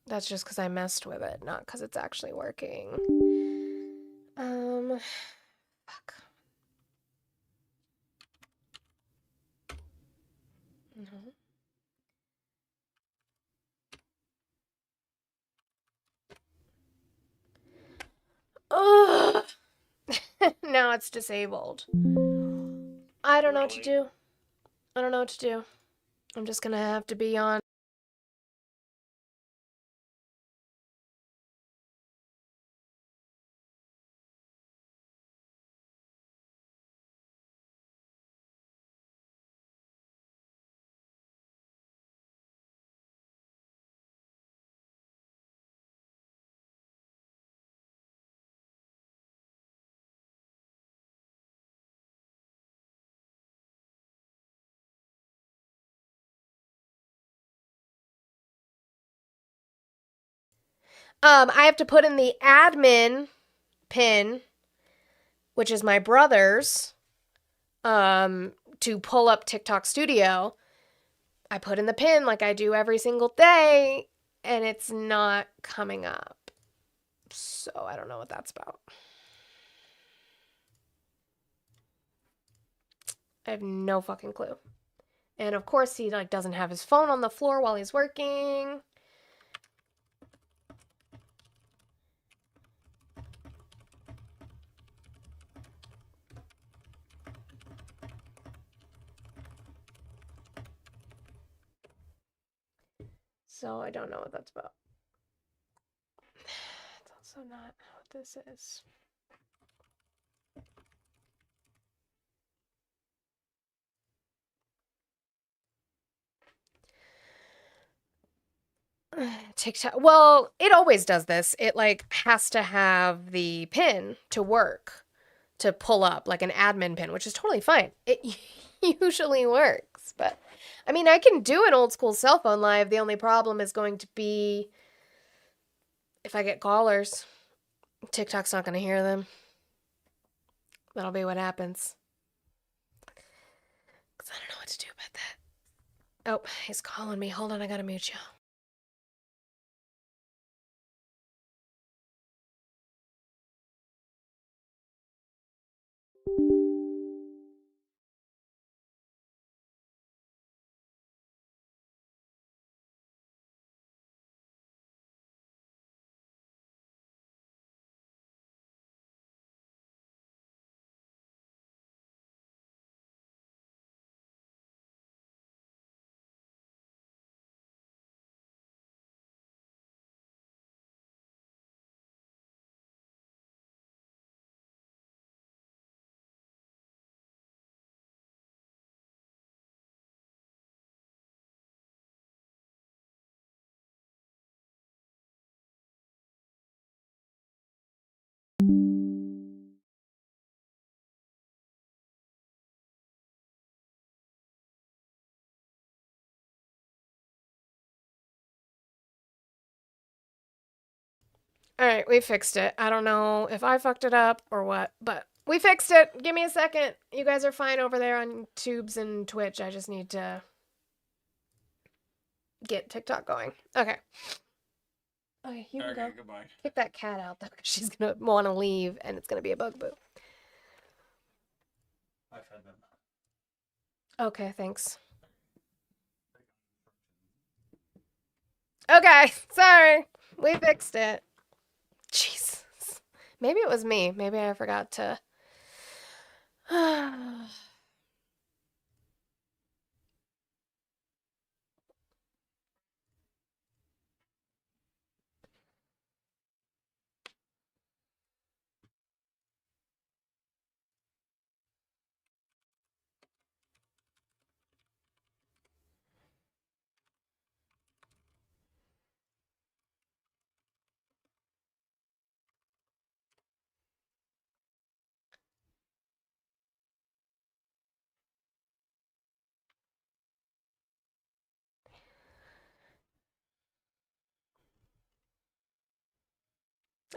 That's just because I messed with it, not because it's actually working. Fuck. No. Ugh. Now it's disabled. I don't know what to do. I don't know what to do. I'm just gonna have to be on. I have to put in the admin pin, which is my brother's, to pull up TikTok Studio. I put in the pin like I do every single day, and it's not coming up. So I don't know what that's about. I have no fucking clue. And of course he like doesn't have his phone on the floor while he's working. So I don't know what that's about. It's also not what this is. TikTok. Well, it always does this. It like has to have the pin to work to pull up like an admin pin, which is totally fine. It usually works, but I mean, I can do an old school cell phone live. The only problem is going to be if I get callers. TikTok's not going to hear them. That'll be what happens. Because I don't know what to do about that. Oh, he's calling me. Hold on, I gotta mute you. All right, we fixed it. I don't know if I fucked it up or what, but we fixed it. Give me a second. You guys are fine over there on Tubes and Twitch. I just need to get TikTok going. Okay. Okay, you can go. Goodbye. Kick that cat out though, because she's gonna want to leave, and it's gonna be a bugaboo. I fed them. Okay, thanks. Okay, sorry. We fixed it. Jesus. Maybe it was me. Maybe I forgot to.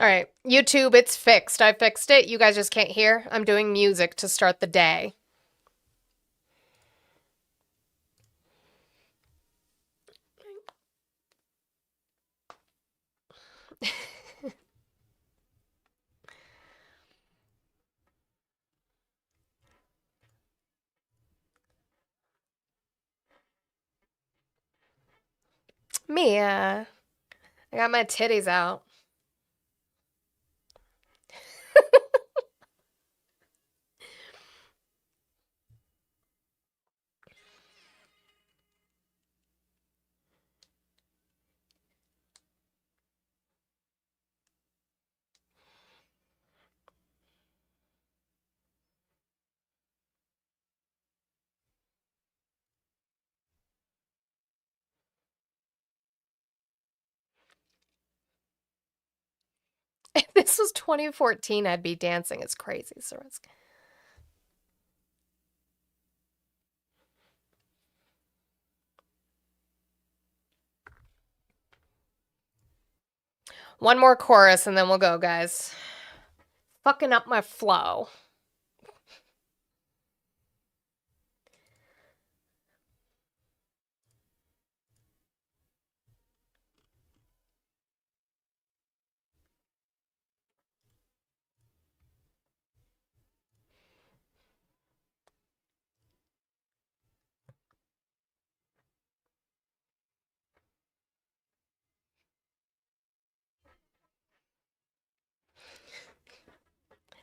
All right, YouTube, it's fixed. I fixed it. You guys just can't hear. I'm doing music to start the day. Mia, I got my titties out. If this was 2014, I'd be dancing. It's crazy, Soroska. One more chorus and then we'll go, guys. Fucking up my flow.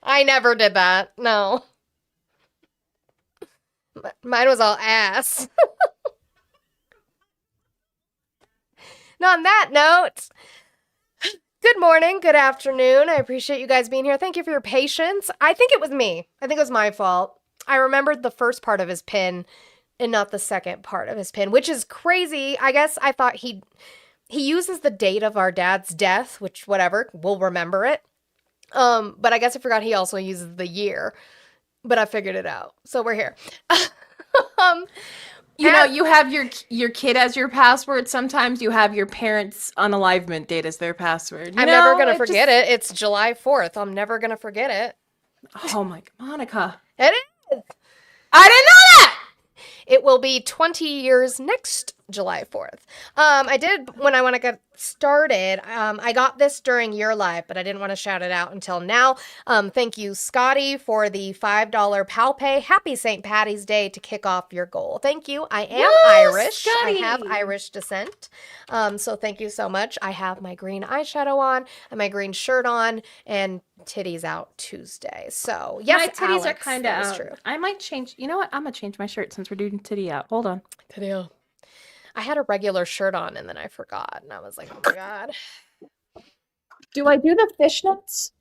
I never did that. No. Mine was all ass. And on that note, good morning, good afternoon. I appreciate you guys being here. Thank you for your patience. I think it was me. I think it was my fault. I remembered the first part of his pin and not the second part of his pin, which is crazy. I guess I thought he uses the date of our dad's death, which whatever, we'll remember it. But I guess I forgot he also uses the year. But I figured it out. So we're here. You know, you have your kid as your password. Sometimes you have your parents' unalivement date as their password. I'm never going to forget it. It's July 4th. I'm never going to forget it. Oh my, Monica. It is. I didn't know that! It will be 20 years next July 4th. I did, when I get started, I got this during your live, but I didn't want to shout it out until now. Thank you, Scotty, for the $5 pal pay. Happy St. Patty's Day to kick off your goal. Thank you. I am Irish. Scotty. I have Irish descent. So thank you so much. I have my green eyeshadow on and my green shirt on and titties out Tuesday. So yes, my titties Alex, are kind of out. true. I might change. You know what? I'm gonna change my shirt since we're doing titty out. Hold on. Titty out. I had a regular shirt on and then I forgot. And I was like, oh my God. Do I do the fishnets?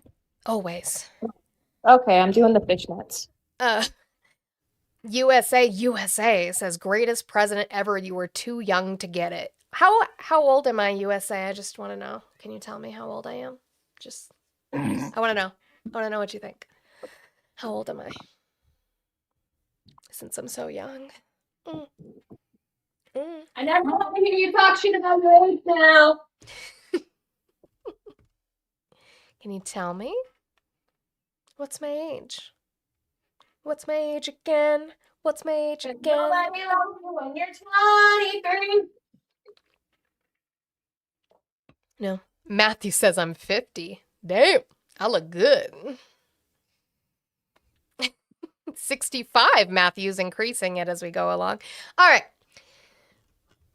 Always. Okay, I'm doing the fishnets. USA says, greatest president ever. You were too young to get it. How old am I, USA? I just want to know. Can you tell me how old I am? I want to know. I want to know what you think. How old am I? Since I'm so young. I never want to hear you talk shit about your age now. Can you tell me? What's my age? What's my age again? What's my age again? Nobody loves you when you're 23. No. Matthew says I'm 50. Damn. I look good. 65. Matthew's increasing it as we go along. All right.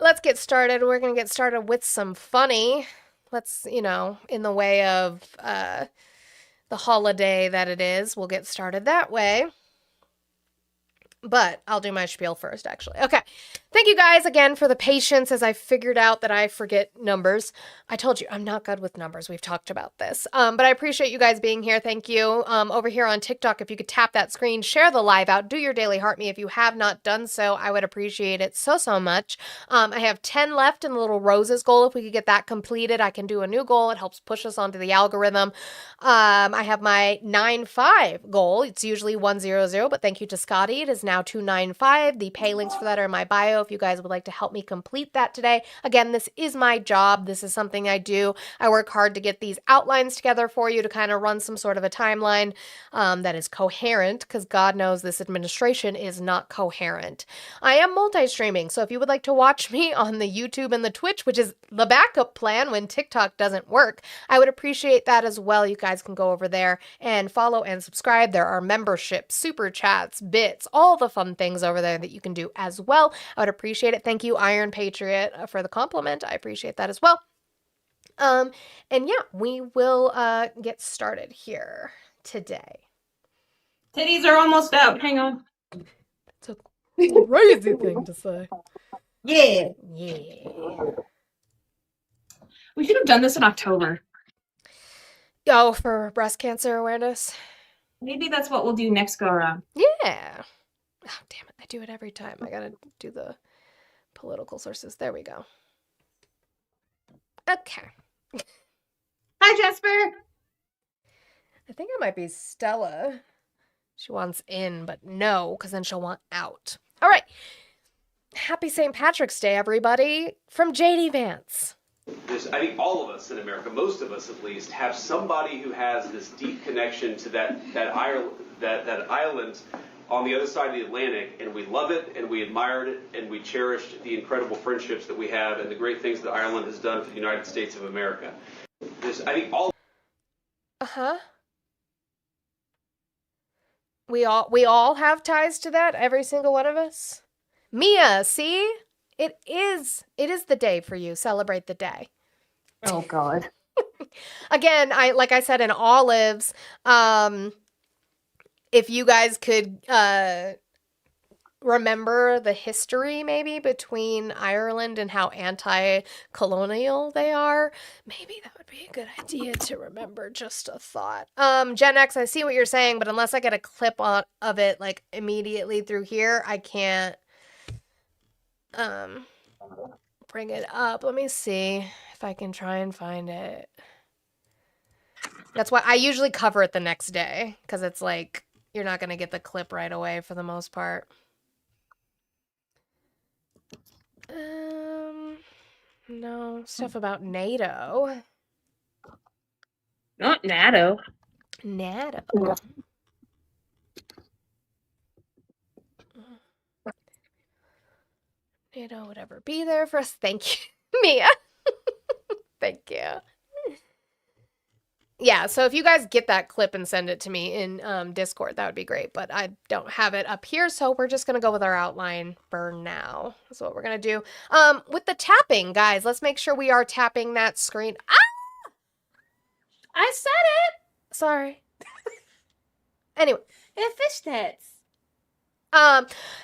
Let's get started. We're going to get started with some funny. Let's, in the way of the holiday that it is, we'll get started that way. But I'll do my spiel first, actually. Okay. Thank you guys again for the patience as I figured out that I forget numbers. I told you, I'm not good with numbers. We've talked about this. But I appreciate you guys being here. Thank you. Over here on TikTok, if you could tap that screen, share the live out, do your daily heart me. If you have not done so, I would appreciate it so much. I have 10 left in the little roses goal. If we could get that completed, I can do a new goal. It helps push us onto the algorithm. I have my 9-5 goal. It's usually 100, but thank you to Scotty. It is now 295. The pay links for that are in my bio if you guys would like to help me complete that today. Again, this is my job. This is something I do. I work hard to get these outlines together for you to kind of run some sort of a timeline that is coherent, because God knows this administration is not coherent. I am multi-streaming, so if you would like to watch me on the YouTube and the Twitch, which is the backup plan when TikTok doesn't work, I would appreciate that as well. You guys can go over there and follow and subscribe. There are memberships, super chats, bits, all the fun things over there that you can do as well. I would I'd appreciate it. Thank you, Iron Patriot, for the compliment. I appreciate that as well. And yeah, we will get started here today. Titties are almost out. Hang on. It's a crazy thing to say. Yeah. Yeah. We should have done this in October. Oh, for breast cancer awareness? Maybe that's what we'll do next go around. Yeah. Oh, damn it. I do it every time. I gotta do the political sources. There we go. Okay. Hi, Jasper. I think it might be Stella. She wants in, but no, because then she'll want out. All right. Happy St. Patrick's Day, everybody, from JD Vance. I think all of us in America, most of us at least, have somebody who has this deep connection to that island on the other side of the Atlantic, and we love it, and we admired it, and we cherished the incredible friendships that we have and the great things that Ireland has done for the United States of America. I think all. We all have ties to that, every single one of us. Mia, see? It is the day for you. Celebrate the day. Oh God. Again, like I said in Olives, if you guys could remember the history maybe between Ireland and how anti-colonial they are, maybe that would be a good idea to remember. Just a thought. Gen X, I see what you're saying, but unless I get a clip of it like immediately through here, I can't bring it up. Let me see if I can try and find it. That's why I usually cover it the next day, because it's like you're not going to get the clip right away for the most part. No, stuff about NATO. Not NATO. NATO. NATO would ever be there for us. Thank you, Mia. Thank you. Yeah, so if you guys get that clip and send it to me in Discord, that would be great. But I don't have it up here, so we're just going to go with our outline for now. That's what we're going to do. With the tapping, guys, let's make sure we are tapping that screen. Ah! I said it. Sorry. Anyway. It fishnets.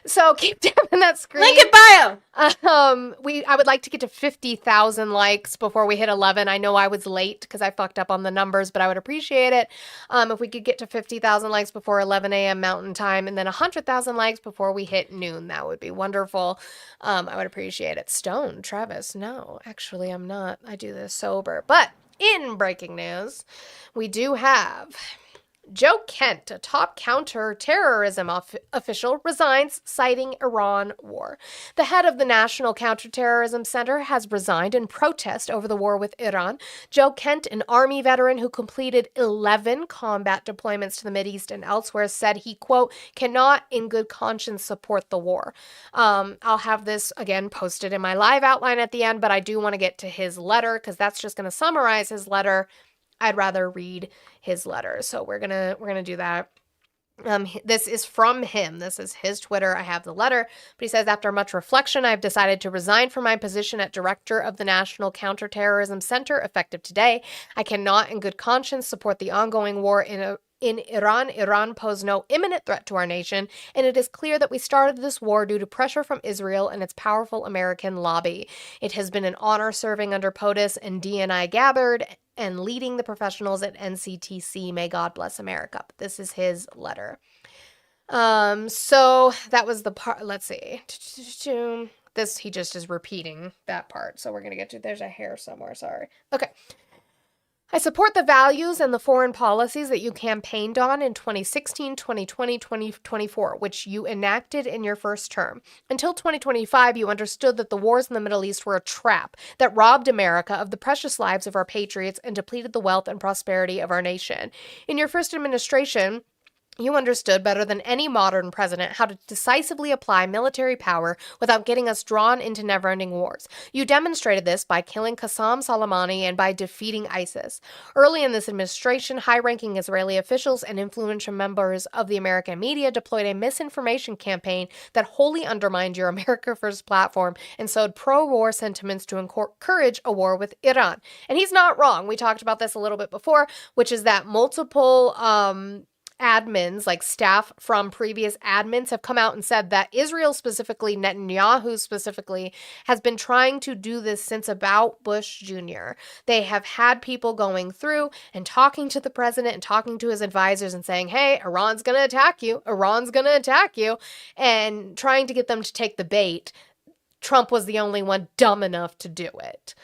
So keep tapping that screen. Link in bio. I would like to get to 50,000 likes before we hit 11. I know I was late because I fucked up on the numbers, but I would appreciate it if we could get to 50,000 likes before 11 a.m. Mountain Time, and then 100,000 likes before we hit noon. That would be wonderful. I would appreciate it. Stone, Travis, no, actually I'm not. I do this sober. But in breaking news, we do have Joe Kent, a top counter-terrorism official, resigns, citing Iran war. The head of the National Counterterrorism Center has resigned in protest over the war with Iran. Joe Kent, an Army veteran who completed 11 combat deployments to the Mideast and elsewhere, said he, quote, cannot in good conscience support the war. I'll have this, again, posted in my live outline at the end, but I do want to get to his letter because that's just going to summarize his letter. I'd rather read his letter, so we're gonna do that. This is from him. This is his Twitter. I have the letter, but he says, after much reflection, I've decided to resign from my position at director of the National Counterterrorism Center effective today. I cannot in good conscience support the ongoing war in Iran. Iran poses no imminent threat to our nation, and it is clear that we started this war due to pressure from Israel and its powerful American lobby. It has been an honor serving under POTUS and DNI Gabbard and leading the professionals at NCTC. May God bless America. But this is his letter. So that was the part. Let's see. This, he just is repeating that part. So we're going to get to, there's a hair somewhere. Sorry. Okay. I support the values and the foreign policies that you campaigned on in 2016, 2020, 2024, which you enacted in your first term. Until 2025, you understood that the wars in the Middle East were a trap that robbed America of the precious lives of our patriots and depleted the wealth and prosperity of our nation. In your first administration, You understood better than any modern president how to decisively apply military power without getting us drawn into never-ending wars. You demonstrated this by killing Qassam Soleimani and by defeating ISIS. Early in this administration, high-ranking Israeli officials and influential members of the American media deployed a misinformation campaign that wholly undermined your America First platform and sowed pro-war sentiments to encourage a war with Iran. And he's not wrong. We talked about this a little bit before, which is that multiple admins, like staff from previous admins, have come out and said that Israel specifically, Netanyahu specifically, has been trying to do this since about Bush Jr. They have had people going through and talking to the president and talking to his advisors and saying, hey, Iran's going to attack you. Iran's going to attack you. And trying to get them to take the bait. Trump was the only one dumb enough to do it.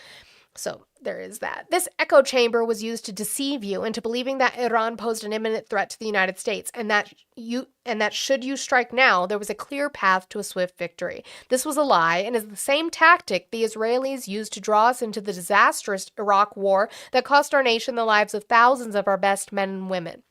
So there is that. This echo chamber was used to deceive you into believing that Iran posed an imminent threat to the United States and that should you strike now, there was a clear path to a swift victory. This was a lie and is the same tactic the Israelis used to draw us into the disastrous Iraq war that cost our nation the lives of thousands of our best men and women.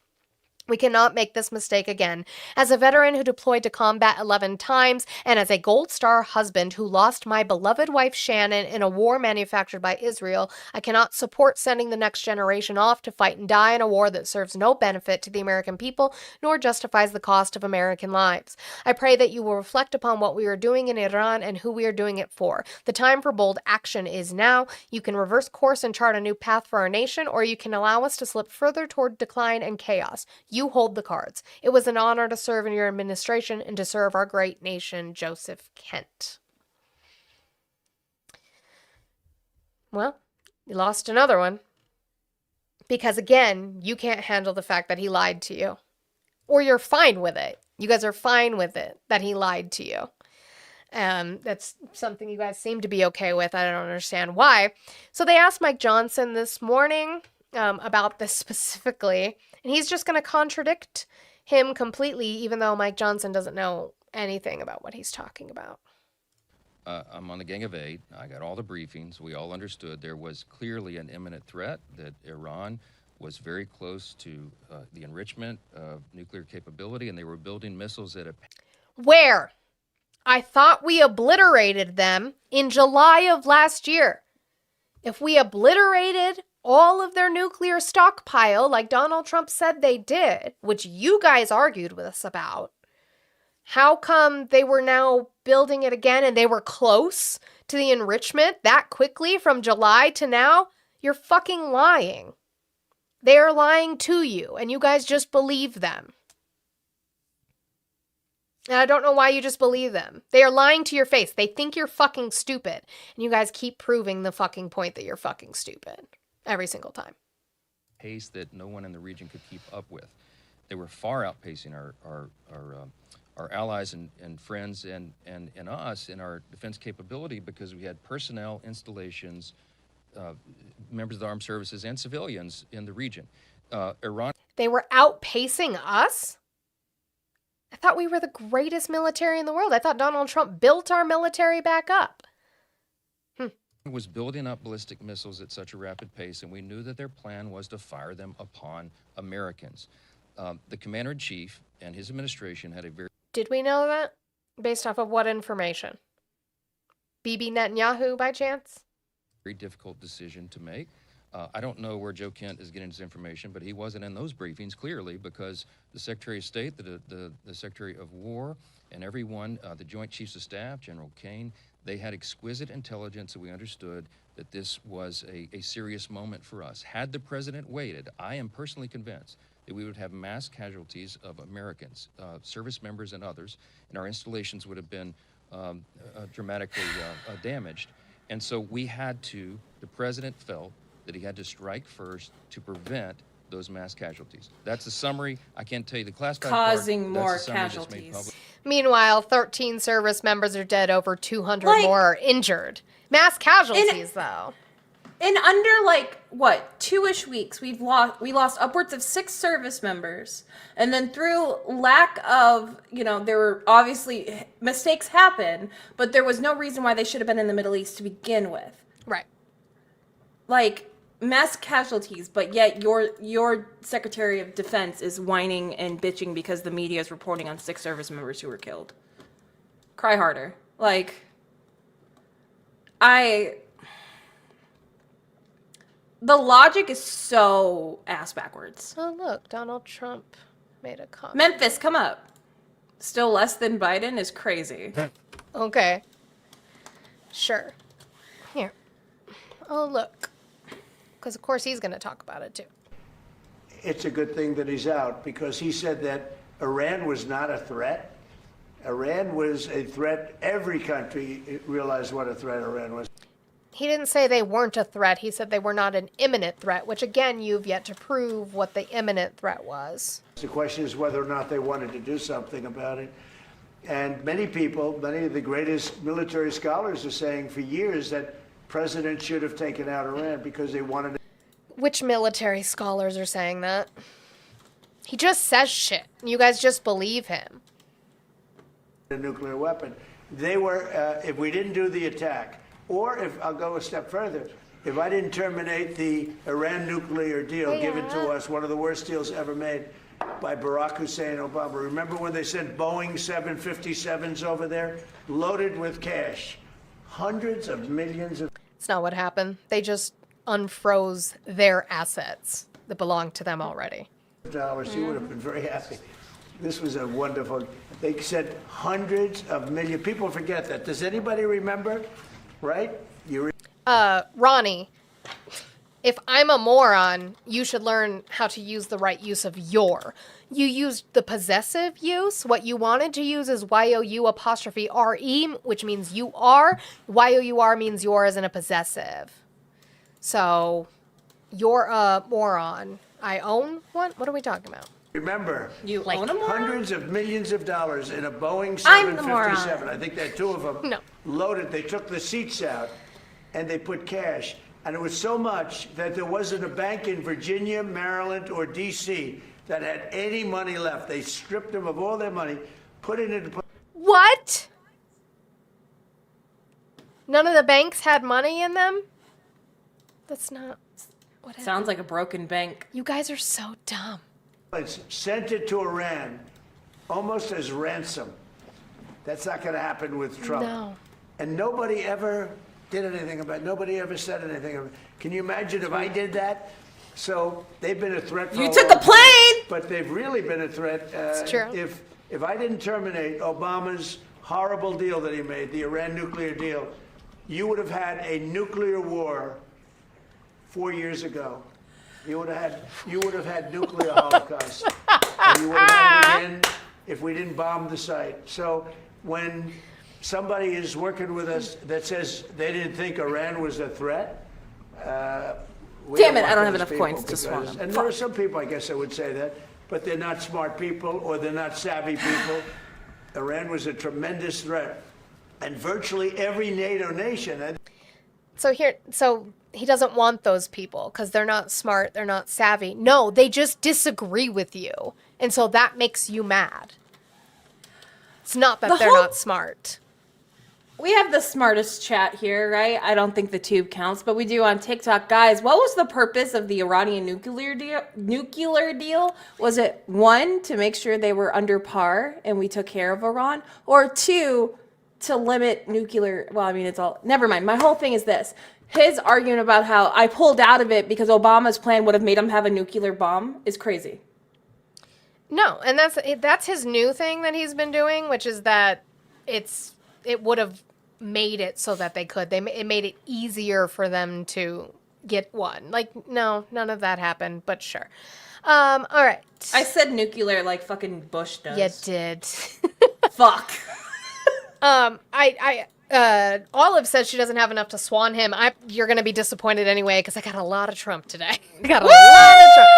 We cannot make this mistake again. As a veteran who deployed to combat 11 times, and as a Gold Star husband who lost my beloved wife Shannon in a war manufactured by Israel, I cannot support sending the next generation off to fight and die in a war that serves no benefit to the American people, nor justifies the cost of American lives. I pray that you will reflect upon what we are doing in Iran and who we are doing it for. The time for bold action is now. You can reverse course and chart a new path for our nation, or you can allow us to slip further toward decline and chaos. You hold the cards. It was an honor to serve in your administration and to serve our great nation, Joseph Kent. Well, you lost another one. Because again, you can't handle the fact that he lied to you. Or you're fine with it. You guys are fine with it, that he lied to you. That's something you guys seem to be okay with. I don't understand why. So they asked Mike Johnson this morning about this specifically. And he's just going to contradict him completely, even though Mike Johnson doesn't know anything about what he's talking about. I'm on the Gang of Eight. I got all the briefings. We all understood there was clearly an imminent threat, that Iran was very close to the enrichment of nuclear capability, and they were building missiles at a... Where? I thought we obliterated them in July of last year. If we obliterated all of their nuclear stockpile, like Donald Trump said they did, which you guys argued with us about, how come they were now building it again and they were close to the enrichment that quickly from July to now? You're fucking lying. They are lying to you, and you guys just believe them. And I don't know why you just believe them. They are lying to your face. They think you're fucking stupid. And you guys keep proving the fucking point that you're fucking stupid. Every single time. Pace that no one in the region could keep up with. They were far outpacing our allies and friends and us in our defense capability, because we had personnel, installations, members of the armed services, and civilians in the region. Iran... They were outpacing us? I thought we were the greatest military in the world. I thought Donald Trump built our military back up. Was building up ballistic missiles at such a rapid pace, and we knew that their plan was to fire them upon Americans. The commander-in-chief and his administration had a very... Did we know that? Based off of what information? Bibi Netanyahu, by chance? Very difficult decision to make. I don't know where Joe Kent is getting his information, but he wasn't in those briefings, clearly, because the Secretary of State, the Secretary of War, and everyone, the Joint Chiefs of Staff, General Kane, they had exquisite intelligence, and we understood that this was a serious moment for us. Had the president waited, I am personally convinced that we would have mass casualties of Americans, service members and others, and our installations would have been dramatically damaged. And so we had to, the president felt that he had to strike first to prevent those mass casualties. That's the summary. I can't tell you the classified Causing part. more That's the summary that's made casualties. public. Meanwhile, 13 service members are dead, over 200 more are injured. Mass casualties, though. In under 2-ish weeks, we lost upwards of 6 service members, and then through lack of, there were obviously mistakes happen, but there was no reason why they should have been in the Middle East to begin with. Right. mass casualties, but yet your Secretary of Defense is whining and bitching because the media is reporting on 6 service members who were killed. Cry harder. Like, the logic is so ass backwards. Oh, look, Donald Trump made a comment. Memphis, come up. Still less than Biden is crazy. Okay. Sure. Here. Oh, look. Because, of course, he's going to talk about it, too. It's a good thing that he's out because he said that Iran was not a threat. Iran was a threat. Every country realized what a threat Iran was. He didn't say they weren't a threat. He said they were not an imminent threat, which, again, you've yet to prove what the imminent threat was. The question is whether or not they wanted to do something about it. And many people, many of the greatest military scholars are saying for years that president should have taken out Iran because they wanted to. Which military scholars are saying that? He just says shit. You guys just believe him. A nuclear weapon. They were, if we didn't do the attack, or if I'll go a step further, if I didn't terminate the Iran nuclear deal given to us, one of the worst deals ever made by Barack Hussein Obama. Remember when they sent Boeing 757s over there, loaded with cash, hundreds of millions of. It's not what happened. They just unfroze their assets that belonged to them already. Dollars, you would have been very happy. This was a wonderful. They said hundreds of million. People forget that. Does anybody remember? Right? Ronnie, if I'm a moron, you should learn how to use the right use of your. You used the possessive use. What you wanted to use is Y-O-U'-R-E, which means you are. Y-O-U-R means your as in a possessive. So, you're a moron. I own one? What are we talking about? Remember, You own a moron? hundreds of millions of dollars in a Boeing I'm the moron. 757. I think there are 2 of them. No. Loaded. They took the seats out and they put cash. And it was so much that there wasn't a bank in Virginia, Maryland, or D.C. that had any money left. They stripped them of all their money, put it into. What? None of the banks had money in them? That's not what happened. Sounds like a broken bank. You guys are so dumb. Sent it to Iran almost as ransom. That's not going to happen with Trump. No. And nobody ever did anything about it. Nobody ever said anything about it. Can you imagine if I did that? So they've been a threat for You a took long a plane! But they've really been a threat. It's true. If I didn't terminate Obama's horrible deal that he made, the Iran nuclear deal, you would have had a nuclear war 4 years ago. You would have had nuclear holocaust. And you would have had it again if we didn't bomb the site. So when somebody is working with us that says they didn't think Iran was a threat, Damn it, I don't have enough coins to swallow them. And there are some people, I guess I would say that, but they're not smart people or they're not savvy people. Iran was a tremendous threat. And virtually every NATO nation. So he doesn't want those people because they're not smart, they're not savvy. No, they just disagree with you. And so that makes you mad. It's not that they're not smart. We have the smartest chat here, right? I don't think the tube counts, but we do on TikTok. Guys, what was the purpose of the Iranian nuclear deal? Was it 1, to make sure they were under par and we took care of Iran? Or 2, to limit nuclear? Well, I mean, it's all, never mind. My whole thing is this. His argument about how I pulled out of it because Obama's plan would have made him have a nuclear bomb is crazy. No, and that's his new thing that he's been doing, which is that it would have made it so that they could. It made it easier for them to get one. Like, no, none of that happened, but sure. All right. I said nuclear like fucking Bush does. You did. Fuck. Olive says she doesn't have enough to swan him. You're going to be disappointed anyway because I got a lot of Trump today. I got a lot of Trump.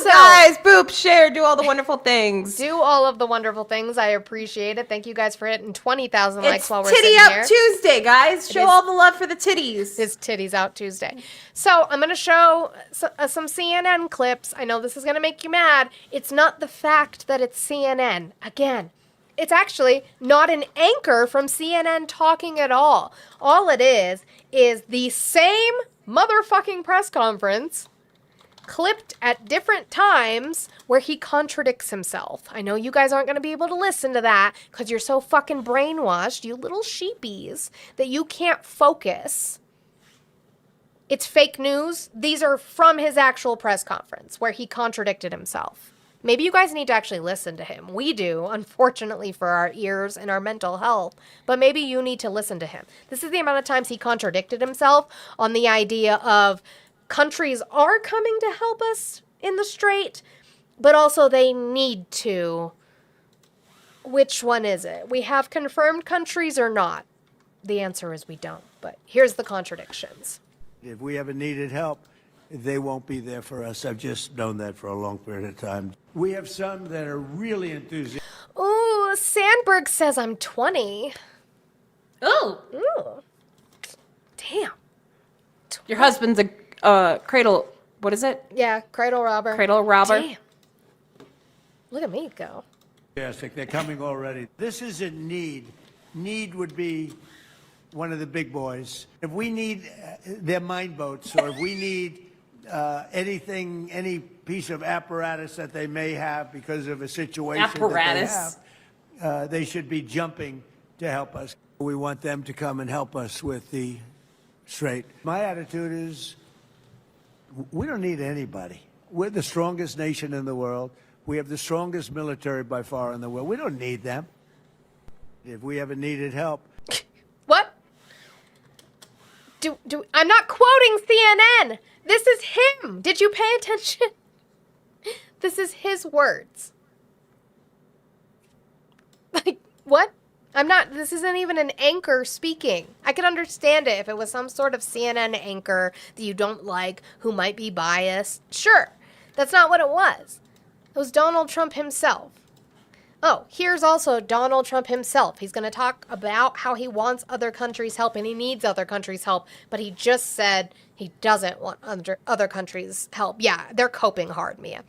So, guys, boop, share, do all the wonderful things. do all of the wonderful things. I appreciate it. Thank you guys for hitting 20,000 likes It's while we're Titty sitting Up here. Tuesday, guys. Show is. all the love for the titties. His titties out Tuesday. So I'm going to show some CNN clips. I know this is going to make you mad. It's not the fact that it's CNN. Again, it's actually not an anchor from CNN talking at all. All it is the same motherfucking press conference clipped at different times where he contradicts himself. I know you guys aren't going to be able to listen to that because you're so fucking brainwashed, you little sheepies, that you can't focus. It's fake news. These are from his actual press conference where he contradicted himself. Maybe you guys need to actually listen to him. We do, unfortunately, for our ears and our mental health. But maybe you need to listen to him. This is the amount of times he contradicted himself on the idea of countries are coming to help us in the strait, but also they need to. Which one is it? We have confirmed countries or not? The answer is we don't. But here's the contradictions. If we ever needed help, they won't be there for us. I've just known that for a long period of time. We have some that are really enthusiastic. Ooh, Sandberg says I'm 20. Oh, Ooh. Damn. your husband's a cradle. What is it? Yeah, cradle robber. Cradle robber. Damn. Look at me go. They're coming already. This isn't need. Need would be one of the big boys. If we need their mine boats, or if we need anything, any piece of apparatus that they may have because of a situation Apparatus. that they have, they should be jumping to help us. We want them to come and help us with the strait. My attitude is, we don't need anybody. We're the strongest nation in the world. We have the strongest military by far in the world. We don't need them. If we ever needed help. What? I'm not quoting CNN. This is him. Did you pay attention? This is his words. Like, what? This isn't even an anchor speaking. I could understand it if it was some sort of CNN anchor that you don't like, who might be biased. Sure. That's not what it was. It was Donald Trump himself. Oh, here's also Donald Trump himself. He's going to talk about how he wants other countries' help and he needs other countries' help, but he just said he doesn't want other countries' help. Yeah, they're coping hard, Mia.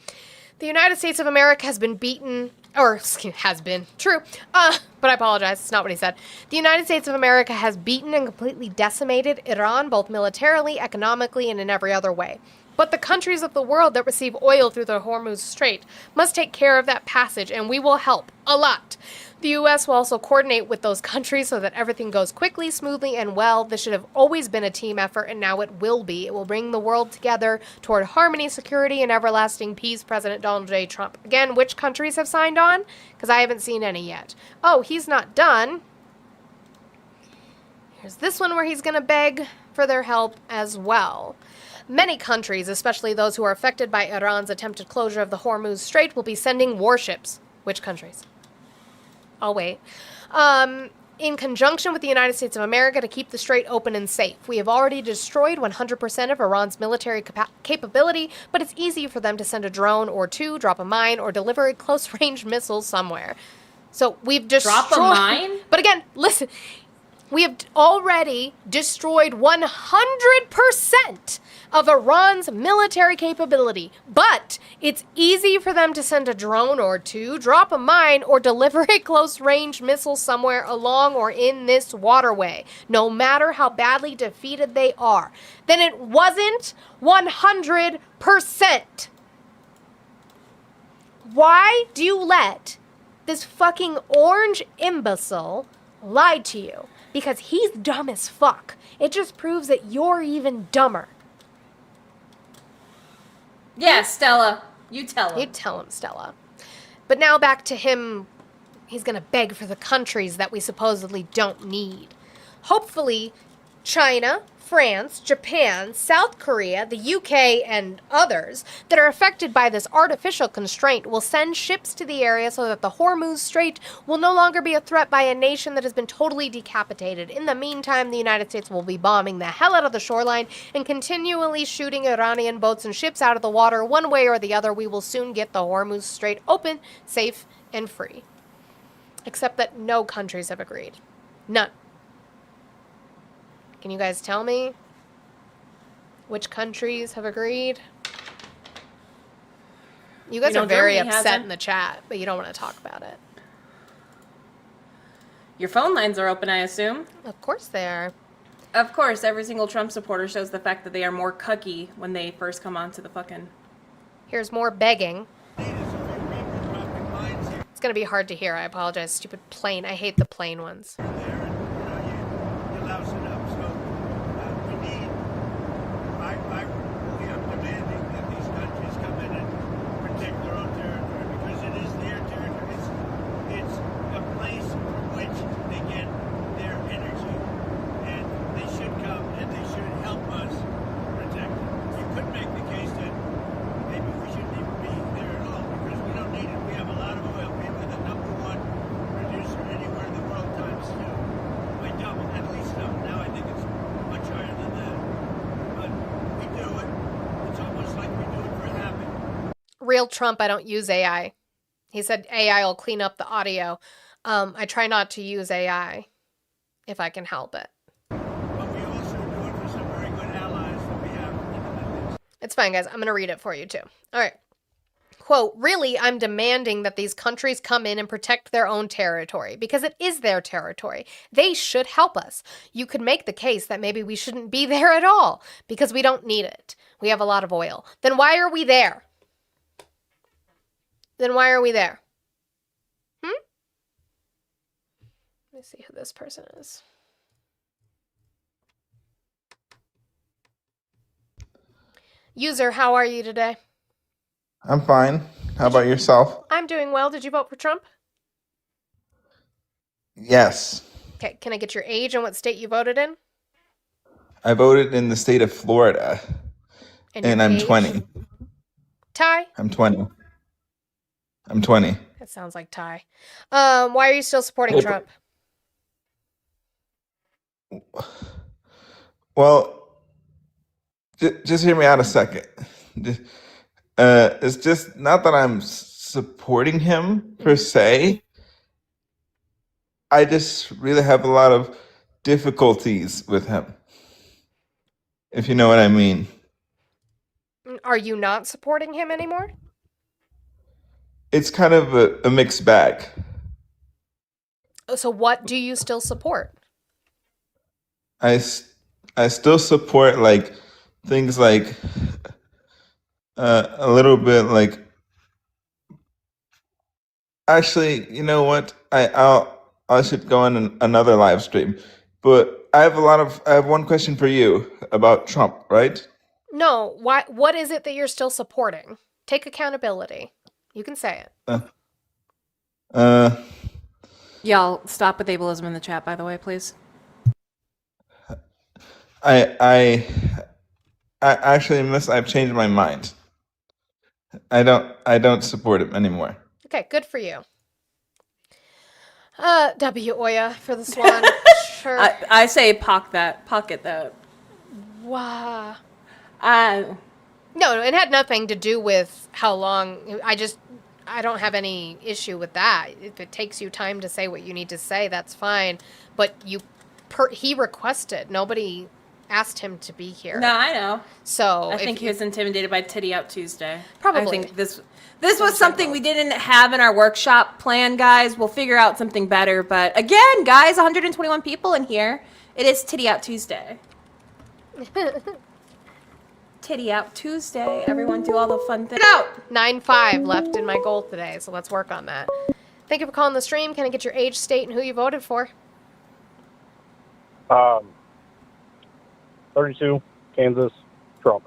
The United States of America has been beaten, or has been, true, but I apologize, it's not what he said. The United States of America has beaten and completely decimated Iran, both militarily, economically, and in every other way. But the countries of the world that receive oil through the Hormuz Strait must take care of that passage, and we will help a lot. The U.S. will also coordinate with those countries so that everything goes quickly, smoothly, and well. This should have always been a team effort, and now it will be. It will bring the world together toward harmony, security, and everlasting peace, President Donald J. Trump. Again, which countries have signed on? Because I haven't seen any yet. Oh, he's not done. Here's this one where he's going to beg for their help as well. Many countries, especially those who are affected by Iran's attempted closure of the Hormuz Strait, will be sending warships. Which countries? I'll wait. In conjunction with the United States of America to keep the strait open and safe. We have already destroyed 100% of Iran's military capability, but it's easy for them to send a drone or two, drop a mine, or deliver a close-range missile somewhere. So we've destroyed... Drop a mine? But again, listen... We have already destroyed 100% of Iran's military capability, but it's easy for them to send a drone or two, drop a mine, or deliver a close-range missile somewhere along or in this waterway, no matter how badly defeated they are. Then it wasn't 100%. Why do you let this fucking orange imbecile lie to you? Because he's dumb as fuck. It just proves that you're even dumber. Yeah, Stella. You tell him. You tell him, Stella. But now back to him. He's going to beg for the countries that we supposedly don't need. Hopefully, China, France, Japan, South Korea, the UK, and others that are affected by this artificial constraint will send ships to the area so that the Hormuz Strait will no longer be a threat by a nation that has been totally decapitated. In the meantime, the United States will be bombing the hell out of the shoreline and continually shooting Iranian boats and ships out of the water one way or the other. We will soon get the Hormuz Strait open, safe, and free. Except that no countries have agreed. None. Can you guys tell me which countries have agreed? You guys are very Germany upset hasn't. in the chat, but you don't want to talk about it. Your phone lines are open, I assume. Of course they are. Of course, every single Trump supporter shows the fact that they are more cucky when they first come onto the fucking. Here's more begging. It's gonna be hard to hear. I apologize. Stupid plane. I hate the plane ones. there, and you lousing up. So we need. We are demanding that these countries come in and protect their own territory because it is their territory. It's a place from which they get their energy, and they should come and they should help us protect it. You could make the case that maybe we shouldn't even be there at all because we don't need it. We have a lot of oil. We are the number one producer anywhere in the world times two. By double, at least double. Now I think it's much higher than that. But we do it. It's almost like we do it for habit. Real Trump, I don't use AI. He said AI will clean up the audio. I try not to use AI if I can help it. But we also do it for some very good allies that we have in the Middle East. It's fine, guys. I'm going to read it for you, too. All right. Quote, really, I'm demanding that these countries come in and protect their own territory because it is their territory. They should help us. You could make the case that maybe we shouldn't be there at all because we don't need it. We have a lot of oil. Then why are we there? Then why are we there? Let me see who this person is. User, how are you today? I'm fine. How about yourself? I'm doing well. Did you vote for Trump? Yes. Okay, can I get your age and what state you voted in? I voted in the state of Florida, And and your I'm age? 20. Ty? I'm 20. I'm 20. That sounds like Ty. Why are you still supporting Well, Trump? Well, just hear me out a second. Just- It's just not that I'm supporting him per se. I just really have a lot of difficulties with him, if you know what I mean. Are you not supporting him anymore? It's kind of a mixed bag. So what do you still support? I still support like things like a little bit like actually, you know what? I should go on another live stream. But I have one question for you about Trump, right? No, why what is it that you're still supporting? Take accountability. You can say it. Uh Y'all stop with ableism in the chat, by the way, please. I actually I've changed my mind. I don't support him anymore. Okay, good for you. W Oya for the swan. Sure. I say pocket that. Wow. I No, it had nothing to do with how long. I don't have any issue with that. If it takes you time to say what you need to say, that's fine. But he requested. Nobody asked him to be here. No, I know. So I if think he you- was intimidated by Titty Out Tuesday. Probably. I think this was something we didn't have in our workshop plan, guys. We'll figure out something better. But again, guys, 121 people in here. It is Titty Out Tuesday. Titty Out Tuesday. Everyone do all the fun things. Out. 9-5 left in my goal today, so let's work on that. Thank you for calling the stream. Can I get your age, state, and who you voted for? 32, Kansas, Trump.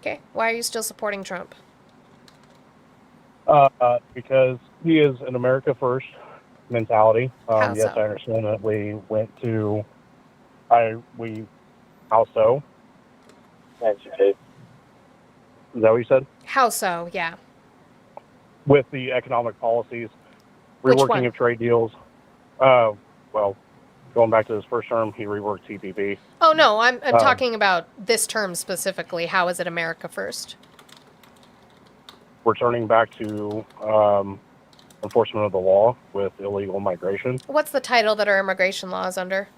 Okay. Why are you still supporting Trump? Because he is an America First mentality. How Yes, so? I understand that we went to, how so? Is that what you said? How so? Yeah. With the economic policies, Which reworking one? of trade deals. Well, going back to his first term, he reworked TPP. Oh no, I'm talking about this term specifically. How is it America First? Returning back to enforcement of the law with illegal migration. What's the title that our immigration law is under?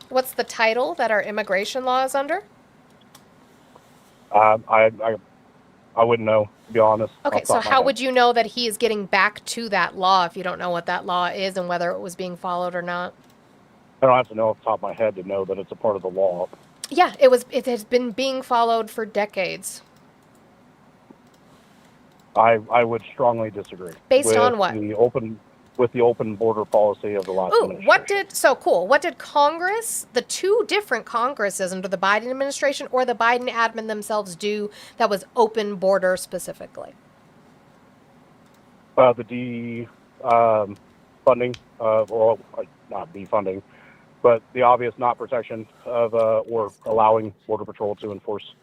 What's the title that our immigration law is under? I wouldn't know, to be honest. Okay, so how would you know that he is getting back to that law if you don't know what that law is and whether it was being followed or not? I don't have to know off the top of my head to know that it's a part of the law. Yeah, it has been being followed for decades. I would strongly disagree. Based with on what? The open border policy of the last Ooh, administration. what did Congress, the two different Congresses under the Biden administration or the Biden admin themselves do that was open border specifically? The funding, or not defunding, but the obvious not protection of or allowing Border Patrol to enforce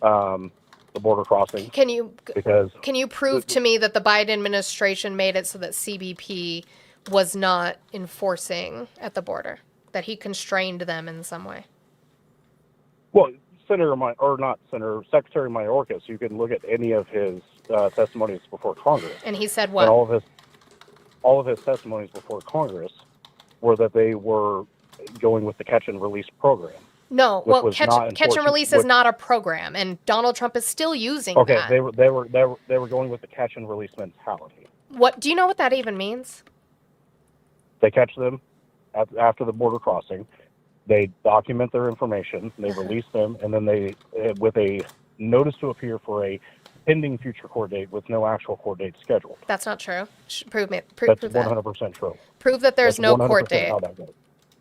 the border crossing. Can you Because prove to me that the Biden administration made it so that CBP was not enforcing at the border, that he constrained them in some way? well, Secretary Mayorkas, you can look at any of his testimonies before Congress, And he said and what? all of his testimonies before Congress were that they were going with the catch and release program. No, which well, was catch not and enforced- release is which- not a program, and Donald Trump is still using Okay, that. they were going with the catch and release mentality. What do you know what that even means? They catch them after the border crossing. They document their information. They release them, and then they, with a notice to appear for a pending future court date with no actual court date scheduled. That's not true. Prove That's that. 100% true. Prove that there's That's no 100% court date. how that goes.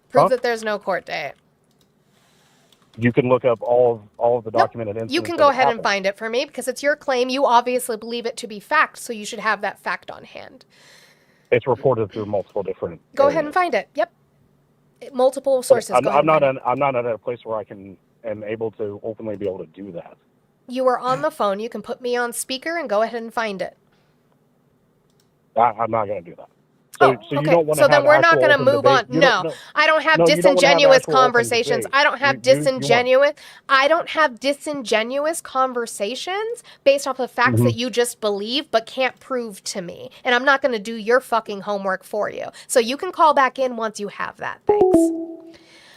Prove Huh? that there's no court date. You can look up all of the Nope. documented incidents. You can that go have ahead and happened. find it for me because it's your claim. You obviously believe it to be fact, so you should have that fact on hand. It's reported through multiple different. Go ahead and find it. Yep. Multiple sources. Go ahead I'm not and find it. I'm not at a place where I am able to openly be able to do that. You are on the phone. You can put me on speaker and go ahead and find it. I'm not going to do that. So, Oh, you okay. don't want So to then have we're not actual going to open move debate. on. You No, don't- I don't have No, you don't wanna have disingenuous actual open conversations. debate. I don't have You want- disingenuous. I don't have disingenuous conversations based off of facts Mm-hmm. that you just believe but can't prove to me. And I'm not going to do your fucking homework for you. So you can call back in once you have that. Thanks.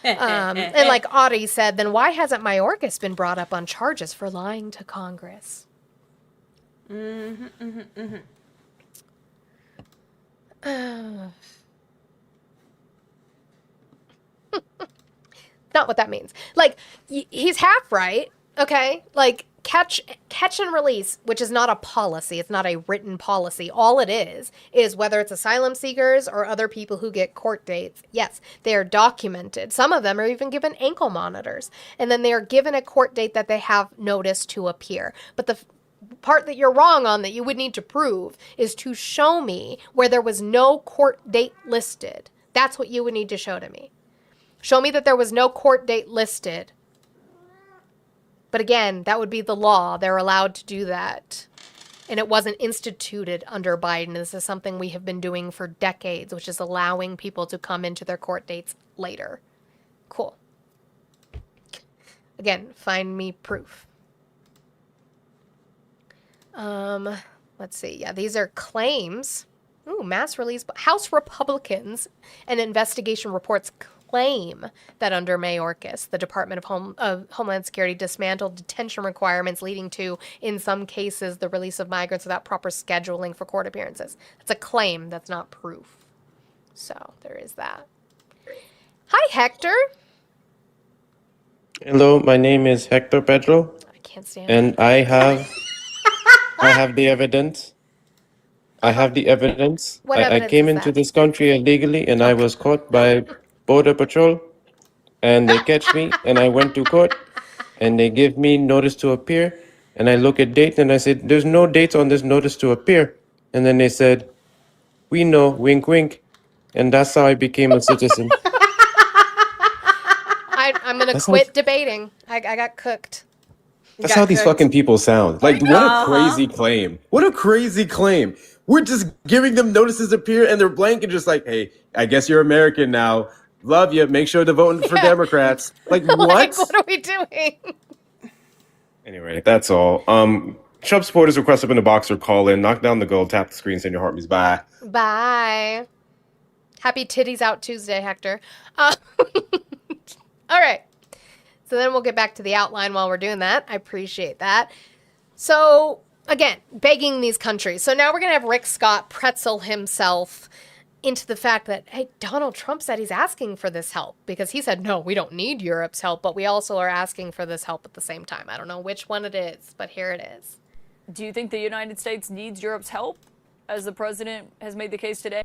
And like Audie said, then why hasn't Mayorkas been brought up on charges for lying to Congress? Not what that means. Like he's half right, okay? Like catch and release, which is not a policy. It's not a written policy. All it is whether it's asylum seekers or other people who get court dates. Yes, they are documented. Some of them are even given ankle monitors, and then they are given a court date that they have notice to appear. But the part that you're wrong on that you would need to prove is to show me where there was no court date listed. That's what you would need to show to me. Show me that there was no court date listed. But again, that would be the law. They're allowed to do that. And it wasn't instituted under Biden. This is something we have been doing for decades, which is allowing people to come into their court dates later. Cool. Again, find me proof. Let's see. Yeah, these are claims. Ooh, mass release. House Republicans and investigation reports claim that under Mayorkas, the Department of Homeland Security dismantled detention requirements, leading to, in some cases, the release of migrants without proper scheduling for court appearances. That's a claim. That's not proof. So there is that. Hi, Hector. Hello, my name is Hector Pedro, I can't stand and I have the evidence. I have the evidence. What I evidence came is into that? this country illegally, and I was caught by Border Patrol, and they catch me, and I went to court, and they give me notice to appear, and I look at date, and I said, "There's no date on this notice to appear," and then they said, "We know, wink, wink," and that's how I became a citizen. I'm going to That's quit how- debating. I got cooked. That's how these fucking people sound. Like, what a crazy Uh-huh. claim. What a crazy claim. We're just giving them notices to appear and they're blank and just like, hey, I guess you're American now. Love you. Make sure to vote for Yeah. Democrats. Like, what? Like, what are we doing? Anyway, that's all. Trump supporters request up in the box or call in, knock down the gold, tap the screen, send your heart means bye. Bye. Happy Titties Out Tuesday, Hector. All right. So then we'll get back to the outline while we're doing that. I appreciate that. So, again, begging these countries. So now we're going to have Rick Scott pretzel himself into the fact that, hey, Donald Trump said he's asking for this help because he said, no, we don't need Europe's help, but we also are asking for this help at the same time. I don't know which one it is, but here it is. Do you think the United States needs Europe's help, as the president has made the case today?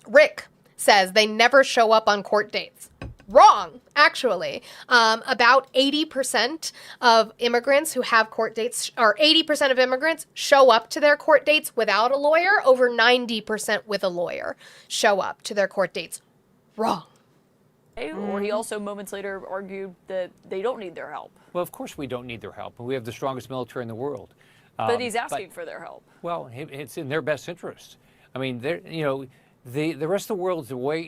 Rick says they never show up on court dates. Wrong, actually. About 80% of immigrants who have court dates, or 80% of immigrants show up to their court dates without a lawyer. Over 90% with a lawyer show up to their court dates. Wrong. Or he also moments later argued that they don't need their help. Well, of course we don't need their help. We have the strongest military in the world. But he's asking for their help. Well, it's in their best interest. I mean, the rest of the world's way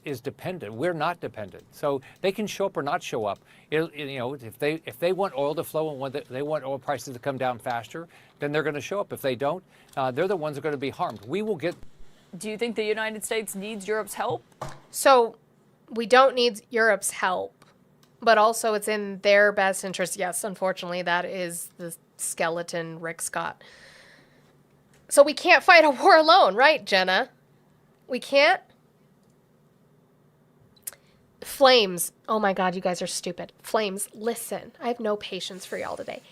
is dependent. We're not dependent, so they can show up or not show up. If they want oil to flow and they want oil prices to come down faster, then they're going to show up. If they don't, they're the ones that are going to be harmed. We will get. Do you think the United States needs Europe's help? So we don't need Europe's help, but also it's in their best interest. Yes, unfortunately, that is the skeleton Rick Scott. So we can't fight a war alone, right, Jenna? We can't? Flames. Oh my God, you guys are stupid. Flames, listen. I have no patience for y'all today.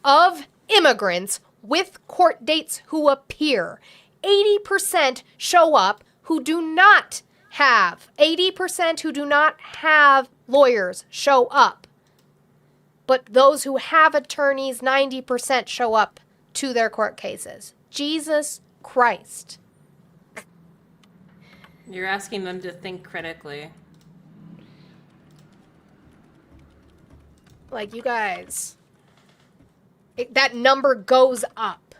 Of immigrants with court dates who appear, 80% show up who do not have. 80% who do not have lawyers show up. But those who have attorneys, 90% show up to their court cases. Jesus Christ. You're asking them to think critically. Like, you guys, that number goes up.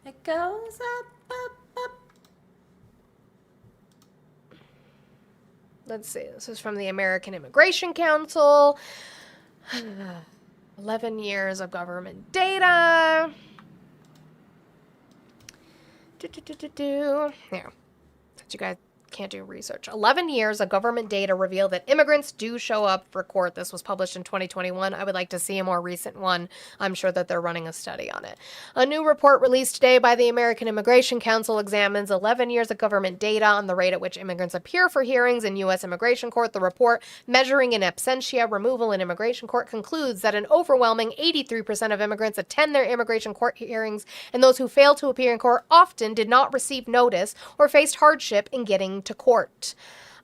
It goes up, up, up. Let's see. This is from the American Immigration Council. 11 years of government data. Here. Since you guys can't do research. 11 years of government data reveal that immigrants do show up for court. This was published in 2021. I would like to see a more recent one. I'm sure that they're running a study on it. A new report released today by the American Immigration Council examines 11 years of government data on the rate at which immigrants appear for hearings in U.S. immigration court. The report, measuring in absentia removal in immigration court, concludes that an overwhelming 83% of immigrants attend their immigration court hearings, and those who fail to appear in court often did not receive notice or faced hardship in getting to court.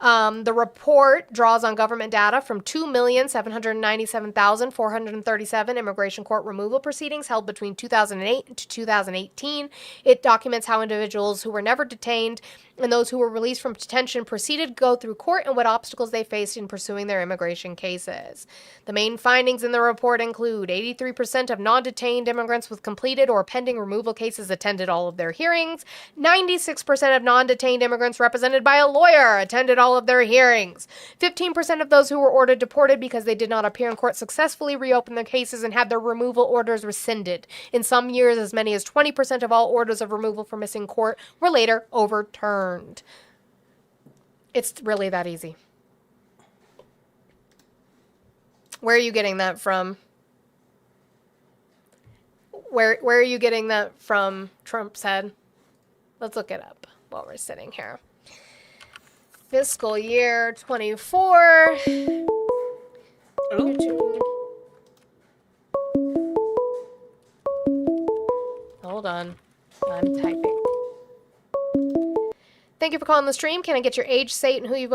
The report draws on government data from 2,797,437 immigration court removal proceedings held between 2008 and 2018. It documents how individuals who were never detained and those who were released from detention proceeded to go through court and what obstacles they faced in pursuing their immigration cases. The main findings in the report include 83% of non-detained immigrants with completed or pending removal cases attended all of their hearings. 96% of non-detained immigrants represented by a lawyer attended all of their hearings. 15% of those who were ordered deported because they did not appear in court successfully reopened their cases and had their removal orders rescinded. In some years, as many as 20% of all orders of removal for missing court were later overturned. It's really that easy. Where are you getting that from? Where are you getting that from, Trump said? Let's look it up while we're sitting here. Fiscal year 24. Hold on. I'm typing. Thank you for calling the stream. Can I get your age, state, and who you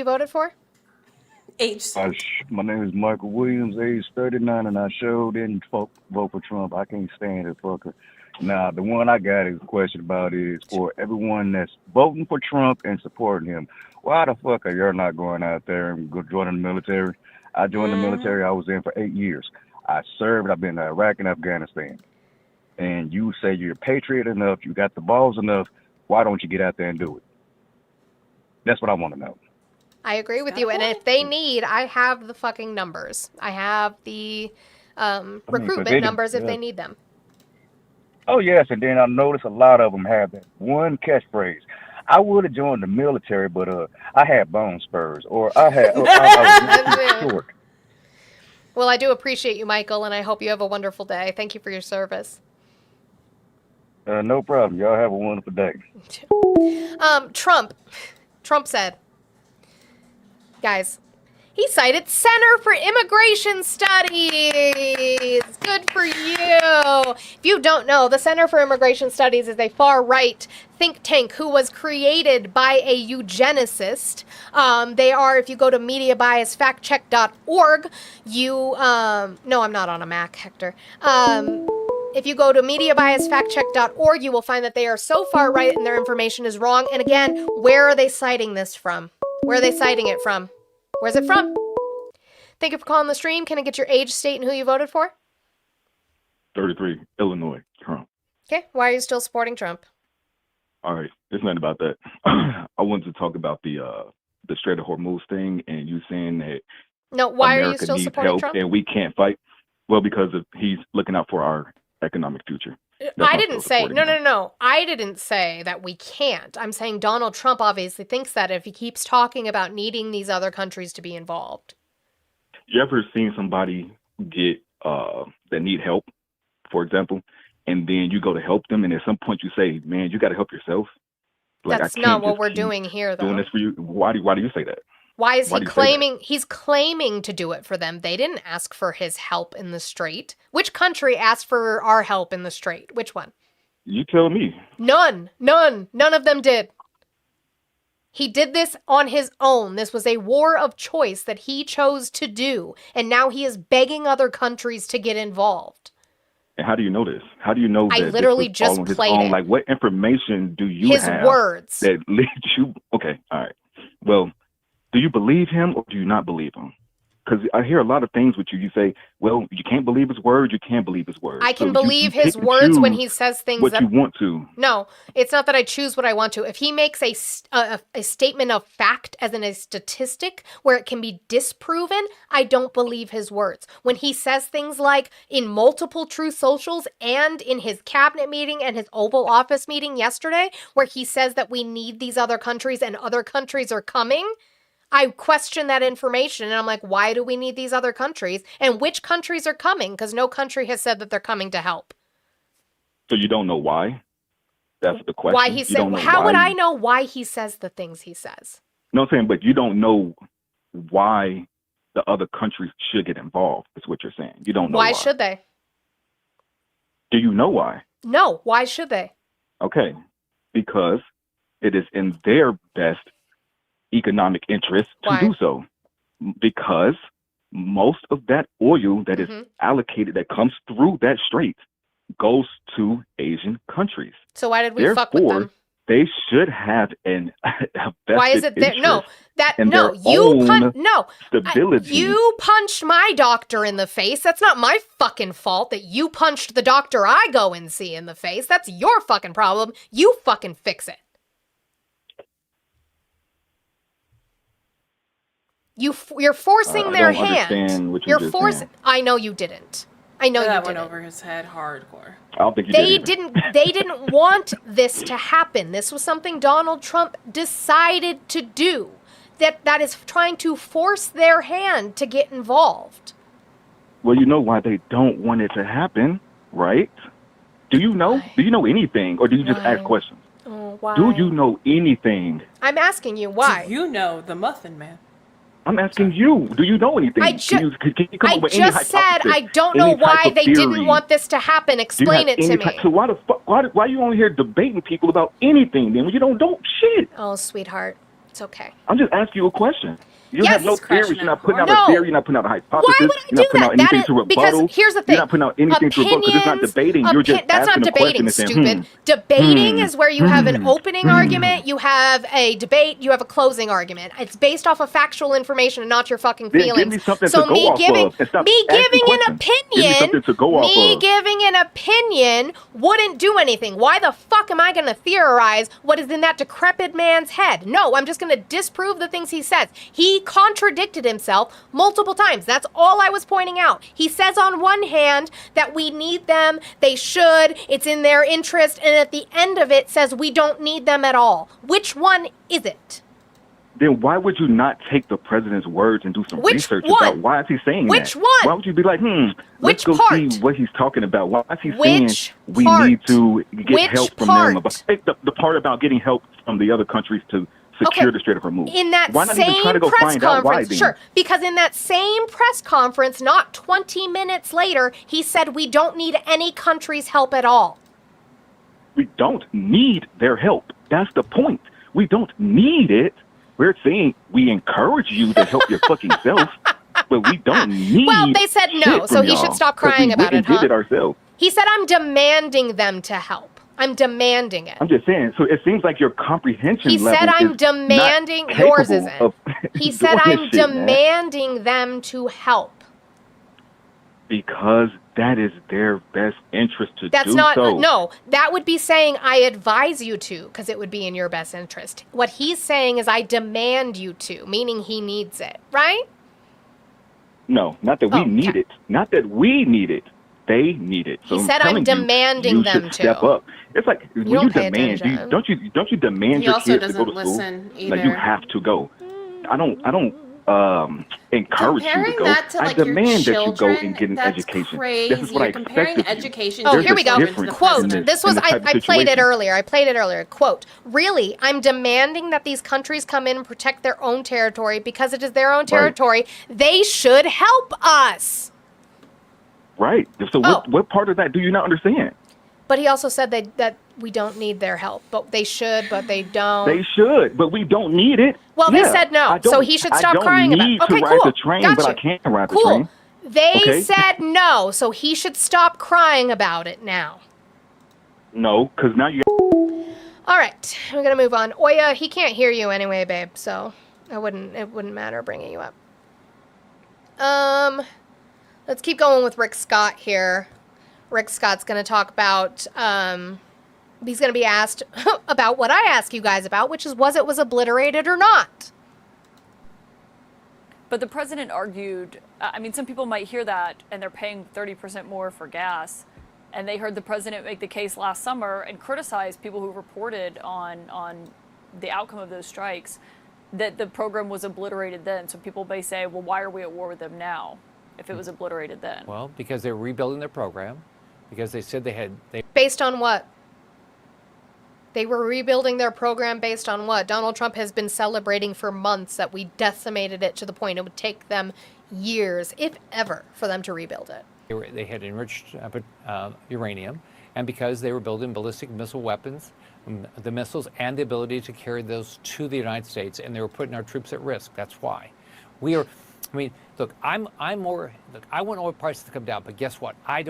voted for? My name is Michael Williams, age 39, and I sure didn't vote for Trump. I can't stand it, fucker. Now, the one I got a question about is for everyone that's voting for Trump and supporting him. Why the fuck are you not going out there and joining the military? I joined the military. I was in for 8 years. I served. I've been to Iraq and Afghanistan. And you say you're a patriot enough, you got the balls enough, why don't you get out there and do it? That's what I want to know. I agree with you. And if they need, I have the fucking numbers. I have the recruitment numbers if they need them. Oh, yes. And then I noticed a lot of them have that one catchphrase. I would have joined the military, but I had bone spurs, or I was short. Well, I do appreciate you, Michael, and I hope you have a wonderful day. Thank you for your service. No problem. Y'all have a wonderful day. Trump said, guys, he cited Center for Immigration Studies. Good for you. If you don't know, the Center for Immigration Studies is a far-right think tank who was created by a eugenicist. They are, if you go to mediabiasfactcheck.org, no, I'm not on a Mac, Hector. If you go to mediabiasfactcheck.org, you will find that they are so far right and their information is wrong. And again, where are they citing this from? Where are they citing it from? Where's it from? Thank you for calling the stream. Can I get your age, state, and who you voted for? 33, Illinois, Trump. Okay, why are you still supporting Trump? All right, it's not about that. I wanted to talk about the Strait of Hormuz thing, and you saying that No, why America are you still needs supporting help Trump? and we can't fight. Well, because he's looking out for our economic future. That's I why I'm didn't still say, supporting him. no. I didn't say that we can't. I'm saying Donald Trump obviously thinks that if he keeps talking about needing these other countries to be involved. You ever seen somebody get that need help, for example, and then you go to help them, and at some point you say, "Man, you got to help yourself." Like, That's I not can't what just we're keep doing here, though. doing this for you. Why do you say that? Why is Why he do you say that? claiming? He's claiming to do it for them. They didn't ask for his help in the strait. Which country asked for our help in the strait? Which one? You tell me. None of them did. He did this on his own. This was a war of choice that he chose to do, and now he is begging other countries to get involved. And how do you know this? How do you know I that literally this was just all on his played own? it. Like, what information do you His have words. that leads you? Okay, all right. Well, do you believe him or do you not believe him? Because I hear a lot of things with you. You say, well, you can't believe his words. You can't believe his words. I can So believe you his pick and words when choose he says things what that you want to. No, it's not that I choose what I want to. If he makes a statement of fact as in a statistic where it can be disproven, I don't believe his words. When he says things like in multiple Truth Socials and in his cabinet meeting and his Oval Office meeting yesterday, where he says that we need these other countries and other countries are coming, I question that information and I'm like, why do we need these other countries? And which countries are coming? Because no country has said that they're coming to help. So you don't know why? That's the question. Why he You said, don't know how would why I know why he says the things he says? No, I'm saying, but you don't know why the other countries should get involved, is what you're saying. You don't know why. Why should they? Do you know why? No, why should they? Okay, because it is in their best economic interest to Why? do so. Because most of that oil that is Mhm. allocated, that comes through that strait, goes to Asian countries. So why did we fuck with Therefore, them? they should have a Why is vested it there? No, interest that in no, their you own stability. stability. You punched my doctor in the face. That's not my fucking fault that you punched the doctor I go and see in the face. That's your fucking problem. You fucking fix it. You're forcing I their don't understand hand. what you're just forcing. saying. I know you didn't. I know you That didn't. went over his head hardcore. I don't think you They did. either. they didn't want this to happen. This was something Donald Trump decided to do. That is trying to force their hand to get involved. Well, you know why they don't want it to happen, right? Do you know? Do you know anything, or do you just ask Why? questions? Oh, why? Do you know anything? I'm asking you why. Do you know the Muffin Man? I'm asking you. Do you know anything? I can you come I up with any just said hypothesis, I don't know any type why of they didn't theory? want this to happen. Do you Explain have it to any me. type- So why the fuck? Why are you on here debating people about anything? Then when you don't know shit. Oh, sweetheart, it's okay. I'm just asking you a question. You Yes. have no He's theory. crashing You're not out putting out hard. a No. theory. You're not putting out a hypothesis. Why would I You're not do putting that? out That anything is to rebuttal. because here's the thing. You're not putting out anything to rebuttal because it's not debating. You're just That's not asking a debating, question and stupid. saying, Debating is where you have an opening argument, you have a debate, you have a closing argument. It's based off of factual information and not your fucking Then feelings. give me something so to go me off giving of and stop me asking giving an questions. Give me opinion, something to go off me of. giving an opinion wouldn't do anything. Why the fuck am I going to theorize what is in that decrepit man's head? No, I'm just going to disprove the things he says. He contradicted himself multiple times. That's all I was pointing out. He says on one hand that we need them, they should, it's in their interest, and at the end of it says we don't need them at all. Which one is it? then why would you not take the president's words and do some Which research one? about why is he saying Which that? one? Why would you be like, let's Which go part? see what he's talking about? Why is he Which saying we part? need to get Which help from part? them? The part about getting help from the other countries to secure the Strait of Hormuz. In that why not same even try to go press find out why conference, then? sure, because in that same press conference, not 20 minutes later, he said we don't need any country's help at all. We don't need their help. That's the point. We don't need it. We're saying we encourage you to help your fucking self, but we don't need. Well, they said no, shit so from he should y'all, stop 'cause crying we about went it, and huh? did it ourselves. He said, I'm demanding them to help. I'm demanding it. I'm just saying. So it seems like your comprehension He level said, I'm is demanding, not yours capable isn't. of He said, doing I'm this shit, man. demanding them to help. Because that is their best interest to That's do not, so. no, that would be saying, I advise you to, because it would be in your best interest. What he's saying is, I demand you to, meaning he needs it, right? No, not that we need it. Not that we need it. They need it. So He said, I'm telling you, demanding you them should to. step up. It's like when don't you pay demand, attention. don't you demand He your also kids to go to doesn't school? listen Like you either. have to go. I don't encourage you Comparing to go. that to I like your demand that you go children, and get an that's education. crazy. This is what I You're comparing expect of you. education Oh, to here we go. children to the Quote. president. This was, in this type of I played it situation. earlier. I played it earlier. Quote, really, I'm demanding that these countries come in and protect their own territory because it is their own territory. They should help us. Right. So Oh. what part of that do you not understand? But he also said that we don't need their help. But they should, but they don't. They should, but we don't need it. Well, they said no, I don't- so he should stop I don't crying about it. need Okay, to ride cool. the train, Got but I you. can ride the Cool. train. They Okay. said no, so he should stop crying about it now. No, because now you. All right, we're gonna move on. Oya, he can't hear you anyway, babe. So it wouldn't matter bringing you up. Let's keep going with Rick Scott here. Rick Scott's gonna talk about. He's gonna be asked about what I ask you guys about, which is was it obliterated or not? But the president argued, I mean, some people might hear that and they're paying 30% more for gas. And they heard the president make the case last summer and criticize people who reported on the outcome of those strikes that the program was obliterated then. So people may say, well, why are we at war with them now if it was obliterated then? Well, because they're rebuilding their program, because they said they Based on what? They were rebuilding their program based on what? Donald Trump has been celebrating for months that we decimated it to the point it would take them years, if ever, for them to rebuild it. They had enriched uranium, and because they were building ballistic missile weapons, the missiles and the ability to carry those to the United States, and they were putting our troops at risk. That's why. I mean, look, I want oil prices to come down, but guess what? I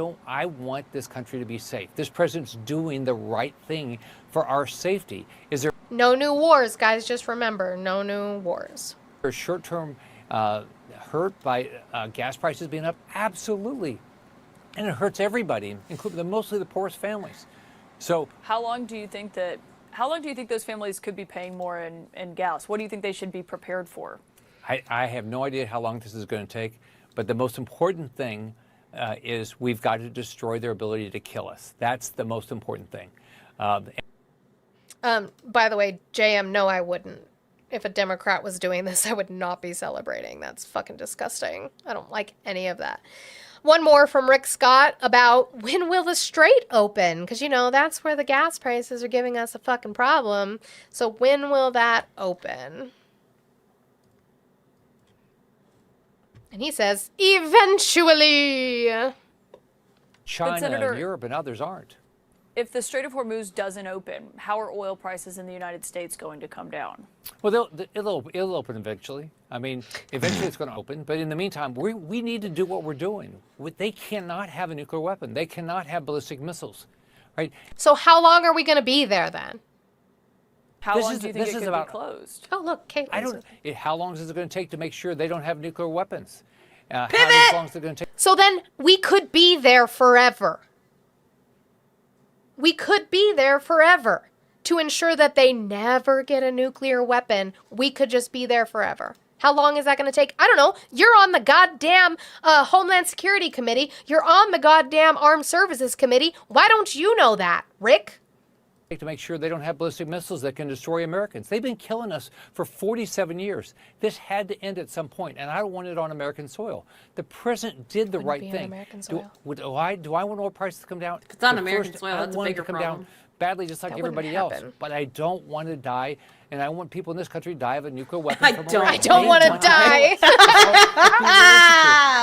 want this country to be safe. This president's doing the right thing for our safety. Is there No new wars, guys. Just remember, no new wars. a short-term hurt by gas prices being up? Absolutely. And it hurts everybody, including mostly the poorest families. So How long do you think those families could be paying more in gas? What do you think they should be prepared for? I have no idea how long this is going to take, but the most important thing is we've got to destroy their ability to kill us. That's the most important thing. By the way, JM, no, I wouldn't. If a Democrat was doing this, I would not be celebrating. That's fucking disgusting. I don't like any of that. One more from Rick Scott about when will the Strait open? Because, that's where the gas prices are giving us a fucking problem. So when will that open? And he says, eventually. China Senator, and Europe and others aren't. If the Strait of Hormuz doesn't open, how are oil prices in the United States going to come down? Well, it'll open eventually. I mean, eventually it's going to open. But in the meantime, we need to do what we're doing. They cannot have a nuclear weapon. They cannot have ballistic missiles, right? So how long are we going to be there then? How long do you think it could be about closed? Oh, look, Caitlin. How long is it going to take to make sure they don't have nuclear weapons? Pivot! How long is it going to take? So then we could be there forever. We could be there forever. To ensure that they never get a nuclear weapon, we could just be there forever. How long is that going to take? I don't know. You're on the goddamn Homeland Security Committee. You're on the goddamn Armed Services Committee. Why don't you know that, Rick? to make sure they don't have ballistic missiles that can destroy Americans. They've been killing us for 47 years. This had to end at some point, and I don't want it on American soil. The president did the Wouldn't right be on thing. American Do, soil. do I want oil prices to come down? If it's on The American first, soil, I that's a want it bigger to come problem. down badly, just like That wouldn't everybody else. happen. But I don't want to die, and I want people in this country to die of a nuclear weapon. I from don't. Iran. I don't They want to want die.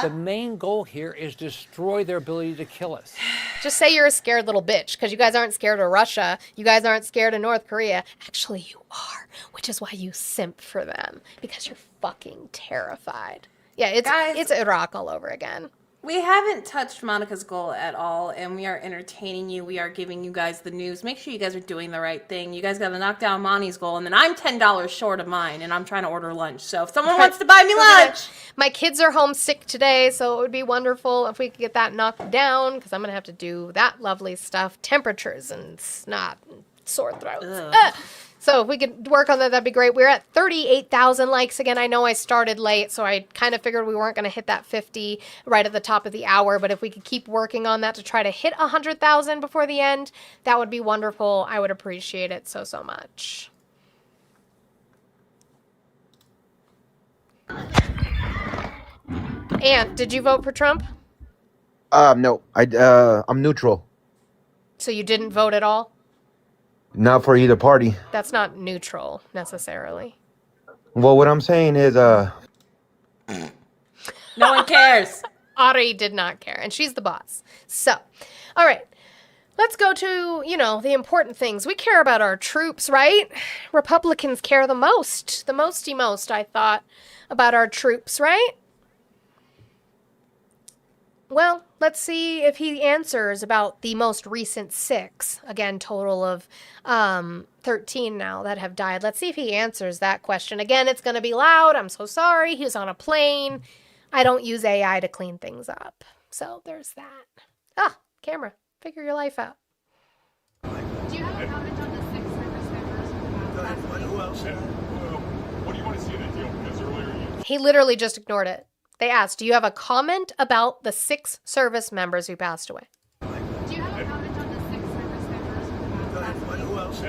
The main goal here is destroy their ability to kill us. Just say you're a scared little bitch, because you guys aren't scared of Russia. You guys aren't scared of North Korea. Actually, you are, which is why you simp for them, because you're fucking terrified. Yeah, Guys- it's Iraq all over again. We haven't touched Monica's goal at all, and we are entertaining you. We are giving you guys the news. Make sure you guys are doing the right thing. You guys got to knock down Monty's goal, and then I'm $10 short of mine, and I'm trying to order lunch. So if someone wants to buy me lunch, My kids are homesick today, so it would be wonderful if we could get that knocked down, because I'm going to have to do that lovely stuff. Temperatures and snot and sore throats. So if we could work on that, that'd be great. We're at 38,000 likes again. I know I started late, so I kind of figured we weren't going to hit that 50 right at the top of the hour. But if we could keep working on that to try to hit 100,000 before the end, that would be wonderful. I would appreciate it so, so much. Ant, did you vote for Trump? No, I'm neutral. So you didn't vote at all? Not for either party. That's not neutral necessarily. Well, what I'm saying is, no one cares. Ari did not care, and she's the boss. So, all right. Let's go to, the important things. We care about our troops, right? Republicans care the most, I thought, about our troops, right? Well, let's see if he answers about the most recent 6. Again, total of 13 now that have died. Let's see if he answers that question. Again, it's going to be loud. I'm so sorry. He was on a plane. I don't use AI to clean things up. So there's that. Ah, camera. Figure your life out. Do you have a comment on the 6 service members? Who else? What do you want to see in that deal? Because earlier you... He literally just ignored it. They asked, do you have a comment about the 6 service members who passed away? Do you have a comment on the 6 service members? Who else?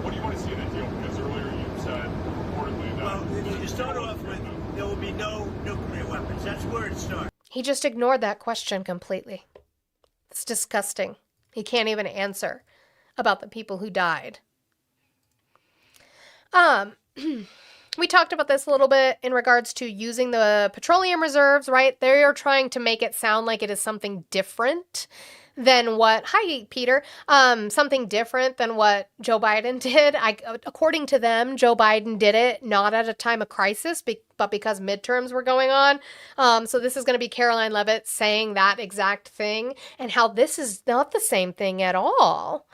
What do you want to see in that deal? Because earlier you said reportedly that... Well, you start off with, there will be no nuclear weapons. That's where it starts. He just ignored that question completely. It's disgusting. He can't even answer about the people who died. We talked about this a little bit in regards to using the petroleum reserves, right? They are trying to make it sound like it is something different than what, hi, Peter, something different than what Joe Biden did. According to them, Joe Biden did it not at a time of crisis, but because midterms were going on. So this is going to be Caroline Leavitt saying that exact thing and how this is not the same thing at all.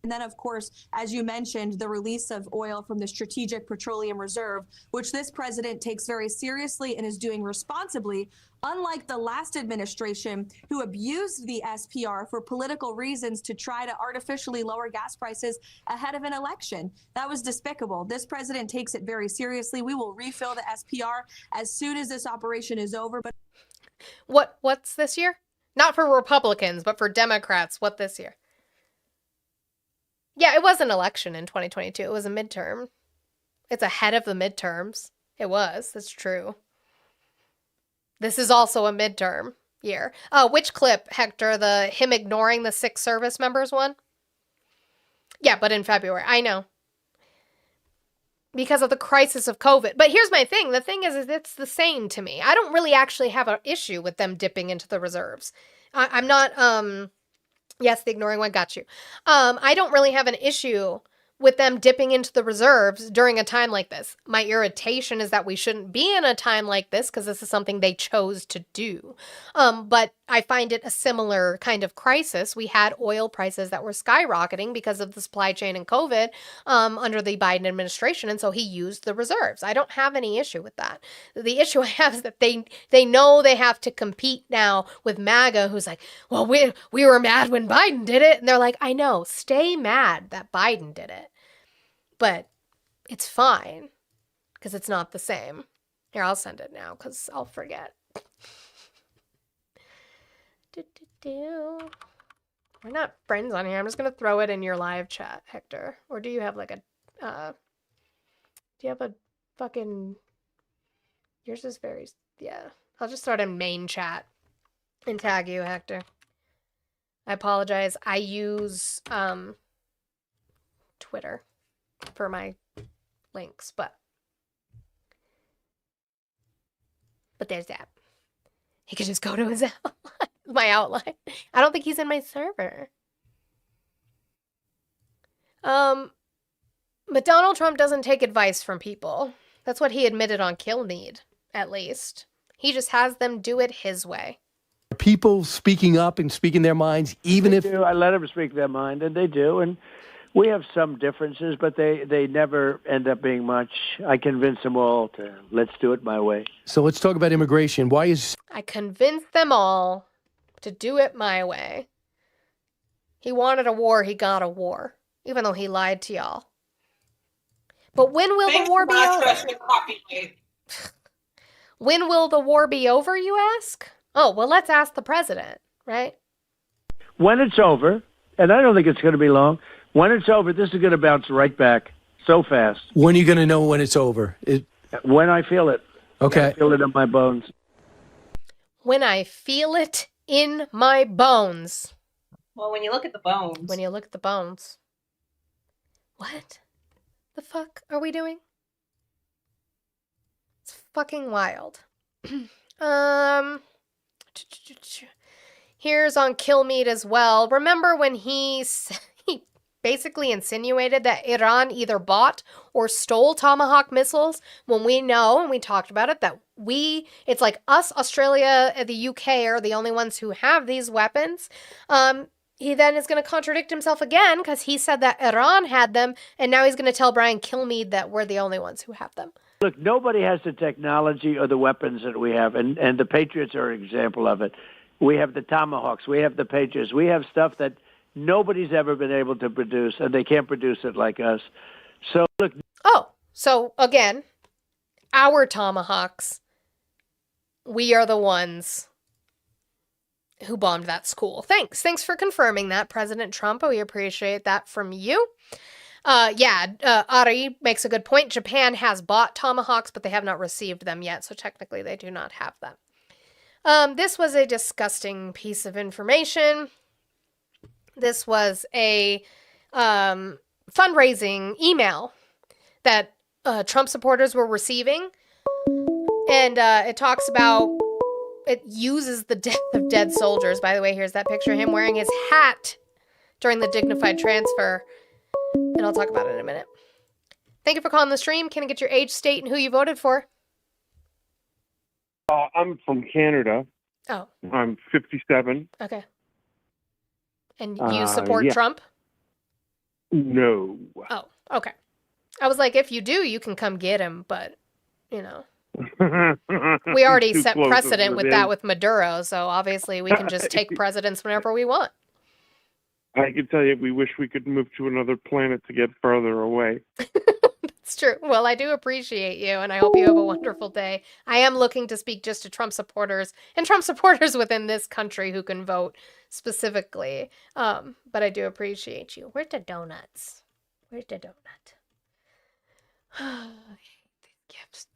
And then, of course, as you mentioned, the release of oil from the Strategic Petroleum Reserve, which this president takes very seriously and is doing responsibly, unlike the last administration who abused the SPR for political reasons to try to artificially lower gas prices ahead of an election. That was despicable. This president takes it very seriously. We will refill the SPR as soon as this operation is over. But What's this year? Not for Republicans, but for Democrats. What this year? Yeah, it was an election in 2022. It was a midterm. It's ahead of the midterms. It was. That's true. This is also a midterm year. Which clip, Hector? Him ignoring the 6 service members one? Yeah, but in February. I know. Because of the crisis of COVID. But here's my thing. The thing is it's the same to me. I don't really actually have an issue with them dipping into the reserves. I'm not... Yes, the ignoring one got you. I don't really have an issue with them dipping into the reserves during a time like this. My irritation is that we shouldn't be in a time like this because this is something they chose to do. But I find it a similar kind of crisis. We had oil prices that were skyrocketing because of the supply chain and COVID under the Biden administration, and so he used the reserves. I don't have any issue with that. The issue I have is that they know they have to compete now with MAGA, who's like, well, we were mad when Biden did it, and they're like, I know, stay mad that Biden did it. But it's fine, because it's not the same. Here, I'll send it now, because I'll forget. We're not friends on here. I'm just gonna throw it in your live chat, Hector. Or do you have like a do you have a fucking yours is very yeah. I'll just throw it in main chat and tag you, Hector. I apologize. I use Twitter for my links, but there's that. He could just go to his outline, my outline. I don't think he's in my server. But Donald Trump doesn't take advice from people. That's what he admitted on Kilmeade, at least. He just has them do it his way. People speaking up and speaking their minds, even if I let them speak their mind, and they do. And we have some differences, but they never end up being much. I convince them all to let's do it my way. so. Let's talk about immigration. Why is I convinced them all to do it my way. He wanted a war, he got a war, even though he lied to y'all. But when will the war be over? When will the war be over, you ask? Oh, well, let's ask the president, right? When it's over, and I don't think it's going to be long, when it's over, this is going to bounce right back so fast. when are you going to know when it's over? When I feel it. Okay. I feel it in my bones. When I feel it in my bones. Well, when you look at the bones. When you look at the bones. What the fuck are we doing? It's fucking wild. Here's on Kilmeade as well. Remember when he basically insinuated that Iran either bought or stole Tomahawk missiles, when we know, and we talked about it, that it's like us, Australia, and the UK are the only ones who have these weapons. He then is going to contradict himself again because he said that Iran had them, and now he's going to tell Brian Kilmeade that we're the only ones who have them. Look, nobody has the technology or the weapons that we have, and the Patriots are an example of it. We have the Tomahawks. We have the Patriots. We have stuff that nobody's ever been able to produce, and they can't produce it like us. So, look. Oh, so again, our Tomahawks, we are the ones who bombed that school. Thanks for confirming that, President Trump. We appreciate that from you. Ari makes a good point. Japan has bought Tomahawks, but they have not received them yet, so technically they do not have them. This was a disgusting piece of information. This was a fundraising email that Trump supporters were receiving, and it talks about, it uses the death of dead soldiers. By the way, here's that picture of him wearing his hat during the dignified transfer. And I'll talk about it in a minute. Thank you for calling the stream. Can I get your age, state, and who you voted for? I'm from Canada. Oh. I'm 57. Okay. And you support Trump? No. Oh, okay. I was like, if you do, you can come get him, but, you know. We already Too set close precedent of with an that end. with Maduro, so obviously we can just take presidents whenever we want. I can tell you, we wish we could move to another planet to get further away. It's true. Well, I do appreciate you, and I hope you have a wonderful day. I am looking to speak just to Trump supporters and Trump supporters within this country who can vote specifically. But I do appreciate you. Where's the donuts? Where's the donut? I hate these gifts.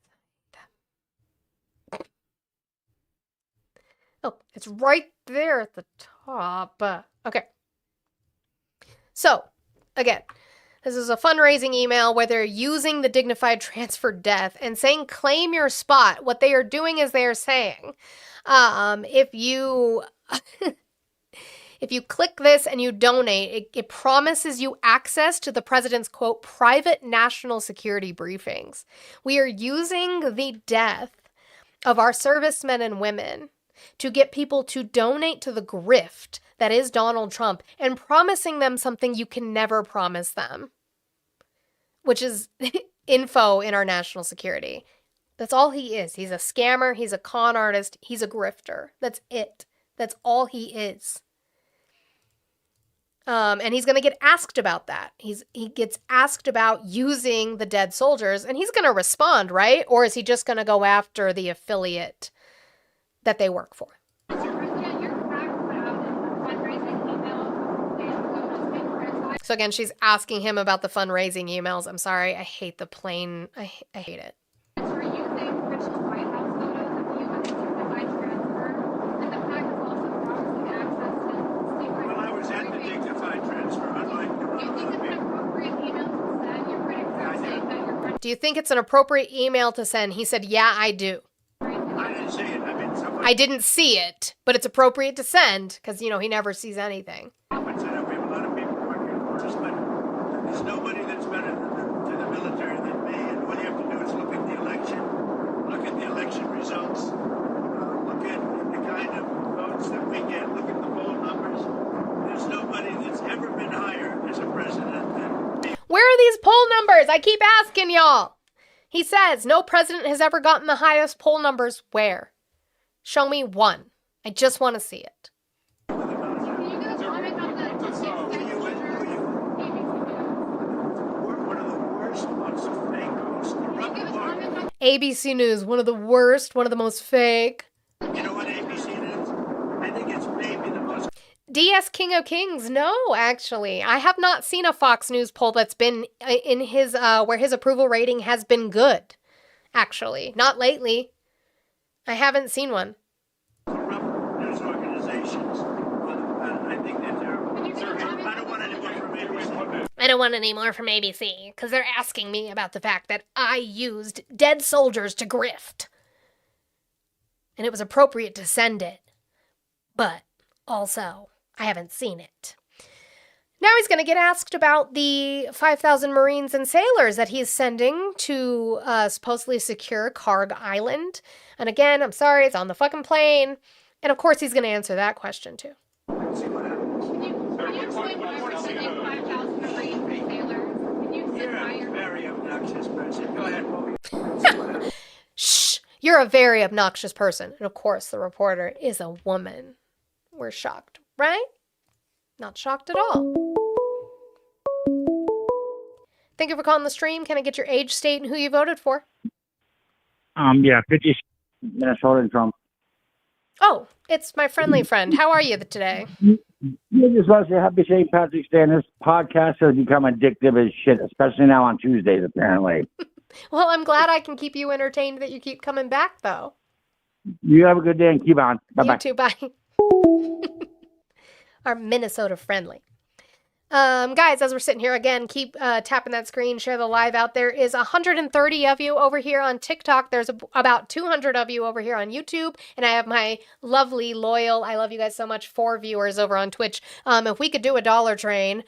Oh, it's right there at the top. Okay. So, again, this is a fundraising email where they're using the dignified transfer death and saying, claim your spot. What they are doing is they are saying, if you click this and you donate, it promises you access to the president's, quote, private national security briefings. We are using the death of our servicemen and women to get people to donate to the grift that is Donald Trump and promising them something you can never promise them, which is info in our national security. That's all he is. He's a scammer. He's a con artist. He's a grifter. That's it. That's all he is. And he's going to get asked about that. He gets asked about using the dead soldiers, and he's going to respond, right? Or is he just going to go after the affiliate that they work for? So again, she's asking him about the fundraising emails. I'm sorry, I hate the plane. I hate it. Well, I was at the dignified transfer, unlike a lot of other people. Do you think it's an appropriate email to send? He said, yeah, I do. I didn't see it. I mean, someone I didn't see it, but it's appropriate to send because, you know, he never sees anything. said that we have a lot of people working for us, but there's nobody that's better to the military than me. And all you have to do is look at the election results, look at the kind of votes that we get, look at the poll numbers. There's nobody that's ever been higher as a president than me. Where are these poll numbers? I keep asking y'all. He says no president has ever gotten the highest poll numbers. Where? Show me one. I just want to see it. ABC News, one of the worst, one of the most fake. You know what ABC is? I think it's maybe the most. DS King of Kings, no, actually. I have not seen a Fox News poll that's been in his, where his approval rating has been good. Actually, not lately. I haven't seen one. Corrupt news organizations. I think that they're. I don't want any more from ABC. I don't want any more from ABC because they're asking me about the fact that I used dead soldiers to grift. And it was appropriate to send it. But also, I haven't seen it. Now he's going to get asked about the 5,000 Marines and sailors that he's sending to supposedly secure Karg Island. And again, I'm sorry, it's on the fucking plane. And of course, he's going to answer that question too. See what happens. Can you explain why you want to see the 5,000 Marines and sailors? You're a very obnoxious person. Go ahead, Bobby. Shh! You're a very obnoxious person. And of course, the reporter is a woman. We're shocked, right? Not shocked at all. Thank you for calling the stream. Can I get your age, state, and who you voted for? Yeah, 50 Minnesota and Trump. Oh, it's my friendly friend. How are you today? You just want to say happy St. Patrick's Day, and this podcast has become addictive as shit, especially now on Tuesdays, apparently. Well, I'm glad I can keep you entertained that you keep coming back, though. You have a good day and keep on. Bye-bye. You too, bye. Our Minnesota friendly. Guys, as we're sitting here again, keep tapping that screen, share the live out. There is 130 of you over here on TikTok. There's about 200 of you over here on YouTube. And I have my lovely, loyal, I love you guys so much, 4 viewers over on Twitch. If we could do a dollar train,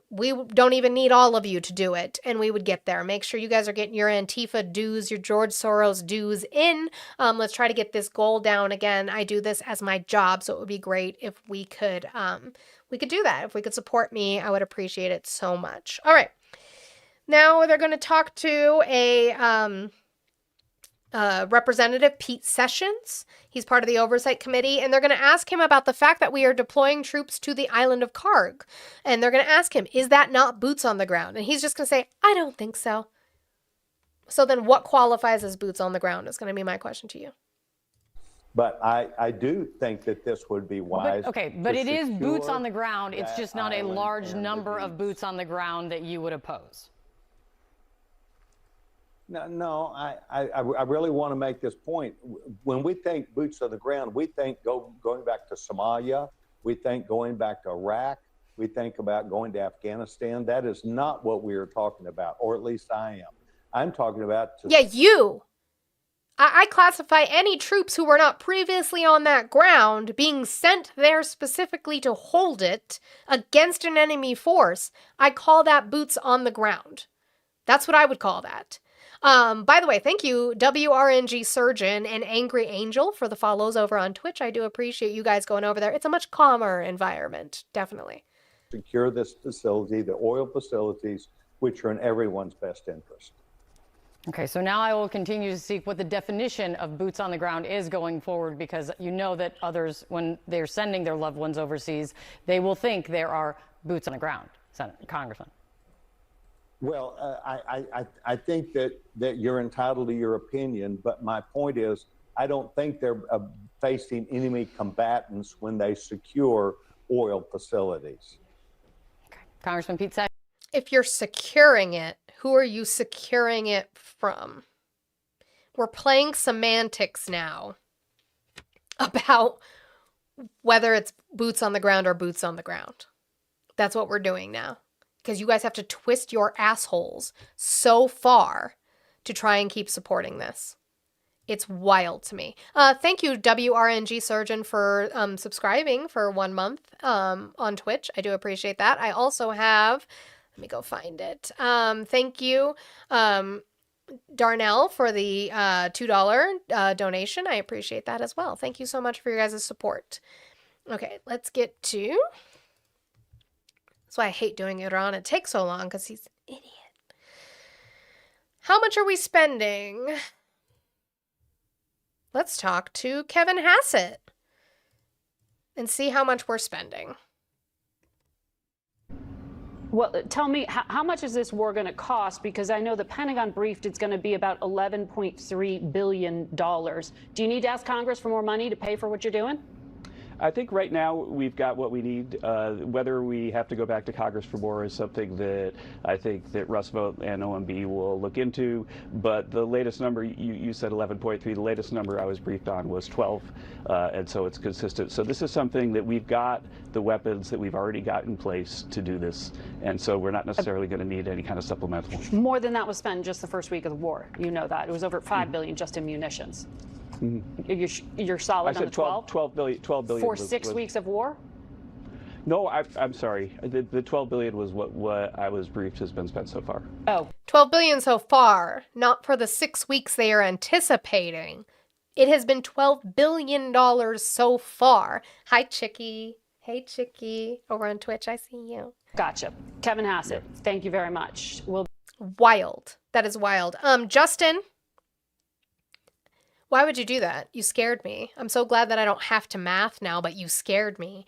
we don't even need all of you to do it, and we would get there. Make sure you guys are getting your Antifa dues, your George Soros dues in. Let's try to get this goal down again. I do this as my job, so it would be great if we could do that. If we could support me, I would appreciate it so much. All right. Now they're going to talk to a Representative Pete Sessions. He's part of the Oversight Committee, and they're going to ask him about the fact that we are deploying troops to the island of Karg. And they're going to ask him, is that not boots on the ground? And he's just going to say, I don't think so. So then what qualifies as boots on the ground is going to be my question to you. But I do think that this would be wise. But it is boots on the ground. It's just not a large number of boots on the ground that you would oppose. No, I really want to make this point. When we think boots on the ground, we think going back to Somalia. We think going back to Iraq. We think about going to Afghanistan. That is not what we are talking about, or at least I am. I'm talking about... you! I classify any troops who were not previously on that ground being sent there specifically to hold it against an enemy force. I call that boots on the ground. That's what I would call that. By the way, thank you, WRNG Surgeon and Angry Angel, for the follows over on Twitch. I do appreciate you guys going over there. It's a much calmer environment, definitely. Secure this facility, the oil facilities, which are in everyone's best interest. Okay, so now I will continue to seek what the definition of boots on the ground is going forward, because you know that others, when they're sending their loved ones overseas, they will think there are boots on the ground, Congressman. Well, I think that you're entitled to your opinion, but my point is I don't think they're facing enemy combatants when they secure oil facilities. Congressman Pete Sessions. If you're securing it, who are you securing it from? We're playing semantics now about whether it's boots on the ground or boots on the ground. That's what we're doing now. Because you guys have to twist your assholes so far to try and keep supporting this. It's wild to me. Thank you, WRNG Surgeon, for subscribing for 1 month on Twitch. I do appreciate that. I also have, let me go find it. Thank you, Darnell, for the $2 donation. I appreciate that as well. Thank you so much for your guys' support. Okay, let's get to... That's why I hate doing it on. It takes so long because he's an idiot. How much are we spending? Let's talk to Kevin Hassett and see how much we're spending. Well, tell me, how much is this war going to cost? Because I know the Pentagon briefed it's going to be about $11.3 billion. Do you need to ask Congress for more money to pay for what you're doing? I think right now we've got what we need. Whether we have to go back to Congress for more is something that I think that Roosevelt and OMB will look into. But the latest number, you said 11.3, the latest number I was briefed on was 12, and so it's consistent. So this is something that we've got the weapons that we've already got in place to do this, and so we're not necessarily going to need any kind of supplemental. More than that was spent just the first week of the war. You know that. It was over $5 billion just in munitions. You're solid on the 12? 12 billion for 6 weeks of war? No, I'm sorry. The 12 billion was what I was briefed has been spent so far. Oh. 12 billion so far, not for the 6 weeks they are anticipating. It has been $12 billion so far. Hi, Chicky. Hey, Chicky. Over on Twitch, I see you. Gotcha. Kevin Hassett, thank you very much. Wild. That is wild. Justin, why would you do that? You scared me. I'm so glad that I don't have to math now, but you scared me.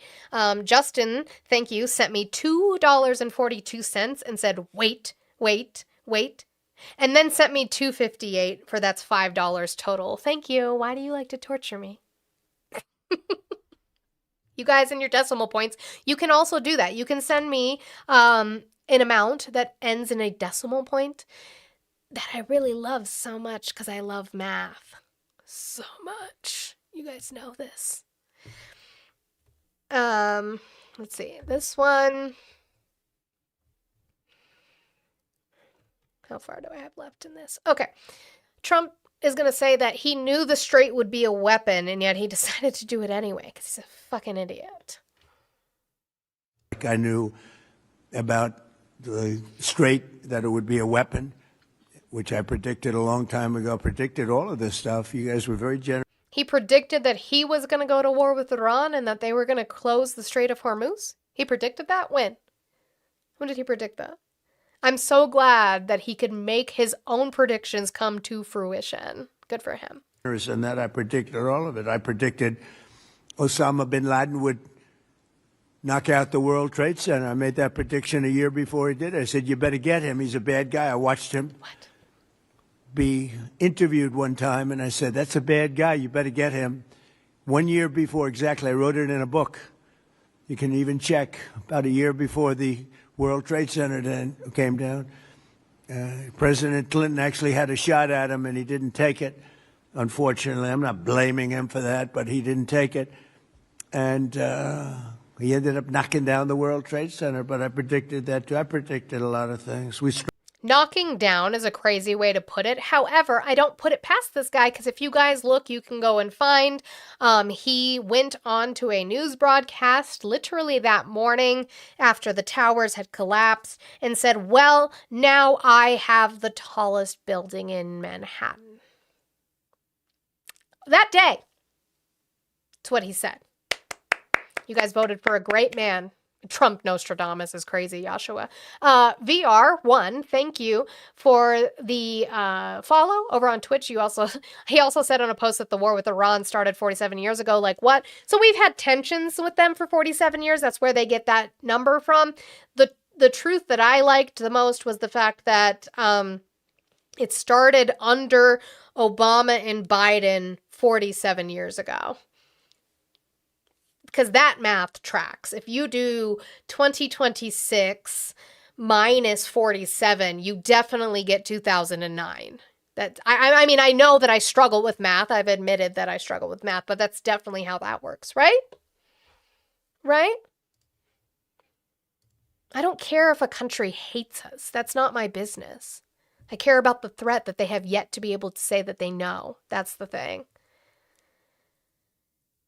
Justin, thank you, sent me $2.42 and said, wait, and then sent me $2.58 for that's $5 total. Thank you. Why do you like to torture me? You guys and your decimal points, you can also do that. You can send me an amount that ends in a decimal point that I really love so much because I love math so much. You guys know this. Let's see. This one. How far do I have left in this? Okay. Trump is going to say that he knew the Strait would be a weapon, and yet he decided to do it anyway because he's a fucking idiot. I knew about the Strait, that it would be a weapon, which I predicted a long time ago, predicted all of this stuff. You guys were very generous. He predicted that he was going to go to war with Iran and that they were going to close the Strait of Hormuz? He predicted that? When? When did he predict that? I'm so glad that he could make his own predictions come to fruition. Good for him. And that I predicted all of it. I predicted Osama bin Laden would knock out the World Trade Center. I made that prediction a year before he did it. I said, you better get him. He's a bad guy. I watched him be interviewed one time, and I said, that's a bad guy. You better get him. 1 year before, exactly. I wrote it in a book. You can even check. About a year before the World Trade Center then came down, President Clinton actually had a shot at him, and he didn't take it. Unfortunately, I'm not blaming him for that, but he didn't take it. And he ended up knocking down the World Trade Center, but I predicted that too. I predicted a lot of things. Knocking down is a crazy way to put it. However, I don't put it past this guy because if you guys look, you can go and find. He went on to a news broadcast literally that morning after the towers had collapsed and said, well, now I have the tallest building in Manhattan. That day. That's what he said. You guys voted for a great man. Trump Nostradamus is crazy, Joshua. VR1, thank you for the follow over on Twitch. He also said on a post that the war with Iran started 47 years ago. Like, what? So we've had tensions with them for 47 years. That's where they get that number from. The truth that I liked the most was the fact that it started under Obama and Biden 47 years ago. because that math tracks. If you do 2026 minus 47, you definitely get 2009. I mean, I know that I struggle with math. I've admitted that I struggle with math, but that's definitely how that works, right? Right? I don't care if a country hates us. That's not my business. I care about the threat that they have yet to be able to say that they know. That's the thing.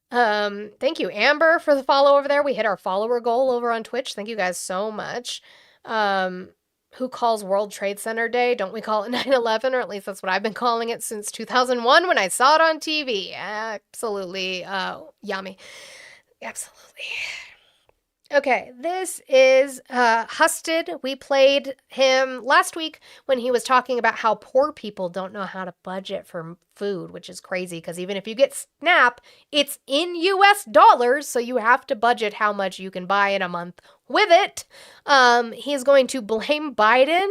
Thank you, Amber, for the follow over there. We hit our follower goal over on Twitch. Thank you guys so much. Who calls World Trade Center Day? Don't we call it 9/11? Or at least that's what I've been calling it since 2001 when I saw it on TV. Absolutely, yummy. Absolutely. Okay, this is Husted. We played him last week when he was talking about how poor people don't know how to budget for food, which is crazy because even if you get SNAP, it's in US dollars, so you have to budget how much you can buy in a month with it. He's going to blame Biden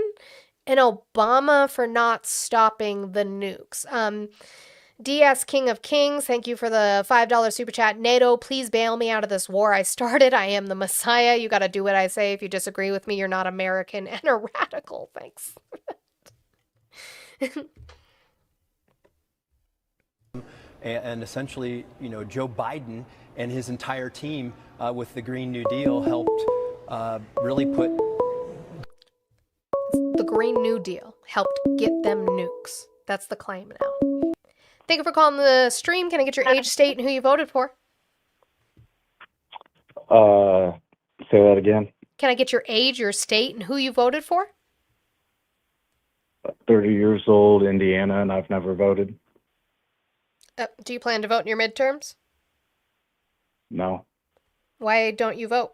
and Obama for not stopping the nukes. DS King of Kings, thank you for the $5 super chat. NATO, please bail me out of this war I started. I am the Messiah. You got to do what I say. If you disagree with me, you're not American and a radical. Thanks. And essentially, you know, Joe Biden and his entire team with the Green New Deal helped really put... The Green New Deal helped get them nukes. That's the claim now. Thank you for calling the stream. Can I get your age, state, and who you voted for? Say that again. Can I get your age, your state, and who you voted for? 30 years old, Indiana, and I've never voted. Do you plan to vote in your midterms? No. Why don't you vote?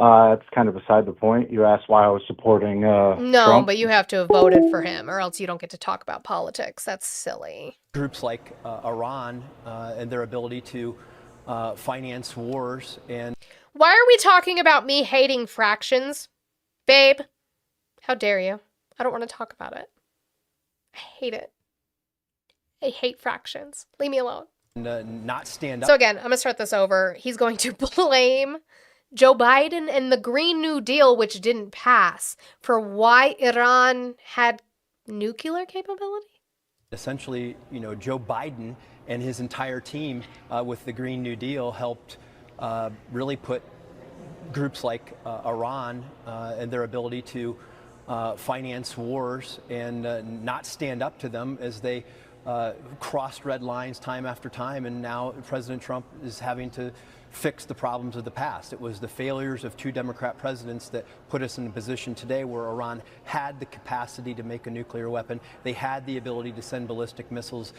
It's kind of beside the point. You asked why I was supporting No, Trump. but you have to have voted for him, or else you don't get to talk about politics. That's silly. Groups like Iran and their ability to finance wars. And Why are we talking about me hating fractions? Babe, how dare you? I don't want to talk about it. I hate it. I hate fractions. Leave me alone. not stand up. So again, I'm going to start this over. He's going to blame Joe Biden and the Green New Deal, which didn't pass, for why Iran had nuclear capability? Essentially, you know, Joe Biden and his entire team with the Green New Deal helped really put groups like Iran and their ability to finance wars and not stand up to them as they crossed red lines time after time. And now President Trump is having to fix the problems of the past. It was the failures of two Democrat presidents that put us in a position today where Iran had the capacity to make a nuclear weapon. They had the ability to send ballistic missiles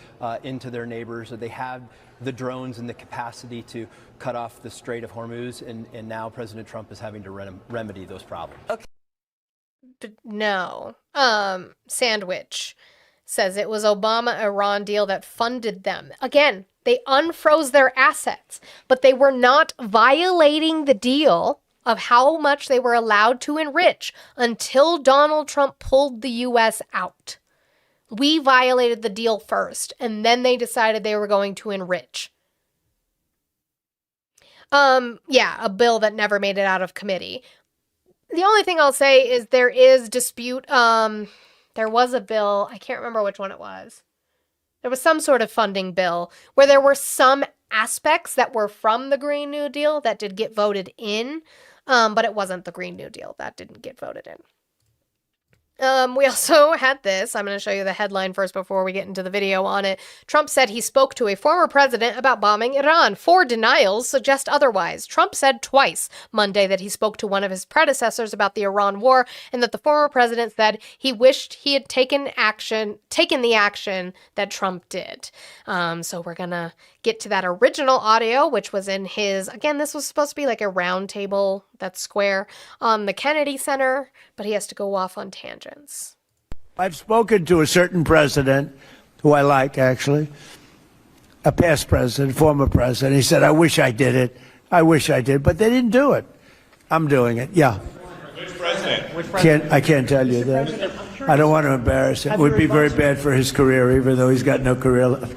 into their neighbors. They had the drones and the capacity to cut off the Strait of Hormuz. And now President Trump is having to remedy those problems. Okay. But no. Sandwich says it was Obama-Iran deal that funded them. Again, they unfroze their assets, but they were not violating the deal of how much they were allowed to enrich until Donald Trump pulled the U.S. out. We violated the deal first, and then they decided they were going to enrich. Yeah, a bill that never made it out of committee. The only thing I'll say is there is dispute. There was a bill, I can't remember which one it was. There was some sort of funding bill where there were some aspects that were from the Green New Deal that did get voted in, but it wasn't the Green New Deal that didn't get voted in. We also had this. I'm going to show you the headline first before we get into the video on it. Trump said he spoke to a former president about bombing Iran. 4 denials suggest otherwise. Trump said twice Monday that he spoke to one of his predecessors about the Iran war, and that the former president said he wished he had taken the action that Trump did. So we're going to get to that original audio, which was in his, again, this was supposed to be like a round table, that's square, on the Kennedy Center, but he has to go off on tangents. I've spoken to a certain president, who I like, actually, a past president, former president. He said, I wish I did it. I wish I did, but they didn't do it. I'm doing it, yeah. Which president? I can't tell you that. I don't want to embarrass him. It would be very bad for his career, even though he's got no career left.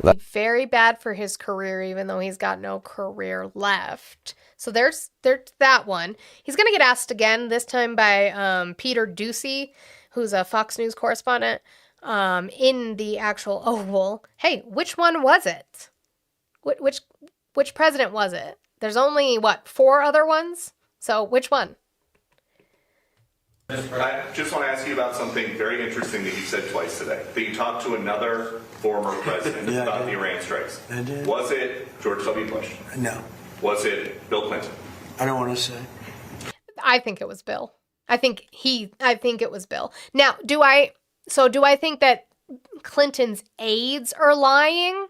Very bad for his career, even though he's got no career left. So there's that one. He's going to get asked again, this time by Peter Doocy, who's a Fox News correspondent, in the actual Oval. Hey, which one was it? Which president was it? There's only, 4 other ones? So which one? I just want to ask you about something very interesting that you said twice today. That you talked to another former president about the Iran strikes. I did. Was it George W. Bush? No. Was it Bill Clinton? I don't want to say. I think it was Bill. I think it was Bill. Now, do I think that Clinton's aides are lying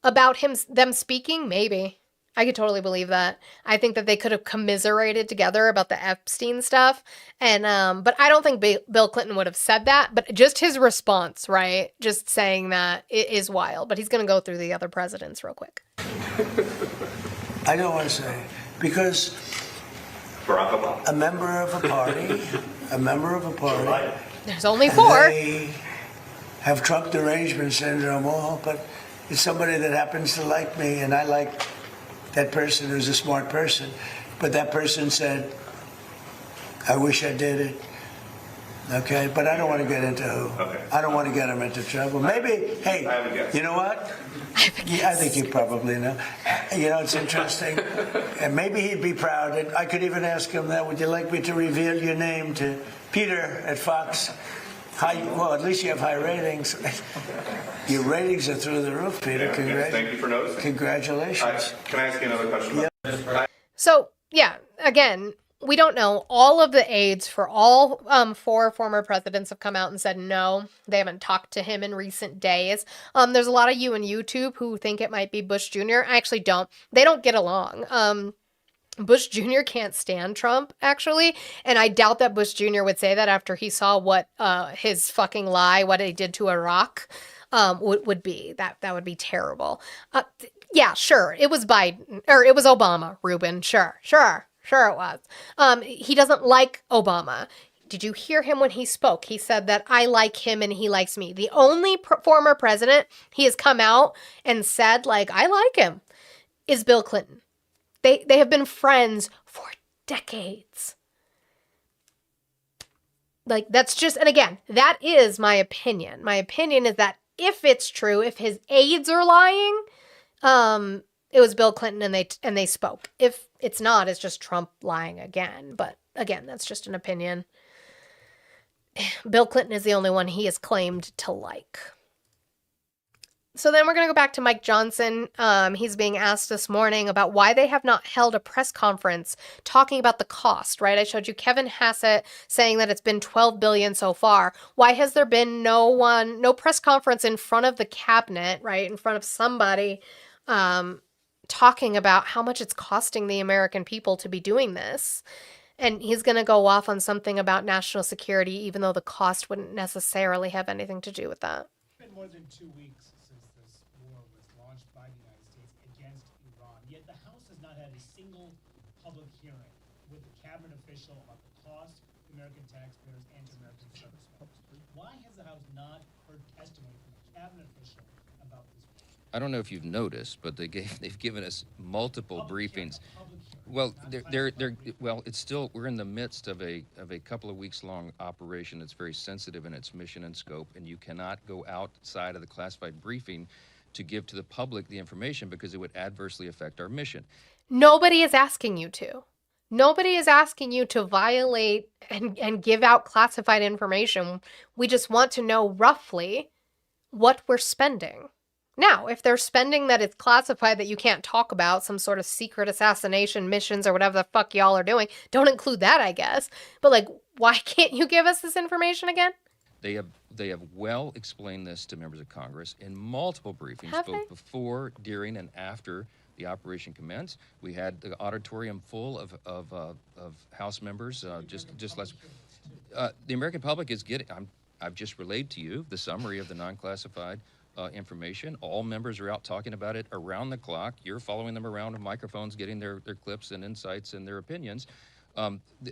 about them speaking? Maybe. I could totally believe that. I think that they could have commiserated together about the Epstein stuff. And but I don't think Bill Clinton would have said that, but just his response, right? Just saying that it is wild. But he's going to go through the other presidents real quick. I don't want to say, because Barack Obama. a member of a party, There's only 4. they have Trump derangement syndrome, all, but it's somebody that happens to like me, and I like that person who's a smart person. But that person said, I wish I did it. Okay, but I don't want to get into who. Okay. I don't want to get him into trouble. Maybe, hey, I have a guess. you know what? Yeah, I think you probably know. You know, it's interesting. And maybe he'd be proud. And I could even ask him that, would you like me to reveal your name to Peter at Fox? Well, at least you have high ratings. Your ratings are through the roof, Peter. Yes, thank you for noticing. Congratulations. Can I ask you another question? Yeah. So, yeah, again, we don't know. All of the aides for all 4 former presidents have come out and said no. They haven't talked to him in recent days. There's a lot of you on YouTube who think it might be Bush Jr. I actually don't. They don't get along. Bush Jr. can't stand Trump, actually, and I doubt that Bush Jr. would say that after he saw what his fucking lie, what he did to Iraq, would be. That would be terrible. Yeah, sure, it was Biden, or it was Obama, Ruben, sure it was. He doesn't like Obama. Did you hear him when he spoke? He said that I like him and he likes me. The only former president he has come out and said, like, I like him, is Bill Clinton. They have been friends for decades. Like, that's just, and again, that is my opinion. My opinion is that if it's true, if his aides are lying, it was Bill Clinton and they spoke. If it's not, it's just Trump lying again. But again, that's just an opinion. Bill Clinton is the only one he has claimed to like. So then we're going to go back to Mike Johnson. He's being asked this morning about why they have not held a press conference talking about the cost, right? I showed you Kevin Hassett saying that it's been $12 billion so far. Why has there been no press conference in front of the cabinet, right? In front of somebody talking about how much it's costing the American people to be doing this. And he's going to go off on something about national security, even though the cost wouldn't necessarily have anything to do with that. It's been more than 2 weeks since this war was launched by the United States against Iran, yet the House has not had a single public hearing with a cabinet official about the cost to American taxpayers and to American service members. Why has the House not heard testimony from a cabinet official about this? I don't know if you've noticed, but they've given us multiple briefings. Well, it's still, we're in the midst of a couple of weeks long operation that's very sensitive in its mission and scope, and you cannot go outside of the classified briefing to give to the public the information because it would adversely affect our mission. Nobody is asking you to. Nobody is asking you to violate and give out classified information. We just want to know roughly what we're spending. Now, if there's spending that is classified that you can't talk about, some sort of secret assassination missions or whatever the fuck y'all are doing, don't include that, I guess. But, like, why can't you give us this information again? They have well explained this to members of Congress in multiple briefings, both before, during, and after the operation commenced. We had the auditorium full of House members just last. The American public is getting. I've just relayed to you the summary of the non-classified information. All members are out talking about it around the clock. You're following them around with microphones, getting their clips and insights and their opinions.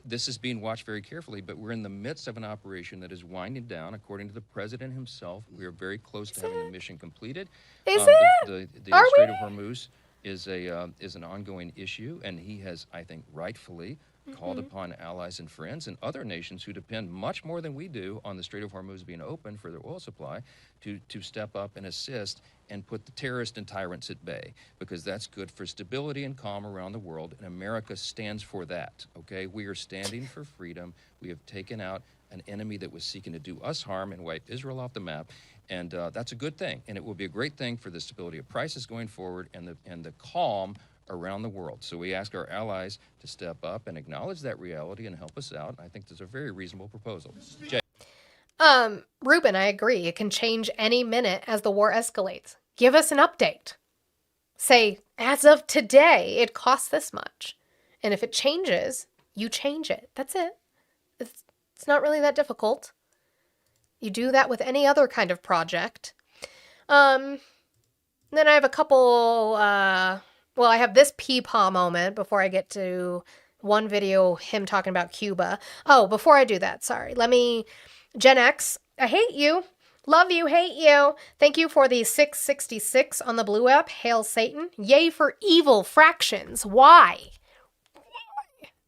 This is being watched very carefully, but we're in the midst of an operation that is winding down. According to the president himself, we are very close to having the mission completed. Is The Are Strait we? of Hormuz is an ongoing issue, and he has, I think, rightfully called upon allies and friends and other nations who depend much more than we do on the Strait of Hormuz being open for their oil supply to step up and assist and put the terrorists and tyrants at bay, because that's good for stability and calm around the world, and America stands for that, okay? We are standing for freedom. We have taken out an enemy that was seeking to do us harm and wipe Israel off the map, and that's a good thing, and it will be a great thing for the stability of prices going forward and the calm around the world. So we ask our allies to step up and acknowledge that reality and help us out. I think that's a very reasonable proposal. Jay. Ruben, I agree. It can change any minute as the war escalates. Give us an update. Say, as of today, it costs this much. And if it changes, you change it. That's it. It's not really that difficult. You do that with any other kind of project. Then I have a couple, I have this peepaw moment before I get to one video, him talking about Cuba. Oh, before I do that, sorry. Gen X, I hate you. Love you, hate you. Thank you for the 666 on the Blue app. Hail Satan. Yay for evil fractions. Why?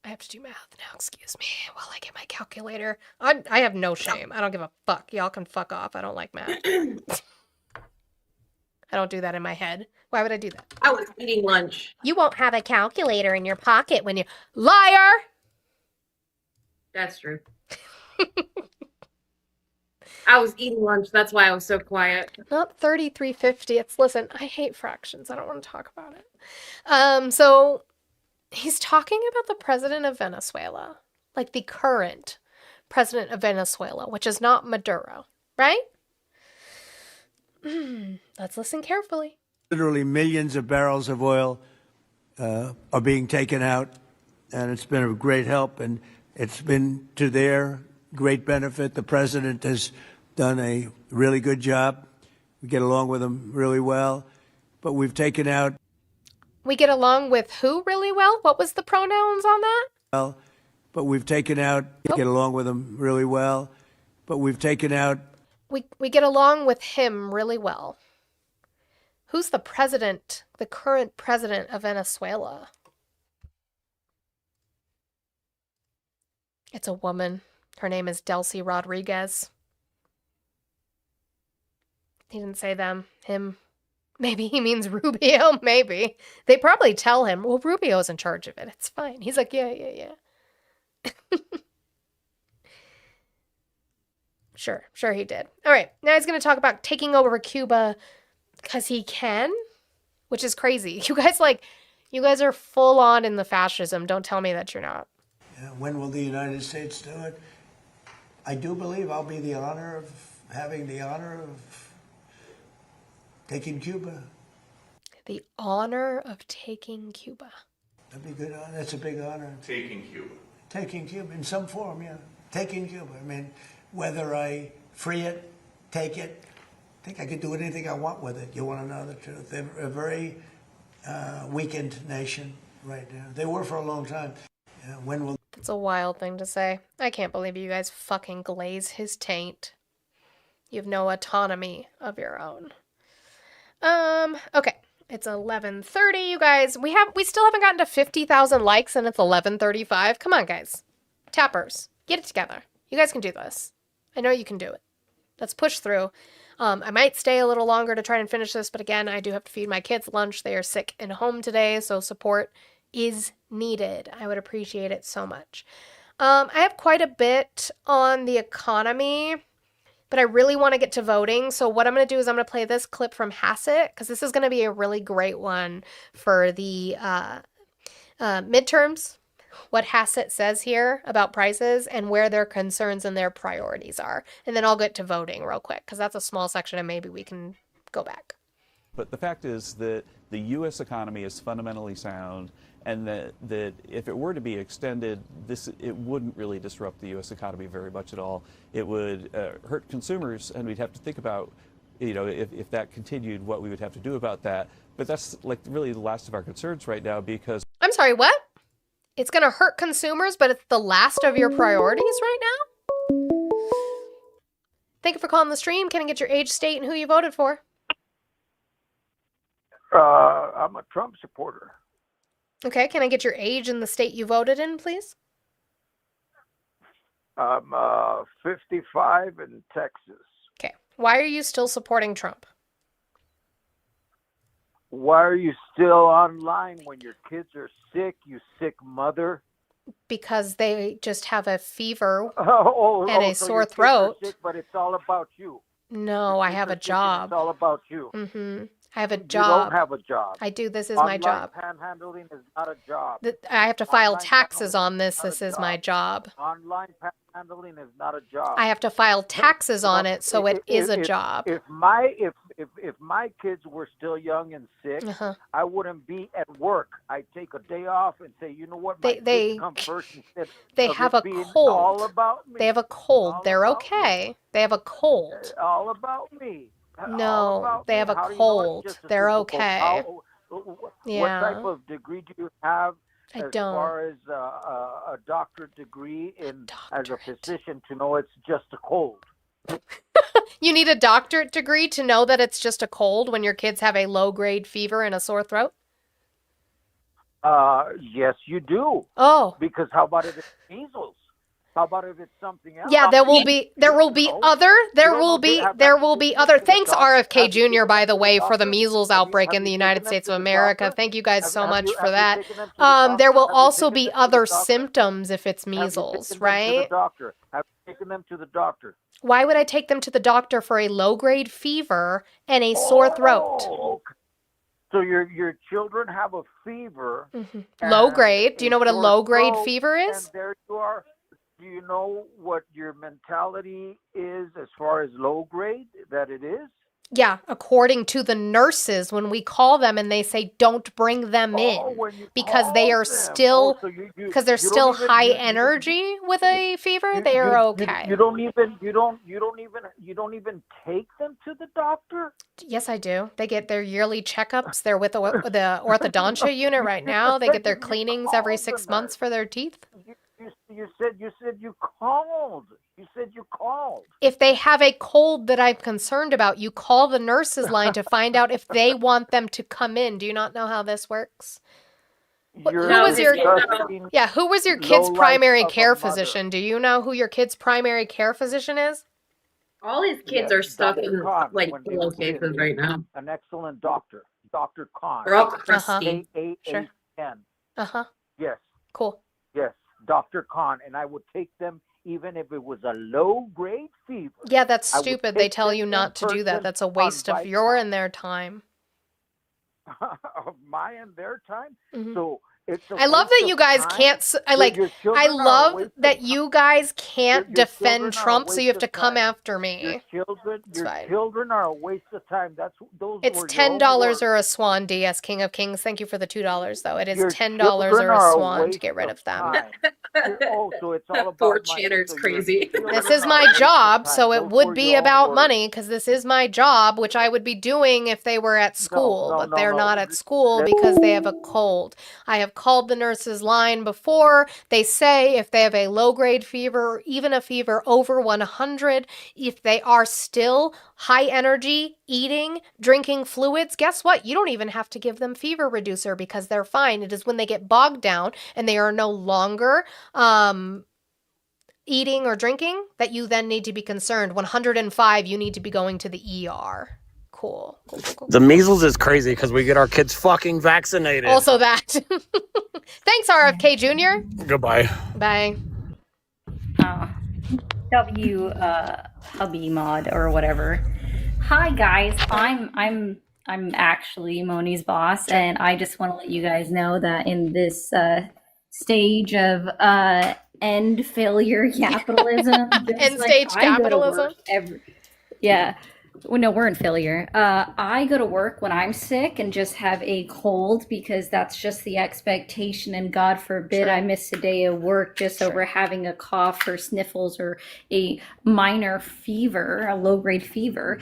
I have to do math now, excuse me, while I get my calculator. I have no shame. I don't give a fuck. Y'all can fuck off. I don't like math. I don't do that in my head. Why would I do that? I was eating lunch. You won't have a calculator in your pocket when you... Liar! That's true. I was eating lunch. That's why I was so quiet. Not 3350. Listen, I hate fractions. I don't want to talk about it. So he's talking about the president of Venezuela, like the current president of Venezuela, which is not Maduro, right? Let's listen carefully. Literally millions of barrels of oil are being taken out, and it's been a great help, and it's been to their great benefit. The president has done a really good job. We get along with him really well, but we've taken out... We get along with who really well? What was the pronouns on that? Well, but we've taken out... Get along with him really well, but we've taken out... We get along with him really well. Who's the president, the current president of Venezuela? It's a woman. Her name is Delcy Rodriguez. He didn't say them. Him. Maybe he means Rubio. Maybe. They probably tell him, well, Rubio's in charge of it. It's fine. He's like, yeah. Sure he did. All right. Now he's going to talk about taking over Cuba because he can, which is crazy. You guys are full on in the fascism. Don't tell me that you're not. When will the United States do it? I do believe I'll be having the honor of taking Cuba. The honor of taking Cuba. That'd be good. That's a big honor. Taking Cuba. Taking Cuba in some form, yeah. Taking Cuba. I mean, whether I free it, take it, I think I could do anything I want with it. You want to know the truth? They're a very weakened nation right now. They were for a long time. When will... That's a wild thing to say. I can't believe you guys fucking glaze his taint. You have no autonomy of your own. Okay. It's 11:30, you guys. We still haven't gotten to 50,000 likes and it's 11:35. Come on, guys. Tappers, get it together. You guys can do this. I know you can do it. Let's push through. I might stay a little longer to try and finish this, but again, I do have to feed my kids lunch. They are sick and home today, so support is needed. I would appreciate it so much. I have quite a bit on the economy, but I really want to get to voting. So what I'm going to do is I'm going to play this clip from Hassett, because this is going to be a really great one for the midterms. What Hassett says here about prices and where their concerns and their priorities are. And then I'll get to voting real quick, because that's a small section and maybe we can go back. But the fact is that the U.S. economy is fundamentally sound, and that if it were to be extended, it wouldn't really disrupt the U.S. economy very much at all. It would hurt consumers, and we'd have to think about, if that continued, what we would have to do about that. But that's like really the last of our concerns right now, because... I'm sorry, what? It's going to hurt consumers, but it's the last of your priorities right now? Thank you for calling the stream. Can I get your age, state, and who you voted for? I'm a Trump supporter. Okay, can I get your age and the state you voted in, please? I'm 55 in Texas. Okay. Why are you still supporting Trump? Why are you still online when your kids are sick, you sick mother? Because they just have a fever So and a your sore kids are throat. sick, but it's all about you. No, I have a job. It's all about you. I have a You job. don't have a job. I do. This is my Online job. panhandling is not a job. I have to file Online taxes panhandling on this. is not This a is my job. Online panhandling is not a job. I have to file taxes on it, so it is a If- job. If my kids were still young and sick, I wouldn't be at work. I'd take a day off and say, you know what, my kids come first instead They of have it a being cold. all about me. They have a cold. They're okay. They have a cold. All about me. All No, about they me. have a How do you know it's cold. just a They're simple okay. cold? What Yeah. type of degree do you have I as don't. far as a doctorate degree as a physician to know it's just a cold? You need a doctorate degree to know that it's just a cold when your kids have a low-grade fever and a sore throat? Yes, you do. Oh. Because how about if it's measles? How about if it's something else? Yeah, there will be other thanks RFK Jr. by the way for the measles outbreak in the United States of America. Thank you guys so much for that. There will also be other symptoms if it's measles, right? Doctor. Have you taken them to the doctor? Why would I take them to the doctor for a low-grade fever and a sore throat? So your children have a fever. Low grade. Do you know what a sore low-grade throat, fever is? And there you are. Do you know what your mentality is as far as low grade that it is? Yeah, according to the nurses, when we call them and they say don't bring them in because they are still because they're still high energy with a fever, they are okay. You don't even take them to the doctor? Yes, I do. They get their yearly checkups. They're with the orthodontia unit right now. They get their cleanings every 6 months for their teeth. You said you called. You said you called. If they have a cold that I'm concerned about, you call the nurses line to find out if they want them to come in. Do you not know how this works? Who was your kid's primary care physician? Do you know who your kid's primary care physician is? All these kids are stuck in like when they pillowcases were kids, right now. An excellent doctor, Dr. Khan. They're all crusty. Sure. K-A-A-N. Yes. Cool. Yes, Dr. Khan, and I would take them even if it was a low-grade fever. Yeah, that's I would stupid. take They tell them you in not to do that. person That's a on waste of Vicodin. your and their time. Of my and their time. Mhm. So it's a I love waste that of you guys time. can't. Your children I are a love waste of that you guys can't Your defend children are a Trump, so you have waste to of come time. after me. Your children are a waste of time. Those It's were your own $10 words. or a swan, DS King of Kings. Thank you for the $2 though. It is Your $10 children or a are a swan to waste get rid of them. time. Oh, so it's all about Poor money. Channer's So your crazy. children This is are a my waste of job, time. so it Those would were be your own about words. money because this is my job, which I would be doing if they were at school, no, but no, they're no. not at school because they have a cold. I have called the nurses line before. They say if they have a low-grade fever or even a fever over 100, if they are still high energy, eating, drinking fluids, guess what? You don't even have to give them fever reducer because they're fine. It is when they get bogged down and they are no longer eating or drinking that you then need to be concerned. 105, you need to be going to the ER. Cool. The measles is crazy because we get our kids fucking vaccinated. Also that. Thanks, RFK Jr. Goodbye. Bye. Hubby mod or whatever. Hi guys, I'm actually Moni's boss, and I just want to let you guys know that in this stage of end failure capitalism, End stage capitalism. Well, no, we're in failure. I go to work when I'm sick and just have a cold because that's just the expectation. And God forbid I miss a day of work just over having a cough or sniffles or a minor fever, a low grade fever.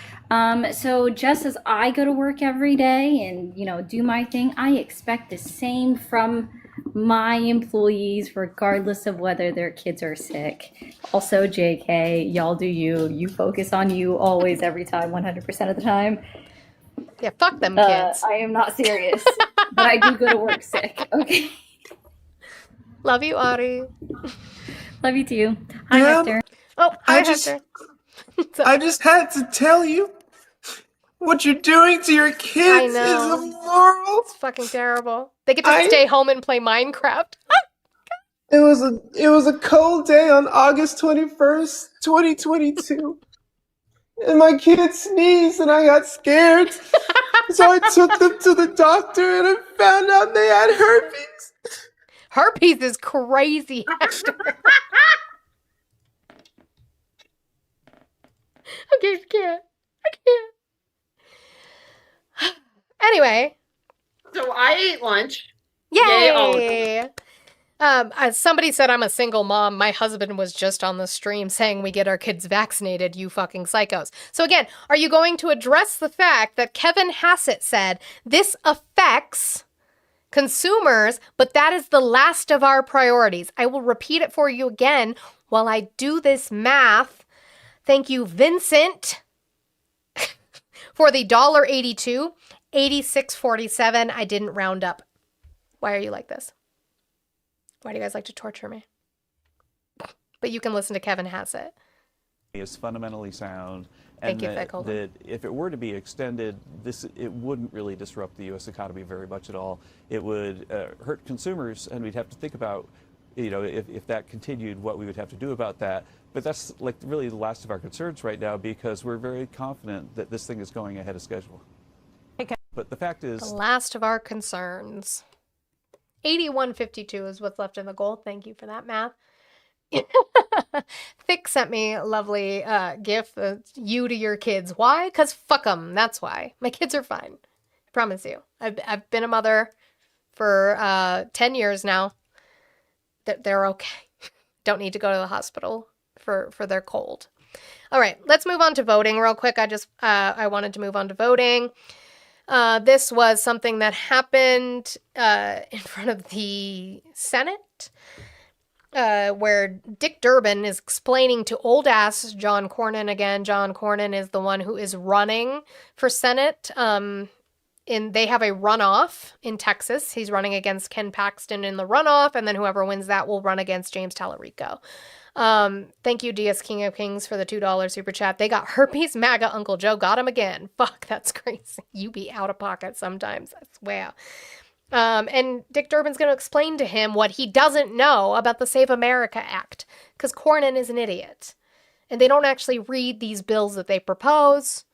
So just as I go to work every day and, do my thing, I expect the same from my employees, regardless of whether their kids are sick. Also, JK, y'all do you. You focus on you always, every time, 100% of the time. Yeah, fuck them kids. I am not serious, but I do go to work sick. Okay. Love you, Audie. Love you too. Hi, Hector. Oh, hi, Hector. I just had to tell you, what you're doing to your kids is immoral. It's fucking terrible. They get to stay home and play Minecraft. It was a cold day on August 21st, 2022. And my kid sneezed and I got scared. So I took them to the doctor and I found out they had herpes. Herpes is crazy, Hector. Okay, I can't. Anyway. So I ate lunch. Yay! Somebody said I'm a single mom. My husband was just on the stream saying we get our kids vaccinated, you fucking psychos. So again, are you going to address the fact that Kevin Hassett said this affects consumers, but that is the last of our priorities? I will repeat it for you again while I do this math. Thank you, Vincent, for the $1.82, 86.47. I didn't round up. Why are you like this? Why do you guys like to torture me? But you can listen to Kevin Hassett. Is fundamentally sound, Thank and you, Vic. Hold on. that if it were to be extended, it wouldn't really disrupt the U.S. economy very much at all. It would hurt consumers, and we'd have to think about, if that continued, what we would have to do about that. But that's like really the last of our concerns right now, because we're very confident that this thing is going ahead of schedule. Okay. But the fact is, The last of our concerns. 81.52 is what's left in the goal. Thank you for that math. Thick sent me a lovely gif. You to your kids. Why? Because fuck them. That's why. My kids are fine. I promise you. I've been a mother for 10 years now. They're okay. Don't need to go to the hospital for their cold. All right, let's move on to voting real quick. I wanted to move on to voting. This was something that happened in front of the Senate, where Dick Durbin is explaining to old ass John Cornyn again. John Cornyn is the one who is running for Senate. They have a runoff in Texas. He's running against Ken Paxton in the runoff, and then whoever wins that will run against James Tallarico. Thank you, DS King of Kings, for the $2 super chat. They got herpes. MAGA Uncle Joe got him again. Fuck, that's crazy. You be out of pocket sometimes. I swear. And Dick Durbin's going to explain to him what he doesn't know about the Save America Act, because Cornyn is an idiot. And they don't actually read these bills that they propose.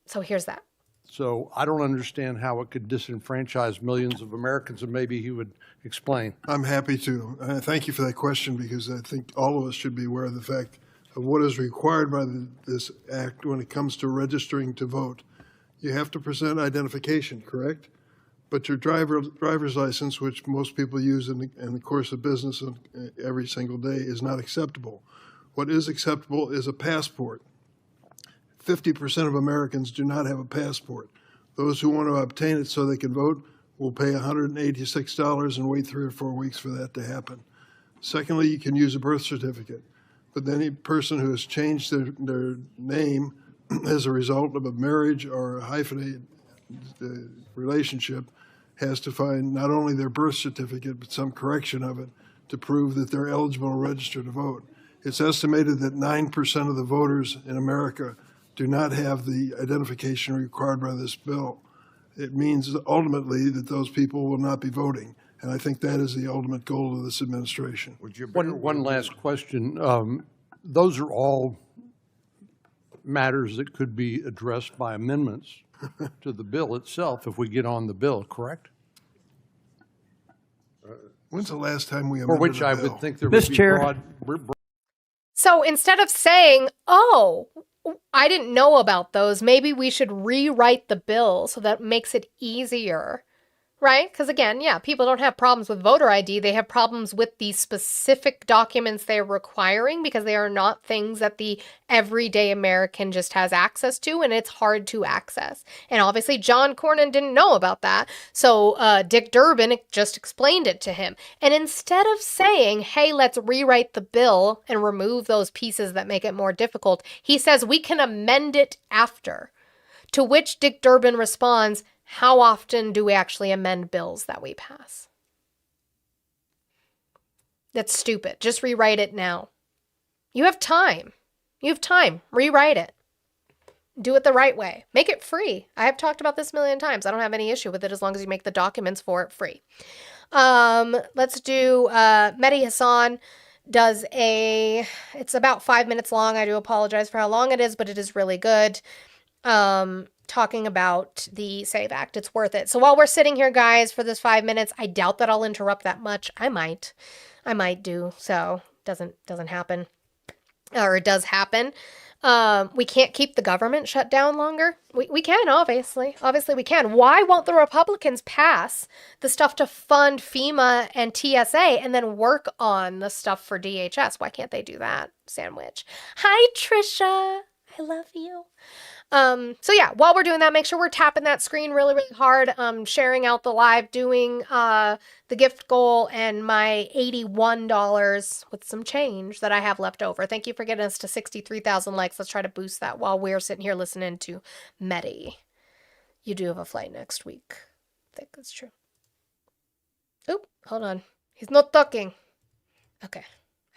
So here's that. So I don't understand how it could disenfranchise millions of Americans, and maybe he would explain. I'm happy to. Thank you for that question, because I think all of us should be aware of the fact of what is required by this act when it comes to registering to vote. You have to present identification, correct? But your driver's license, which most people use in the course of business every single day, is not acceptable. What is acceptable is a passport. 50% of Americans do not have a passport. Those who want to obtain it so they can vote will pay $186 and wait 3 or 4 weeks for that to happen. Secondly, you can use a birth certificate, but any person who has changed their name as a result of a marriage or a hyphenated relationship has to find not only their birth certificate, but some correction of it to prove that they're eligible to register to vote. It's estimated that 9% of the voters in America do not have the identification required by this bill. It means ultimately that those people will not be voting. And I think that is the ultimate goal of this administration. One last question. Those are all matters that could be addressed by amendments to the bill itself if we get on the bill, correct? When's the last time we For amended which a I bill? would think there would be broad. So instead of saying, oh, I didn't know about those, maybe we should rewrite the bill so that makes it easier right? Because again, yeah, people don't have problems with voter ID. They have problems with the specific documents they're requiring because they are not things that the everyday American just has access to, and it's hard to access. And obviously, John Cornyn didn't know about that. So Dick Durbin just explained it to him. And instead of saying, hey, let's rewrite the bill and remove those pieces that make it more difficult, he says we can amend it after. To which Dick Durbin responds, how often do we actually amend bills that we pass? That's stupid. Just rewrite it now. You have time. You have time. Rewrite it. Do it the right way. Make it free. I have talked about this a million times. I don't have any issue with it as long as you make the documents for it free. Let's do Mehdi Hassan does it's about 5 minutes long. I do apologize for how long it is, but it is really good. Talking about the SAVE Act. It's worth it. So while we're sitting here, guys, for this 5 minutes, I doubt that I'll interrupt that much. I might do. So doesn't happen, or it does happen. We can't keep the government shut down longer. We can, obviously we can. Why won't the Republicans pass the stuff to fund FEMA and TSA and then work on the stuff for DHS? Why can't they do that? Sandwich. Hi, Trisha. I love you. So yeah, while we're doing that, make sure we're tapping that screen really, really hard, sharing out the live, doing the gift goal and my $81 with some change that I have left over. Thank you for getting us to 63,000 likes. Let's try to boost that while we're sitting here listening to Mehdi. You do have a flight next week. I think that's true. Oop, hold on. He's not talking. Okay.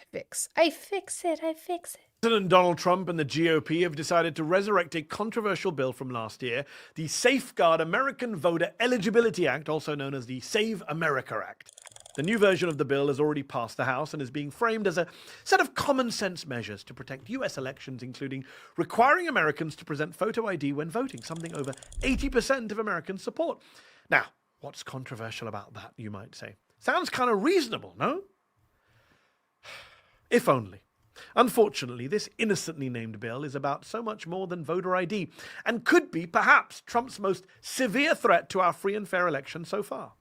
I fix it. President Donald Trump and the GOP have decided to resurrect a controversial bill from last year, the Safeguard American Voter Eligibility Act, also known as the Save America Act. The new version of the bill has already passed the House and is being framed as a set of common sense measures to protect U.S. elections, including requiring Americans to present photo ID when voting, something over 80% of Americans support. Now, what's controversial about that, you might say? Sounds kind of reasonable, no? If only. Unfortunately, this innocently named bill is about so much more than voter ID and could be, perhaps, Trump's most severe threat to our free and fair election so far.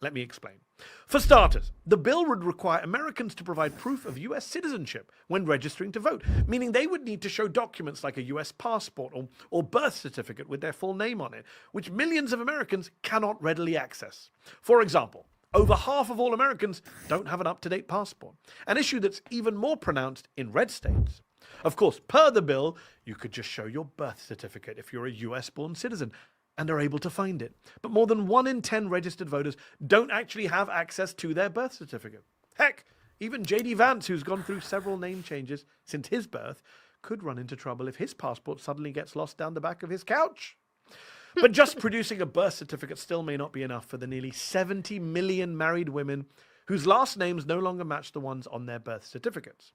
Let me explain. For starters, the bill would require Americans to provide proof of U.S. citizenship when registering to vote, meaning they would need to show documents like a U.S. passport or birth certificate with their full name on it, which millions of Americans cannot readily access. For example, over half of all Americans don't have an up-to-date passport, an issue that's even more pronounced in red states. Of course, per the bill, you could just show your birth certificate if you're a US-born citizen and are able to find it. But more than 1 in 10 registered voters don't actually have access to their birth certificate. Heck, even J.D. Vance, who's gone through several name changes since his birth, could run into trouble if his passport suddenly gets lost down the back of his couch. But just producing a birth certificate still may not be enough for the nearly 70 million married women whose last names no longer match the ones on their birth certificates.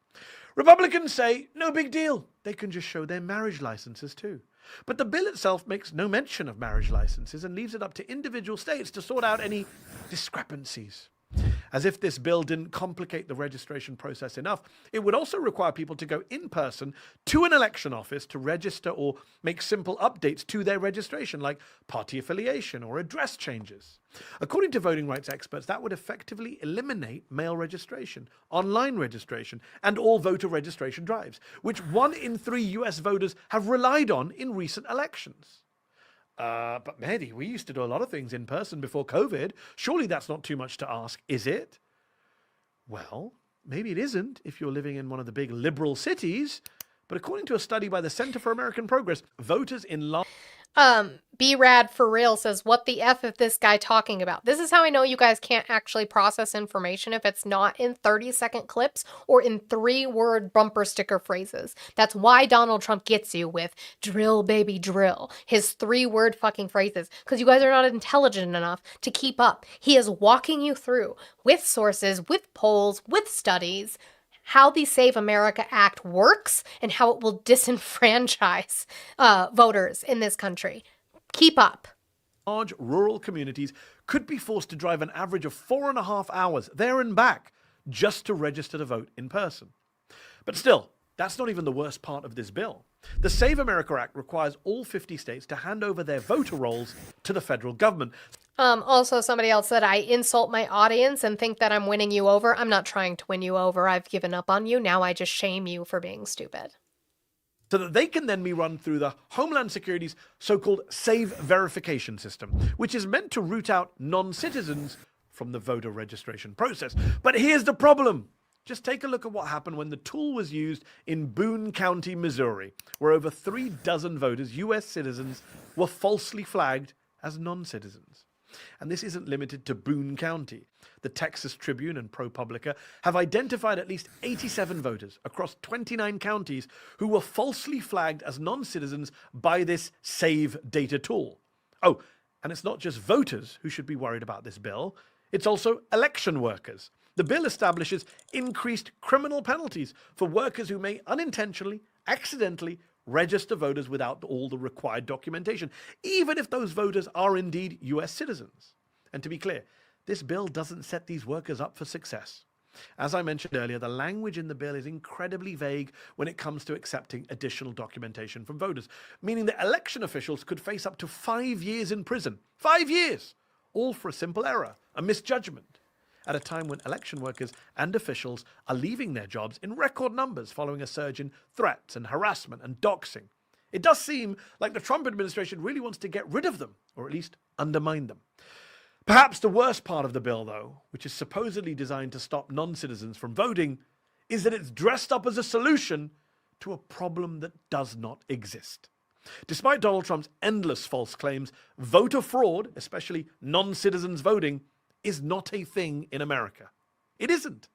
Republicans say, no big deal. They can just show their marriage licenses too. But the bill itself makes no mention of marriage licenses and leaves it up to individual states to sort out any discrepancies. As if this bill didn't complicate the registration process enough, it would also require people to go in person to an election office to register or make simple updates to their registration, like party affiliation or address changes. According to voting rights experts, that would effectively eliminate mail registration, online registration, and all voter registration drives, which 1 in 3 US voters have relied on in recent elections. But Mehdi, we used to do a lot of things in person before COVID. Surely that's not too much to ask, is it? Well, maybe it isn't if you're living in one of the big liberal cities. But according to a study by the Center for American Progress, voters in large... B-Rad for real says, what the F is this guy talking about? This is how I know you guys can't actually process information if it's not in 30-second clips or in 3-word bumper sticker phrases. That's why Donald Trump gets you with drill, baby, drill. His 3-word fucking phrases. Because you guys are not intelligent enough to keep up. He is walking you through with sources, with polls, with studies, how the Save America Act works and how it will disenfranchise voters in this country. Keep up. Large rural communities could be forced to drive an average of 4.5 hours there and back just to register to vote in person. But still, that's not even the worst part of this bill. The Save America Act requires all 50 states to hand over their voter rolls to the federal government. Also, somebody else said, I insult my audience and think that I'm winning you over. I'm not trying to win you over. I've given up on you. Now I just shame you for being stupid. So that they can then be run through the Homeland Security's so-called SAVE verification system, which is meant to root out non-citizens from the voter registration process. But here's the problem. Just take a look at what happened when the tool was used in Boone County, Missouri, where over 36 voters, U.S. citizens, were falsely flagged as non-citizens. And this isn't limited to Boone County. The Texas Tribune and ProPublica have identified at least 87 voters across 29 counties who were falsely flagged as non-citizens by this SAVE data tool. Oh, and it's not just voters who should be worried about this bill. It's also election workers. The bill establishes increased criminal penalties for workers who may unintentionally, accidentally register voters without all the required documentation, even if those voters are indeed U.S. citizens. And to be clear, this bill doesn't set these workers up for success. As I mentioned earlier, the language in the bill is incredibly vague when it comes to accepting additional documentation from voters, meaning that election officials could face up to 5 years in prison. 5 years! All for a simple error, a misjudgment, at a time when election workers and officials are leaving their jobs in record numbers following a surge in threats and harassment and doxing. It does seem like the Trump administration really wants to get rid of them, or at least undermine them. Perhaps the worst part of the bill, though, which is supposedly designed to stop non-citizens from voting, is that it's dressed up as a solution to a problem that does not exist. Despite Donald Trump's endless false claims, voter fraud, especially non-citizens voting, is not a thing in America. It isn't.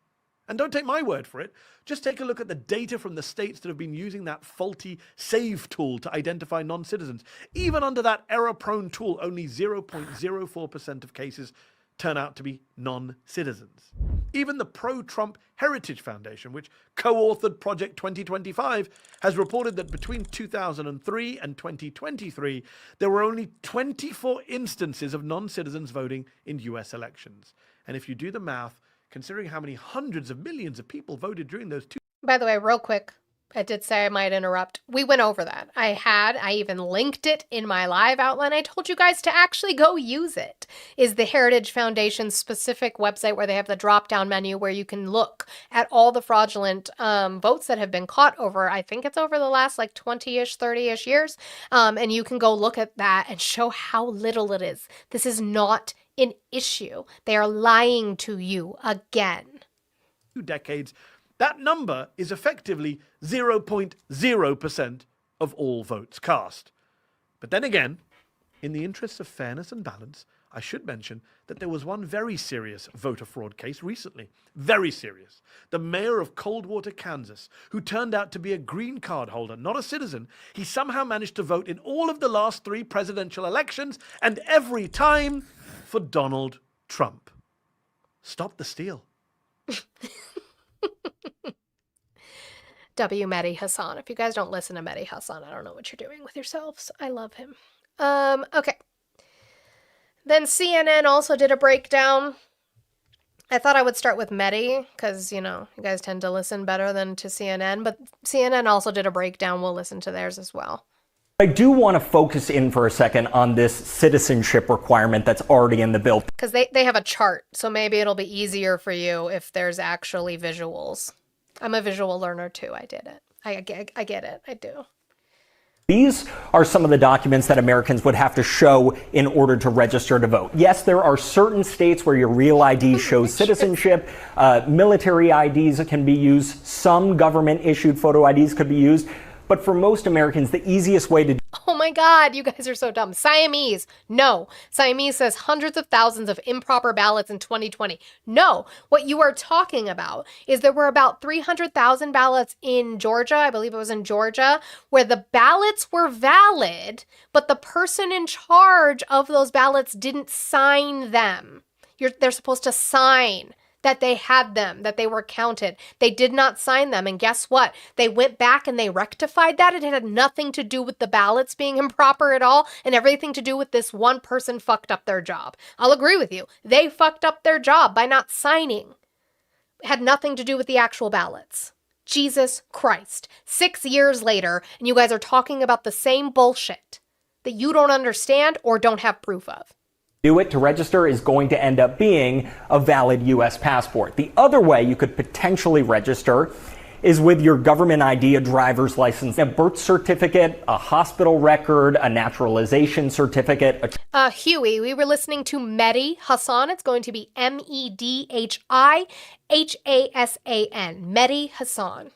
And don't take my word for it. Just take a look at the data from the states that have been using that faulty SAVE tool to identify non-citizens. Even under that error-prone tool, only 0.04% of cases turn out to be non-citizens. Even the pro-Trump Heritage Foundation, which co-authored Project 2025, has reported that between 2003 and 2023, there were only 24 instances of non-citizens voting in US elections. And if you do the math, considering how many hundreds of millions of people voted during those two... By the way, real quick, I did say I might interrupt. We went over that. I even linked it in my live outline. I told you guys to actually go use it. Is the Heritage Foundation's specific website where they have the drop-down menu where you can look at all the fraudulent votes that have been caught over, I think it's over the last like 20-ish, 30-ish years. And you can go look at that and show how little it is. This is not an issue. They are lying to you again. 2 decades. That number is effectively 0.0% of all votes cast. But then again, in the interests of fairness and balance, I should mention that there was one very serious voter fraud case recently. Very serious. The mayor of Coldwater, Kansas, who turned out to be a green card holder, not a citizen. He somehow managed to vote in all of the last 3 presidential elections, and every time for Donald Trump. Stop the steal. W. Mehdi Hassan. If you guys don't listen to Mehdi Hassan, I don't know what you're doing with yourselves. I love him. Okay. Then CNN also did a breakdown. I thought I would start with Mehdi because, you know, you guys tend to listen better than to CNN, but CNN also did a breakdown. We'll listen to theirs as well. I do want to focus in for a second on this citizenship requirement that's already in the bill. Because they have a chart, so maybe it'll be easier for you if there's actually visuals. I'm a visual learner too. I did it. I get it. I do. These are some of the documents that Americans would have to show in order to register to vote. Yes, there are certain states where your real ID shows citizenship. Military IDs can be used. Some government-issued photo IDs could be used. But for most Americans, the easiest way to... Oh my God, you guys are so dumb. Siamese. No. Siamese says hundreds of thousands of improper ballots in 2020. No. What you are talking about is there were about 300,000 ballots in Georgia, I believe it was in Georgia, where the ballots were valid, but the person in charge of those ballots didn't sign them. They're supposed to sign that they had them, that they were counted. They did not sign them. And guess what? They went back and they rectified that. It had nothing to do with the ballots being improper at all and everything to do with this one person fucked up their job. I'll agree with you. They fucked up their job by not signing. It had nothing to do with the actual ballots. Jesus Christ. 6 years later, and you guys are talking about the same bullshit that you don't understand or don't have proof of. Do it to register is going to end up being a valid U.S. passport. The other way you could potentially register is with your government ID, a driver's license, a birth certificate, a hospital record, a naturalization certificate. Huey, we were listening to Mehdi Hassan. It's going to be Medhihasan. Mehdi Hassan.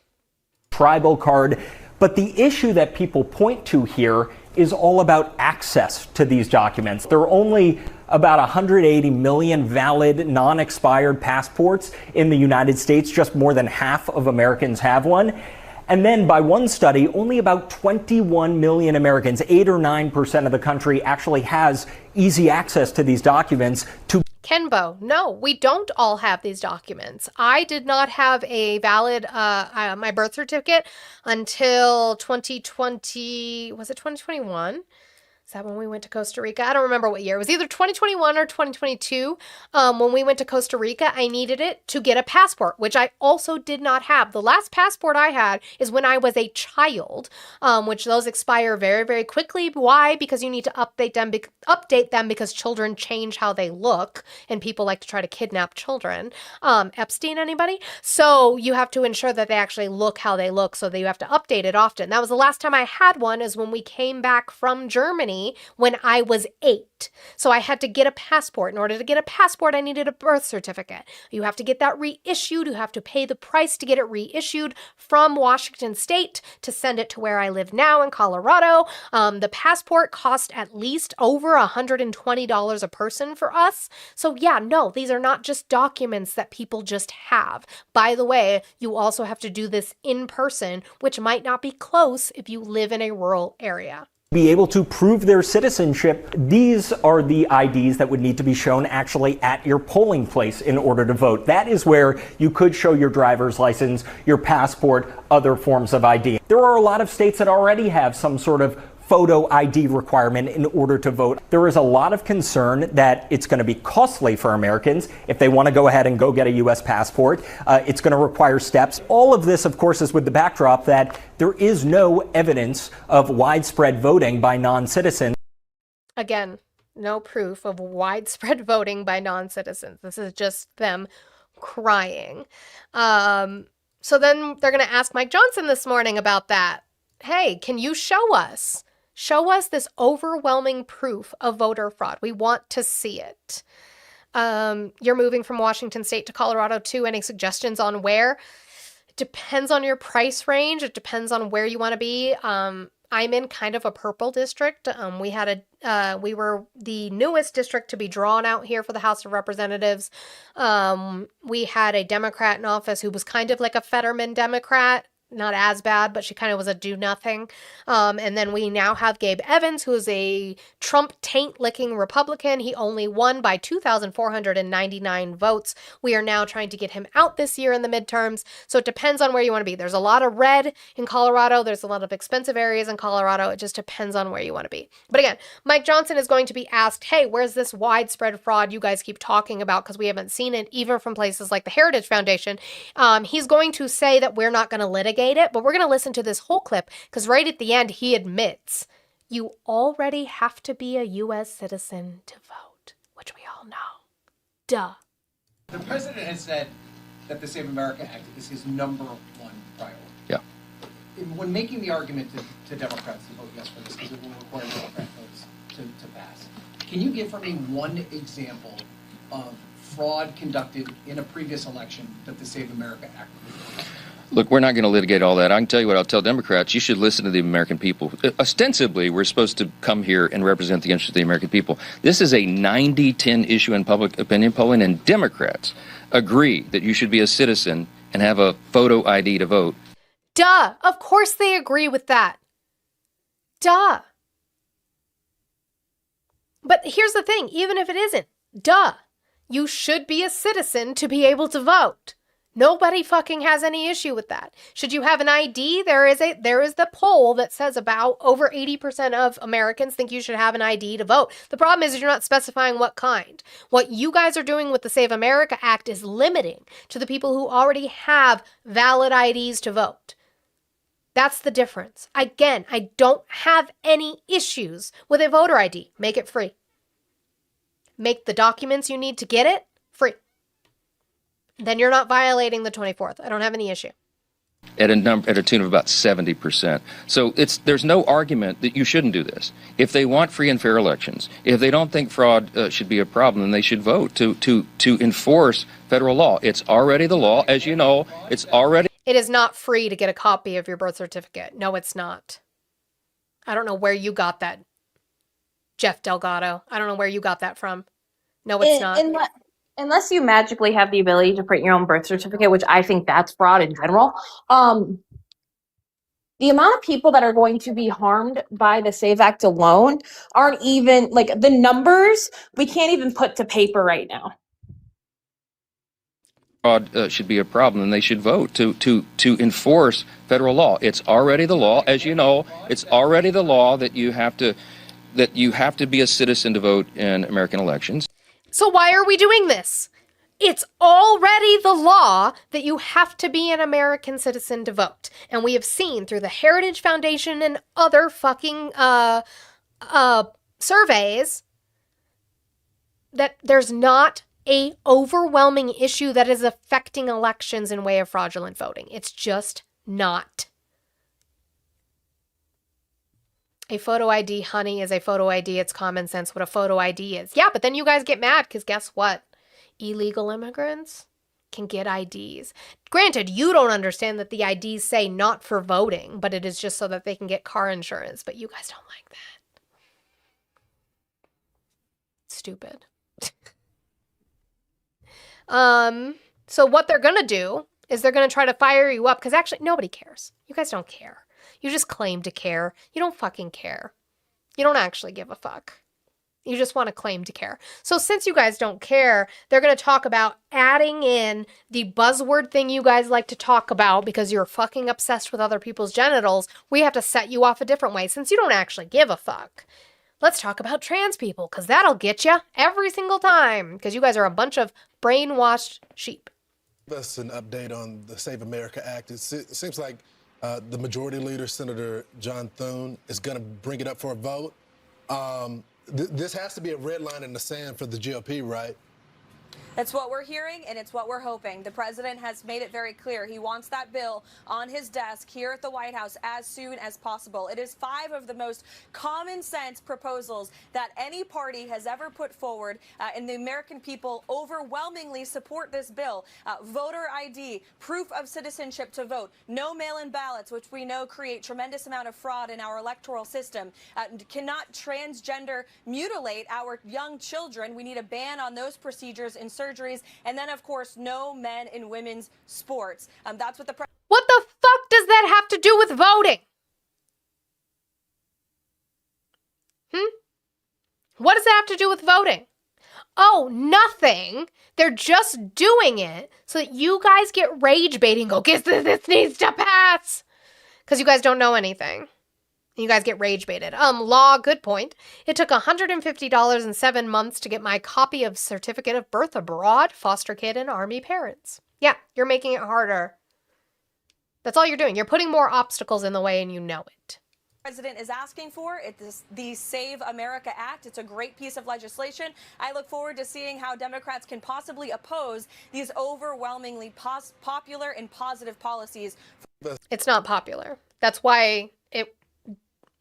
Tribal card. But the issue that people point to here is all about access to these documents. There are only about 180 million valid, non-expired passports in the United States. Just more than half of Americans have one. And then by one study, only about 21 million Americans, 8 or 9% of the country, actually has easy access to these documents to Kenbo, no, we don't all have these documents. I did not have a valid, my birth certificate until 2020, was it 2021? Is that when we went to Costa Rica? I don't remember what year. It was either 2021 or 2022. When we went to Costa Rica, I needed it to get a passport, which I also did not have. The last passport I had is when I was a child, which those expire very, very quickly. Why? Because you need to update them because children change how they look, and people like to try to kidnap children. Epstein, anybody? So you have to ensure that they actually look how they look, so that you have to update it often. That was the last time I had one, is when we came back from Germany when I was 8. So I had to get a passport. In order to get a passport, I needed a birth certificate. You have to get that reissued. You have to pay the price to get it reissued from Washington State to send it to where I live now in Colorado. The passport cost at least over $120 a person for us. So yeah, no, these are not just documents that people just have. By the way, you also have to do this in person, which might not be close if you live in a rural area. Be able to prove their citizenship. These are the IDs that would need to be shown actually at your polling place in order to vote. That is where you could show your driver's license, your passport, other forms of ID. There are a lot of states that already have some sort of photo ID requirement in order to vote. There is a lot of concern that it's going to be costly for Americans if they want to go ahead and go get a U.S. passport. It's going to require steps. All of this, of course, is with the backdrop that there is no evidence of widespread voting by non-citizens. Again, no proof of widespread voting by non-citizens. This is just them crying. So then they're going to ask Mike Johnson this morning about that. Hey, can you show us? Show us this overwhelming proof of voter fraud. We want to see it. You're moving from Washington State to Colorado too. Any suggestions on where? It depends on your price range. It depends on where you want to be. I'm in kind of a purple district. We were the newest district to be drawn out here for the House of Representatives. We had a Democrat in office who was kind of like a Fetterman Democrat. Not as bad, but she kind of was a do-nothing. And then we now have Gabe Evans, who is a Trump taint-licking Republican. He only won by 2,499 votes. We are now trying to get him out this year in the midterms. So it depends on where you want to be. There's a lot of red in Colorado. There's a lot of expensive areas in Colorado. It just depends on where you want to be. But again, Mike Johnson is going to be asked, hey, where's this widespread fraud you guys keep talking about? Because we haven't seen it even from places like the Heritage Foundation. He's going to say that we're not going to litigate it, but we're going to listen to this whole clip because right at the end he admits you already have to be a U.S. citizen to vote, which we all know. Duh. The president has said that the Save America Act is his number one priority. Yeah. When making the argument to Democrats to vote yes for this, because it will require Democrat votes to pass, can you give for me one example of fraud conducted in a previous election that the Save America Act would? Look, we're not going to litigate all that. I can tell you what I'll tell Democrats. You should listen to the American people. Ostensibly, we're supposed to come here and represent the interests of the American people. This is a 90-10 issue in public opinion polling, and Democrats agree that you should be a citizen and have a photo ID to vote. Duh. Of course they agree with that. Duh. But here's the thing. Even if it isn't, duh. You should be a citizen to be able to vote. Nobody fucking has any issue with that. Should you have an ID? There is the poll that says about over 80% of Americans think you should have an ID to vote. The problem is you're not specifying what kind. What you guys are doing with the Save America Act is limiting to the people who already have valid IDs to vote. That's the difference. Again, I don't have any issues with a voter ID. Make it free. make the documents you need to get it, free. Then you're not violating the 24th. I don't have any issue. At a tune of about 70%. So there's no argument that you shouldn't do this. If they want free and fair elections, if they don't think fraud should be a problem, then they should vote to enforce federal law. It's already the law, as you know. It's already. It is not free to get a copy of your birth certificate. No, it's not. I don't know where you got that, Jeff Delgado. I don't know where you got that from. No, it's not. Unless you magically have the ability to print your own birth certificate, which I think that's fraud in general. The amount of people that are going to be harmed by the SAVE Act alone aren't even, like, the numbers we can't even put to paper right now. Fraud should be a problem, and they should vote to enforce federal law. It's already the law, as you know. It's already the law that you have to be a citizen to vote in American elections. So why are we doing this? It's already the law that you have to be an American citizen to vote. And we have seen through the Heritage Foundation and other fucking surveys that there's not a overwhelming issue that is affecting elections in way of fraudulent voting. It's just not. A photo ID, honey, is a photo ID. It's common sense what a photo ID is. Yeah, but then you guys get mad because guess what? Illegal immigrants can get IDs. Granted, you don't understand that the IDs say not for voting, but it is just so that they can get car insurance. But you guys don't like that. Stupid. So what they're going to do is they're going to try to fire you up because actually nobody cares. You guys don't care. You just claim to care. You don't fucking care. You don't actually give a fuck. You just want to claim to care. So since you guys don't care, they're going to talk about adding in the buzzword thing you guys like to talk about because you're fucking obsessed with other people's genitals. We have to set you off a different way since you don't actually give a fuck. Let's talk about trans people because that'll get you every single time because you guys are a bunch of brainwashed sheep. Give us an update on the Save America Act. It seems like the majority leader, Senator John Thune, is going to bring it up for a vote. This has to be a red line in the sand for the GOP, right? That's what we're hearing, and it's what we're hoping. The president has made it very clear. He wants that bill on his desk here at the White House as soon as possible. It is 5 of the most common sense proposals that any party has ever put forward, and the American people overwhelmingly support this bill. Voter ID, proof of citizenship to vote, no mail-in ballots, which we know create tremendous amount of fraud in our electoral system, cannot transgender mutilate our young children. We need a ban on those procedures in surgeries, and then of course no men in women's sports. That's what the What the fuck does that have to do with voting? What does that have to do with voting? Oh, nothing. They're just doing it so that you guys get rage baiting. Go, this needs to pass. Because you guys don't know anything. You guys get rage baited. Law, good point. It took $150 and 7 months to get my copy of certificate of birth abroad, foster kid, and Army parents. Yeah, you're making it harder. That's all you're doing. You're putting more obstacles in the way and you know it. President is asking for. It's the Save America Act. It's a great piece of legislation. I look forward to seeing how Democrats can possibly oppose these overwhelmingly popular and positive policies. It's not popular. That's why it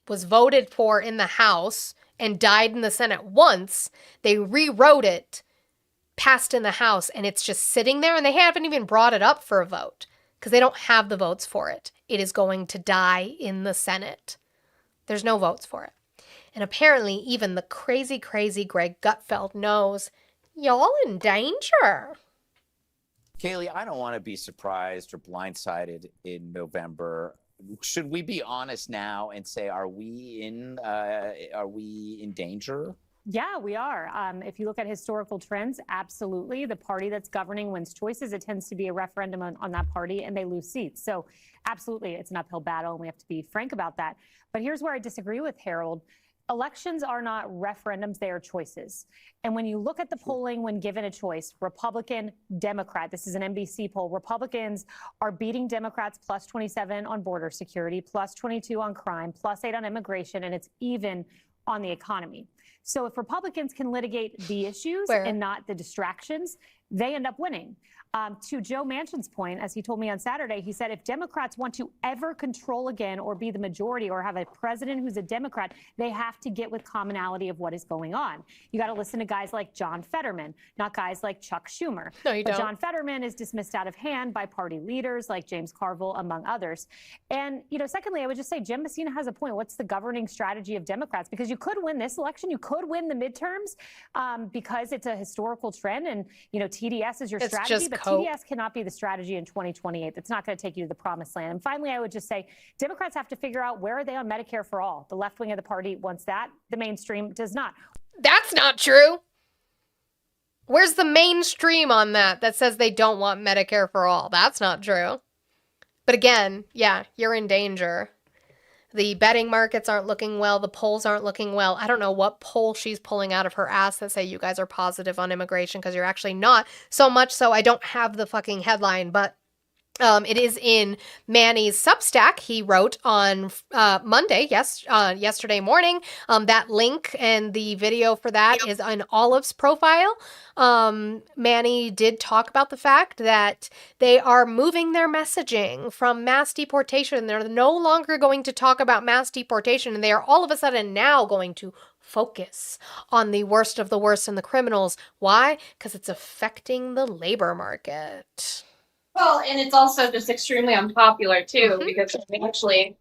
was voted for in the House and died in the Senate once. They rewrote it, passed in the House, and it's just sitting there, and they haven't even brought it up for a vote because they don't have the votes for it. It is going to die in the Senate. There's no votes for it. And apparently even the crazy Greg Gutfeld knows y'all in danger. Kayleigh, I don't want to be surprised or blindsided in November. Should we be honest now and say, are we in danger? Yeah, we are. If you look at historical trends, absolutely. The party that's governing wins choices. It tends to be a referendum on that party, and they lose seats. So absolutely, it's an uphill battle, and we have to be frank about that. But here's where I disagree with Harold. Elections are not referendums, they are choices. And when you look at the polling when given a choice, Republican, Democrat, this is an NBC poll, Republicans are beating Democrats plus 27 on border security, plus 22 on crime, plus 8 on immigration, and it's even on the economy. So if Republicans can litigate the issues and not the distractions, they end up winning. To Joe Manchin's point, as he told me on Saturday, he said if Democrats want to ever control again or be the majority or have a president who's a Democrat, they have to get with commonality of what is going on. You got to listen to guys like John Fetterman, not guys like Chuck Schumer. No, you don't. John Fetterman is dismissed out of hand by party leaders like James Carville, among others. And, secondly, I would just say Jim Messina has a point. What's the governing strategy of Democrats? Because you could win this election. You could win the midterms because it's a historical trend. And, TDS is your strategy. But TDS cannot be the strategy in 2028. That's not going to take you to the promised land. And finally, I would just say Democrats have to figure out where are they on Medicare for all. The left wing of the party wants that. The mainstream does not. That's not true. Where's the mainstream on that says they don't want Medicare for all? That's not true. But again, yeah, you're in danger. The betting markets aren't looking well. The polls aren't looking well. I don't know what poll she's pulling out of her ass that say you guys are positive on immigration because you're actually not. So much so I don't have the fucking headline, but it is in Manny's Substack. He wrote on Monday, yesterday morning. That link and the video for that is on Olive's profile. Manny did talk about the fact that they are moving their messaging from mass deportation. They're no longer going to talk about mass deportation, and they are all of a sudden now going to focus on the worst of the worst and the criminals. Why? Because it's affecting the labor market. Well, and it's also just extremely unpopular too, because actually,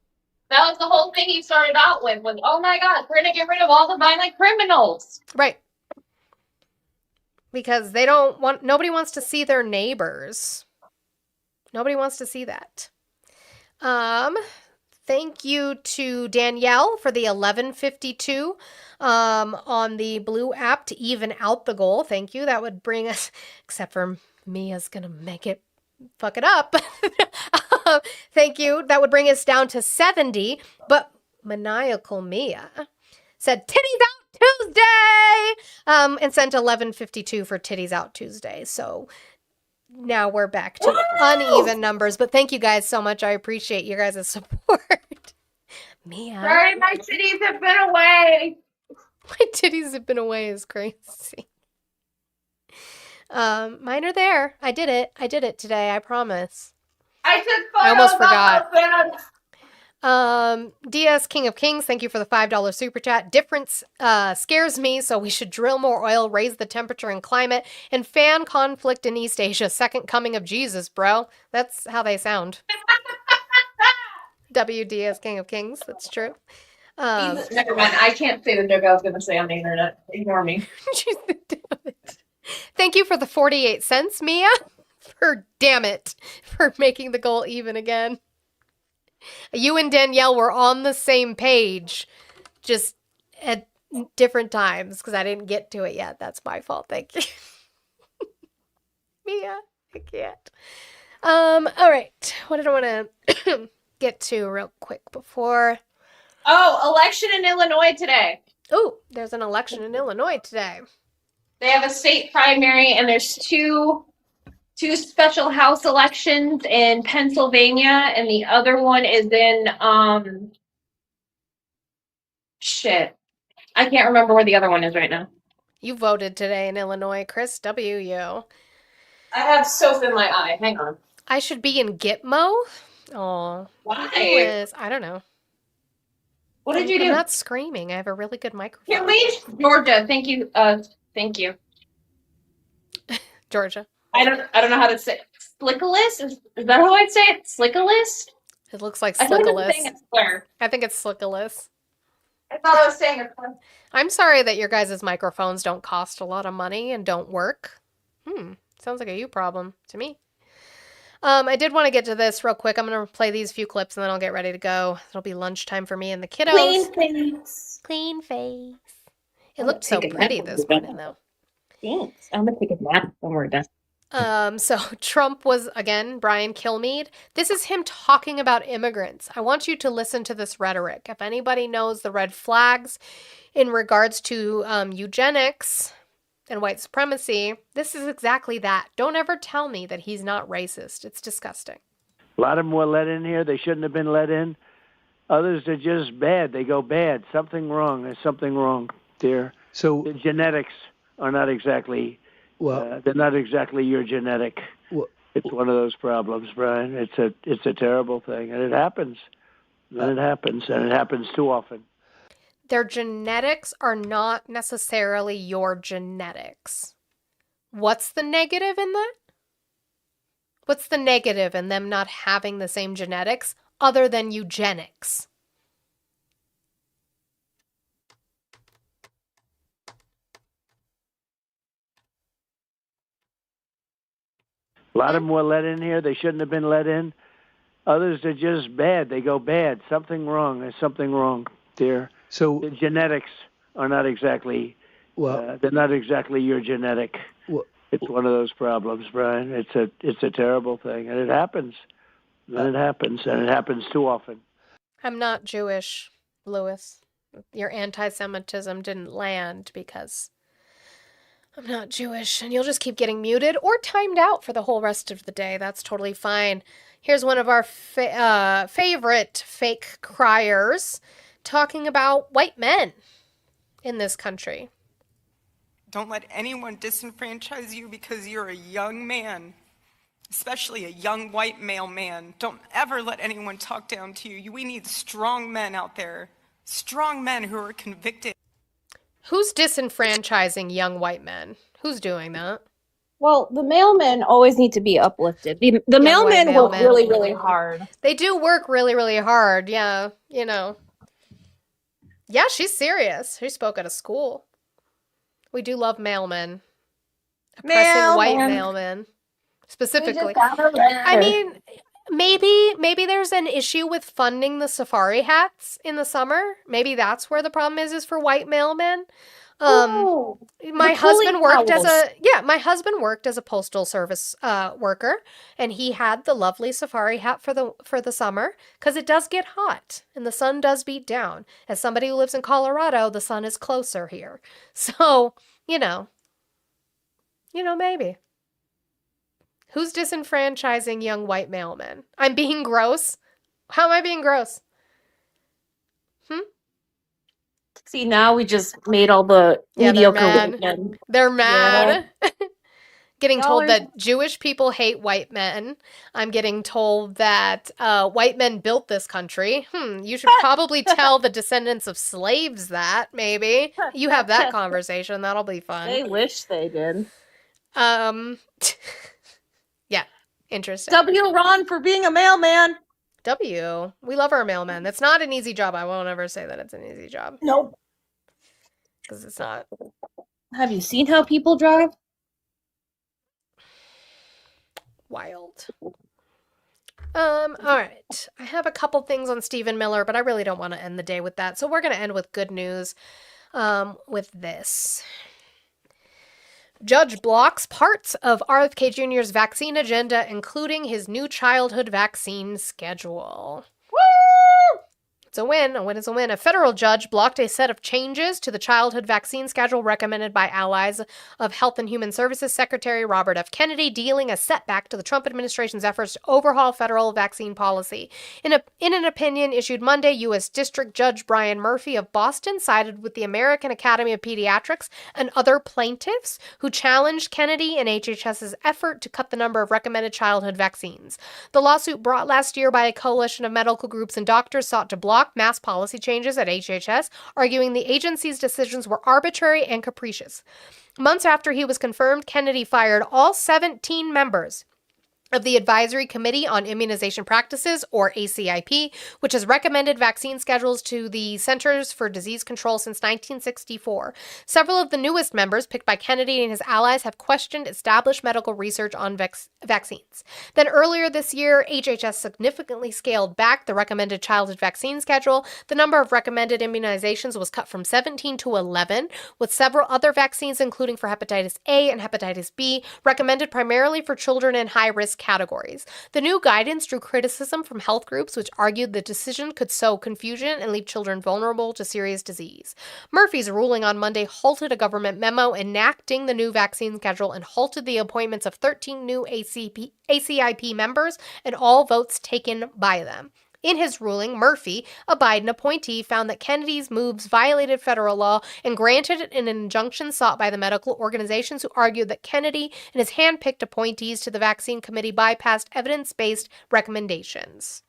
that was the whole thing he started out with, was, oh my God, we're going to get rid of all the violent criminals. Right. Because nobody wants to see their neighbors. Nobody wants to see that. Thank you to Danielle for the 1152 on the Blue app to even out the goal. Thank you. That would bring us, except for Mia's going to fuck it up. Thank you. That would bring us down to 70. But Maniacal Mia said Titties Out Tuesday and sent 1152 for Titties Out Tuesday. So now we're back to uneven numbers. But thank you guys so much. I appreciate you guys' support. Mia. Sorry, my titties have been away. My titties have been away is crazy. Mine are there. I did it today. I promise. I took photos. I almost forgot. DS King of Kings, thank you for the $5 super chat. Difference scares me, so we should drill more oil, raise the temperature and climate, and fan conflict in East Asia. Second coming of Jesus, bro. That's how they sound. WDS King of Kings. That's true. Never mind. I can't say the joke I was going to say on the internet. Ignore me. Thank you for the 48 cents, Mia. For making the goal even again. You and Danielle were on the same page, just at different times because I didn't get to it yet. That's my fault. Thank you. Mia, I can't. All right. What did I want to get to real quick before? Oh, election in Illinois today. Oh, there's an election in Illinois today. They have a state primary, and there's two special House elections in Pennsylvania, and the other one is in I can't remember where the other one is right now. You voted today in Illinois, Chris W. I have soap in my eye. Hang on. I should be in Gitmo? Oh. Why? I don't know. What did you do? I'm not screaming. I have a really good microphone. Can we? Georgia, thank you. Thank you. Georgia. I don't know how to say it. Slickalist? Is that how I'd say it? Slickalist? It looks like Slickalist. I think it's Slickalist. I thought I was saying it. I'm sorry that your guys' microphones don't cost a lot of money and don't work. Sounds like a you problem to me. I did want to get to this real quick. I'm going to play these few clips and then I'll get ready to go. It'll be lunchtime for me and the kiddos. Clean face. It looked so pretty this morning, though. Thanks. I'm going to take a nap when we're done. So Trump was, again, Brian Kilmeade. This is him talking about immigrants. I want you to listen to this rhetoric. If anybody knows the red flags in regards to eugenics and white supremacy, this is exactly that. Don't ever tell me that he's not racist. It's disgusting. A lot of them were let in here. They shouldn't have been let in. Others are just bad. They go bad. Something wrong. There's something wrong. dear. So the genetics are not exactly, they're not exactly your genetic. It's one of those problems, Brian. It's a terrible thing, and it happens. And it happens too often. Their genetics are not necessarily your genetics. What's the negative in that? What's the negative in them not having the same genetics other than eugenics? A lot of them were let in here. They shouldn't have been let in. Others are just bad. They go bad. Something wrong. There's something wrong, dear. So the genetics are not exactly, they're not exactly your genetic. It's one of those problems, Brian. It's a terrible thing, and it happens. And it happens too often. I'm not Jewish, Lewis. Your anti-Semitism didn't land because I'm not Jewish, and you'll just keep getting muted or timed out for the whole rest of the day. That's totally fine. Here's one of our favorite fake criers talking about white men in this country. Don't let anyone disenfranchise you because you're a young man, especially a young white male man. Don't ever let anyone talk down to you. We need strong men out there, strong men who are convicted. Who's disenfranchising young white men? Who's doing that? Well, the mailmen always need to be uplifted. The mailmen work really, really hard. They do work really, really hard. Yeah, you know. Yeah, she's serious. She spoke at a school. We do love mailmen. Oppressing white mailmen. Specifically. I mean, maybe there's an issue with funding the safari hats in the summer. Maybe that's where the problem is for white mailmen. My husband worked as a postal service worker, and he had the lovely safari hat for the summer because it does get hot and the sun does beat down. As somebody who lives in Colorado, the sun is closer here, so maybe. Who's disenfranchising young white mailmen? I'm being gross. How am I being gross? See, now we just made all the mediocre women. They're mad. Yeah. Getting told that Jewish people hate white men. I'm getting told that white men built this country. You should probably tell the descendants of slaves that, maybe. You have that conversation. That'll be fun. They wish they did. Yeah, interesting. W. Ron for being a mailman. W. We love our mailmen. That's not an easy job. I won't ever say that it's an easy job. Nope. Because it's not. Have you seen how people drive? Wild. All right. I have a couple things on Stephen Miller, but I really don't want to end the day with that. So we're going to end with good news with this. Judge blocks parts of RFK Jr.'s vaccine agenda, including his new childhood vaccine schedule. Woo! It's a win. A win is a win. A federal judge blocked a set of changes to the childhood vaccine schedule recommended by allies of Health and Human Services Secretary Robert F. Kennedy, dealing a setback to the Trump administration's efforts to overhaul federal vaccine policy. In an opinion issued Monday, U.S. District Judge Brian Murphy of Boston sided with the American Academy of Pediatrics and other plaintiffs who challenged Kennedy and HHS's effort to cut the number of recommended childhood vaccines. The lawsuit, brought last year by a coalition of medical groups and doctors, sought to block mass policy changes at HHS, arguing the agency's decisions were arbitrary and capricious. Months after he was confirmed, Kennedy fired all 17 members of the Advisory Committee on Immunization Practices, or ACIP, which has recommended vaccine schedules to the Centers for Disease Control since 1964. Several of the newest members, picked by Kennedy and his allies, have questioned established medical research on vaccines. Then earlier this year, HHS significantly scaled back the recommended childhood vaccine schedule. The number of recommended immunizations was cut from 17 to 11, with several other vaccines, including for hepatitis A and hepatitis B, recommended primarily for children in high-risk categories. The new guidance drew criticism from health groups, which argued the decision could sow confusion and leave children vulnerable to serious disease. Murphy's ruling on Monday halted a government memo enacting the new vaccine schedule and halted the appointments of 13 new ACIP members and all votes taken by them. In his ruling, Murphy, a Biden appointee, found that Kennedy's moves violated federal law and granted an injunction sought by the medical organizations who argued that Kennedy and his hand-picked appointees to the vaccine committee bypassed evidence-based recommendations.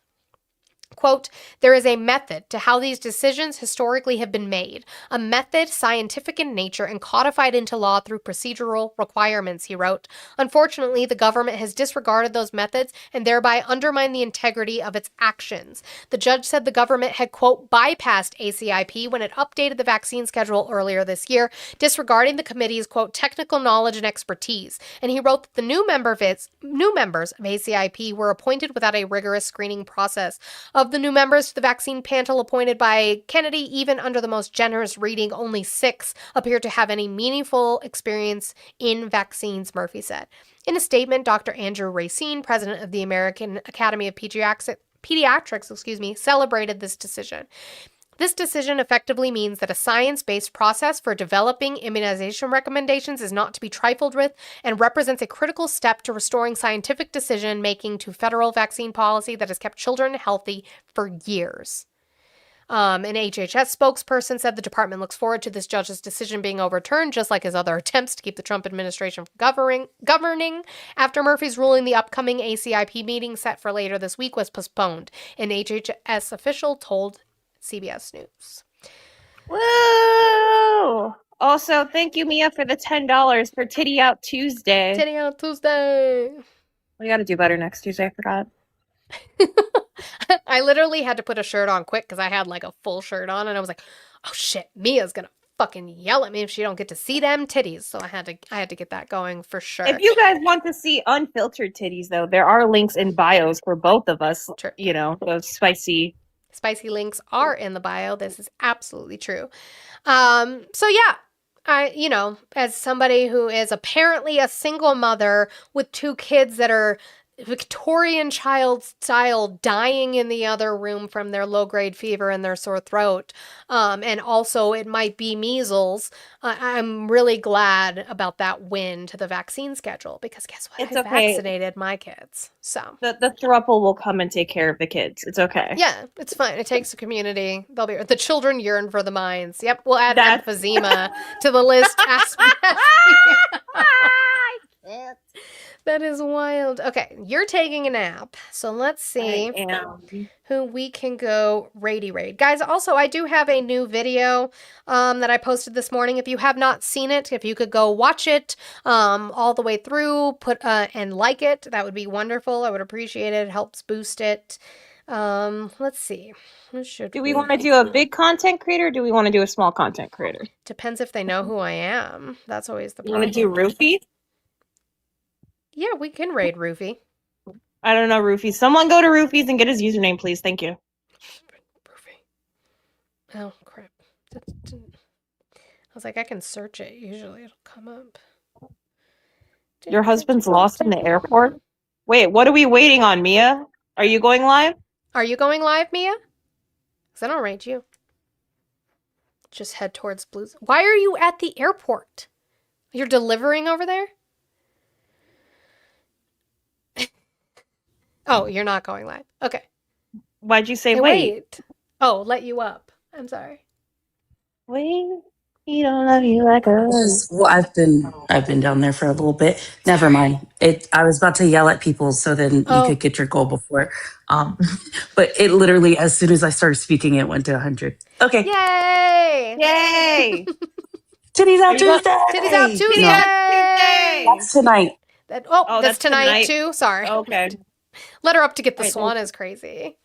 Quote, there is a method to how these decisions historically have been made, a method scientific in nature and codified into law through procedural requirements, he wrote. Unfortunately, the government has disregarded those methods and thereby undermined the integrity of its actions. The judge said the government had, quote, bypassed ACIP when it updated the vaccine schedule earlier this year, disregarding the committee's, quote, technical knowledge and expertise. And he wrote that the new members of ACIP were appointed without a rigorous screening process. Of the new members to the vaccine panel appointed by Kennedy, even under the most generous reading, only 6 appear to have any meaningful experience in vaccines, Murphy said. In a statement, Dr. Andrew Racine, president of the American Academy of Pediatrics, celebrated this decision. This decision effectively means that a science-based process for developing immunization recommendations is not to be trifled with and represents a critical step to restoring scientific decision-making to federal vaccine policy that has kept children healthy for years. An HHS spokesperson said the department looks forward to this judge's decision being overturned, just like his other attempts to keep the Trump administration from governing. After Murphy's ruling, the upcoming ACIP meeting set for later this week was postponed. An HHS official told CBS News. Woo! Also, thank you, Mia, for the $10 for Titty Out Tuesday. Titty Out Tuesday. We got to do better next Tuesday. I forgot. I literally had to put a shirt on quick because I had like a full shirt on, and I was like, "Oh shit, Mia's gonna fucking yell at me if she don't get to see them titties." So I had to get that going for sure. If you guys want to see unfiltered titties, though, there are links in bios for both of us. Sure. You know, those spicy links are in the bio. This is absolutely true. So yeah, as somebody who is apparently a single mother with 2 kids that are Victorian child style dying in the other room from their low-grade fever and their sore throat, and also it might be measles, I'm really glad about that win to the vaccine schedule, because guess what? It's I okay. vaccinated my kids. So the throuple will come and take care of the kids. It's okay. yeah, it's fine. It takes a community. The children yearn for the minds. Yep, we'll add emphysema to the list. That is wild. Okay, you're taking a nap, so let's see who we can go raid. Guys, also, I do have a new video that I posted this morning. If you have not seen it, if you could go watch it all the way through, and like it, that would be wonderful. I would appreciate it. It helps boost it. Let's see. Do we want to do a big content creator or do we want to do a small content creator? Depends if they know who I am. That's always the problem. You want to do Roofy? Yeah, we can raid Roofy. I don't know, Roofy. Someone go to Roofy's and get his username, please. Thank you. Oh, crap. I was like, I can search it. Usually it'll come up. Your husband's lost in the airport? Wait, what are we waiting on, Mia? Are you going live? Are you going live, Mia? Because I don't rate you. Just head towards Blues. Why are you at the airport? You're delivering over there? Oh, you're not going live. Okay. Why'd you say Hey, wait? Oh, let you up. I'm sorry. Wait. He don't love you like us. Well, I've been down there for a little bit. Never mind. I was about to yell at people so then you could get your goal before. But it literally, as soon as I started speaking, it went to 100. Okay. Yay! Yay! Titties out Tuesday. Titties out Tuesday. No. That's tonight. That's tonight too. Sorry. Okay. Let her up to get the Right, swan is crazy.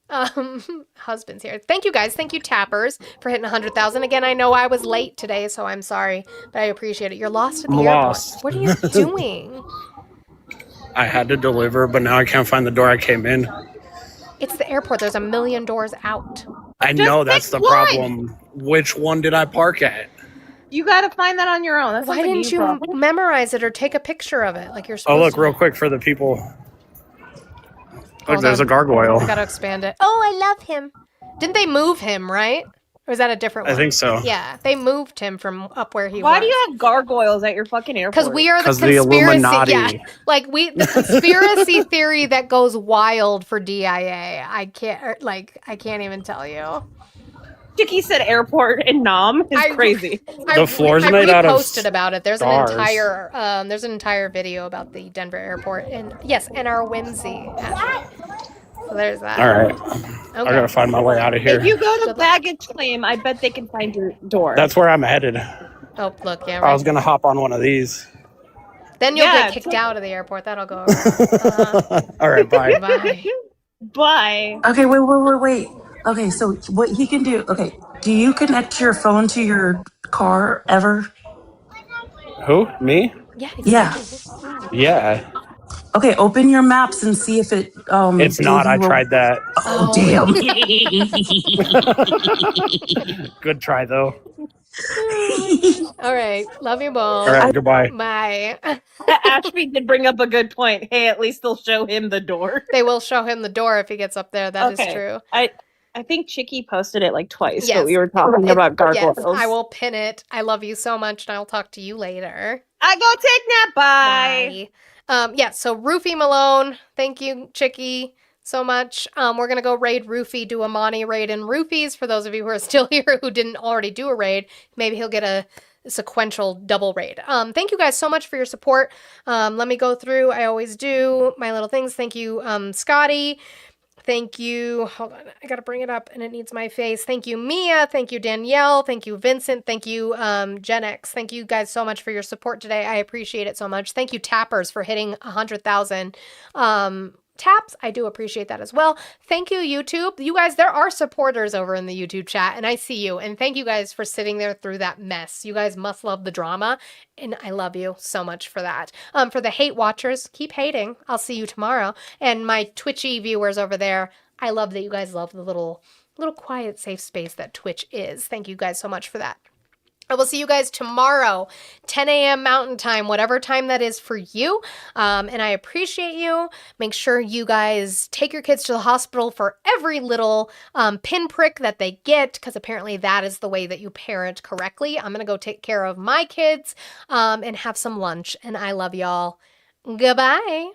Husband's here. Thank you guys. Thank you, Tappers, for hitting 100,000. Again, I know I was late today, so I'm sorry, but I appreciate it. You're lost at the airport. What are you doing? I had to deliver, but now I can't find the door I came in. It's the airport. There's a million doors out. I know that's the problem. Which one did I park at? You got to find that on your own. That's Why didn't you memorize it or take a picture of it like you're supposed Oh, look, to? real quick for the people. Look, Hold there's on. a gargoyle. I gotta expand it. Oh, I love him. Didn't they move him, right? Or is that a different one? I think so. Yeah, they moved him from up where he Why was. do you have gargoyles at your fucking airport? Because we are the 'Cause the conspiracy. Illuminati. Yeah, like the conspiracy theory that goes wild for DIA. I can't even tell you. Chicky said airport in Nam is crazy. The floor's made out of reposted about it. There's stars. an entire video about the Denver airport, and yes, and our whimsy. So there's that. All right. I Okay. gotta find my way out of here. If you go to baggage claim, I bet they can find your door. That's where I'm headed. Oh, look, yeah, I right. was gonna hop on one of these. Then you'll Yeah, get kicked out of the airport. That'll go over. All right, bye. Bye. Bye. Okay, wait. Okay, so what he can do, okay, do you connect your phone to your car ever? Who? Me? Yeah. Yeah. Okay, open your maps and see if it It's not. I tried that. Oh, damn. Good try though. All right. Love you both. All right, goodbye. Bye. Ashby did bring up a good point. Hey, at least they'll show him the door. They will show him the door if he gets up there. That is true. I think Chicky posted it like twice, Yes. but we were talking about gargoyles. Yes, I will pin it. I love you so much, and I'll talk to you later. I go take nap. Bye. Yeah, so Roofie Malone, thank you, Chicky, so much. We're going to go raid Roofie, do a Monty raid in Roofies. For those of you who are still here who didn't already do a raid, maybe he'll get a sequential double raid. Thank you guys so much for your support. Let me go through, I always do, my little things. Thank you, Scotty. Thank you. Hold on. I got to bring it up and it needs my face. Thank you, Mia. Thank you, Danielle. Thank you, Vincent. Thank you, Gen X. Thank you guys so much for your support today. I appreciate it so much. Thank you, Tappers, for hitting 100,000 taps. I do appreciate that as well. Thank you, YouTube. You guys, there are supporters over in the YouTube chat, and I see you. And thank you guys for sitting there through that mess. You guys must love the drama, and I love you so much for that. For the hate watchers, keep hating. I'll see you tomorrow. And my Twitchy viewers over there, I love that you guys love the little quiet, safe space that Twitch is. Thank you guys so much for that. I will see you guys tomorrow, 10 a.m. Mountain Time, whatever time that is for you. And I appreciate you. Make sure you guys take your kids to the hospital for every little pinprick that they get, because apparently that is the way that you parent correctly. I'm going to go take care of my kids and have some lunch. And I love y'all. Goodbye.